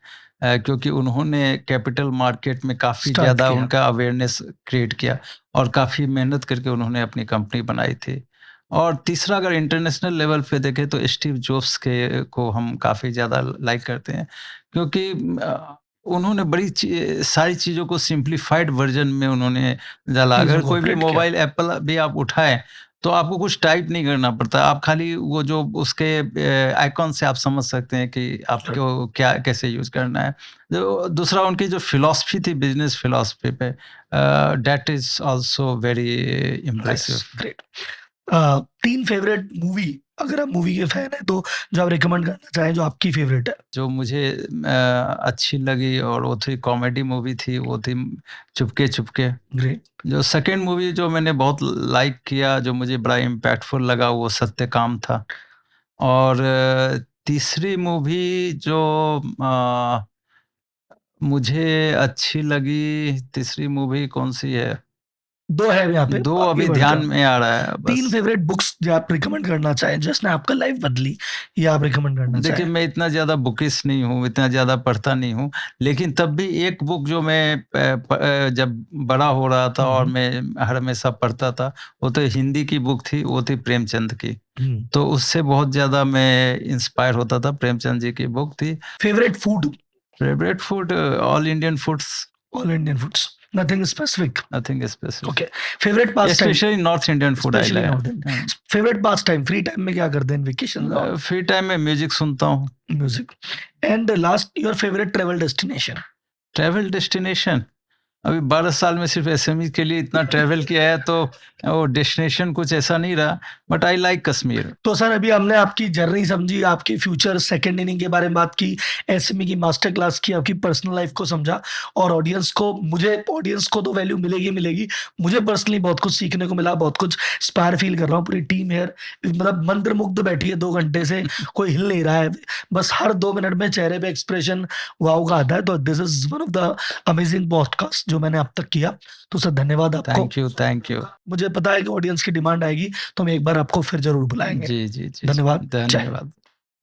क्योंकि उन्होंने कैपिटल मार्केट में काफ़ी स्टार्ट ज़्यादा किया। उनका अवेयरनेस क्रिएट किया और काफ़ी मेहनत करके उन्होंने अपनी कंपनी बनाई थी। और तीसरा, अगर इंटरनेशनल लेवल पे देखें तो स्टीव जॉब्स के को हम काफ़ी ज़्यादा लाइक करते हैं, क्योंकि उन्होंने सारी चीज़ों को सिम्प्लीफाइड वर्ज़न में उन्होंने डाला। चीज़ों अगर को कोई भी ऑपरेट किया। मोबाइल एप्पल भी आप उठाएँ, तो आपको कुछ टाइप नहीं करना पड़ता। आप खाली वो जो उसके आइकॉन से आप समझ सकते हैं कि आपको क्या कैसे यूज़ करना है। जो दूसरा, उनकी जो फ़िलॉसफ़ी थी बिज़नेस फ़िलॉसफ़ी पे, that is also very impressive. Nice, great. 3 favourite movie, अगर आप मूवी के फैन हैं तो जो आप रिकमेंड करना चाहें, जो आपकी फेवरेट है? जो मुझे अच्छी लगी और वो थी कॉमेडी मूवी थी, वो थी चुपके चुपके। ग्रेट। जो सेकंड मूवी जो मैंने बहुत लाइक किया, जो मुझे बड़ा इम्पैक्टफुल लगा, वो सत्यकाम था। और तीसरी मूवी जो अ, मुझे अच्छी लगी, तीसरी मूवी कौन-सी है? 2 है यहाँ पे, 2 आगे अभी बढ़ते ध्यान हैं। में आ रहा है 3 बस। फेवरेट बुक्स जो आप रिकमेंड करना चाहें, जिसने आपका लाइफ बदली, ये आप रिकमेंड करना देखिए, चाहें? मैं इतना ज़्यादा बुकिश नहीं हूँ, इतना ज़्यादा पढ़ता नहीं हूँ, लेकिन तब भी एक बुक जो मैं जब बड़ा हो रहा था हुँ, और हुँ। मैं हर हमेशा पढ़ता था, वो तो हिंदी की बुक थी, वो थी प्रेमचंद की। हुँ। तो उससे बहुत ज़्यादा मैं इंस्पायर होता था, प्रेमचंद जी की बुक थी। Favourite food? Favourite food all Indian foods, all Indian foods, nothing specific? Nothing specific. Okay. Favourite pass time? Specially north Indian food I specially north like. Indian. Favourite pass time, free time में क्या करते हैं, vacations और free time में music सुनता हूँ। Music? And last, your favourite travel destination? Travel destination, अभी 12 साल में सिर्फ एसएमई के लिए इतना ट्रैवल किया है, तो वो डेस्टिनेशन कुछ ऐसा नहीं रहा, बट आई लाइक कश्मीर। तो सर अभी हमने आपकी जर्नी समझी, आपकी फ्यूचर सेकंड इनिंग के बारे में बात की, एसएमई की मास्टर क्लास की, आपकी पर्सनल लाइफ को समझा, और ऑडियंस को तो वैल्यू मिलेगी मिलेगी। मुझे पर्सनली बहुत कुछ सीखने को मिला, बहुत कुछ इंस्पायर फील कर रहा हूँ। पूरी टीम हियर मतलब मंत्रमुग्ध बैठी है 2 घंटे से, कोई हिल नहीं रहा है। बस हर 2 मिनट में चेहरे पे एक्सप्रेशन वाओ का आता है। तो this is one of the amazing podcast जो मैंने अब तक किया। तो सर धन्यवाद आपको। Thank you, thank you. मुझे पता है कि ऑडियंस की डिमांड आएगी, तो हम एक बार आपको फिर ज़रूर बुलाएँगे। जी, जी, जी, जी। धन्यवाद। जय हिंद। धन्यवाद।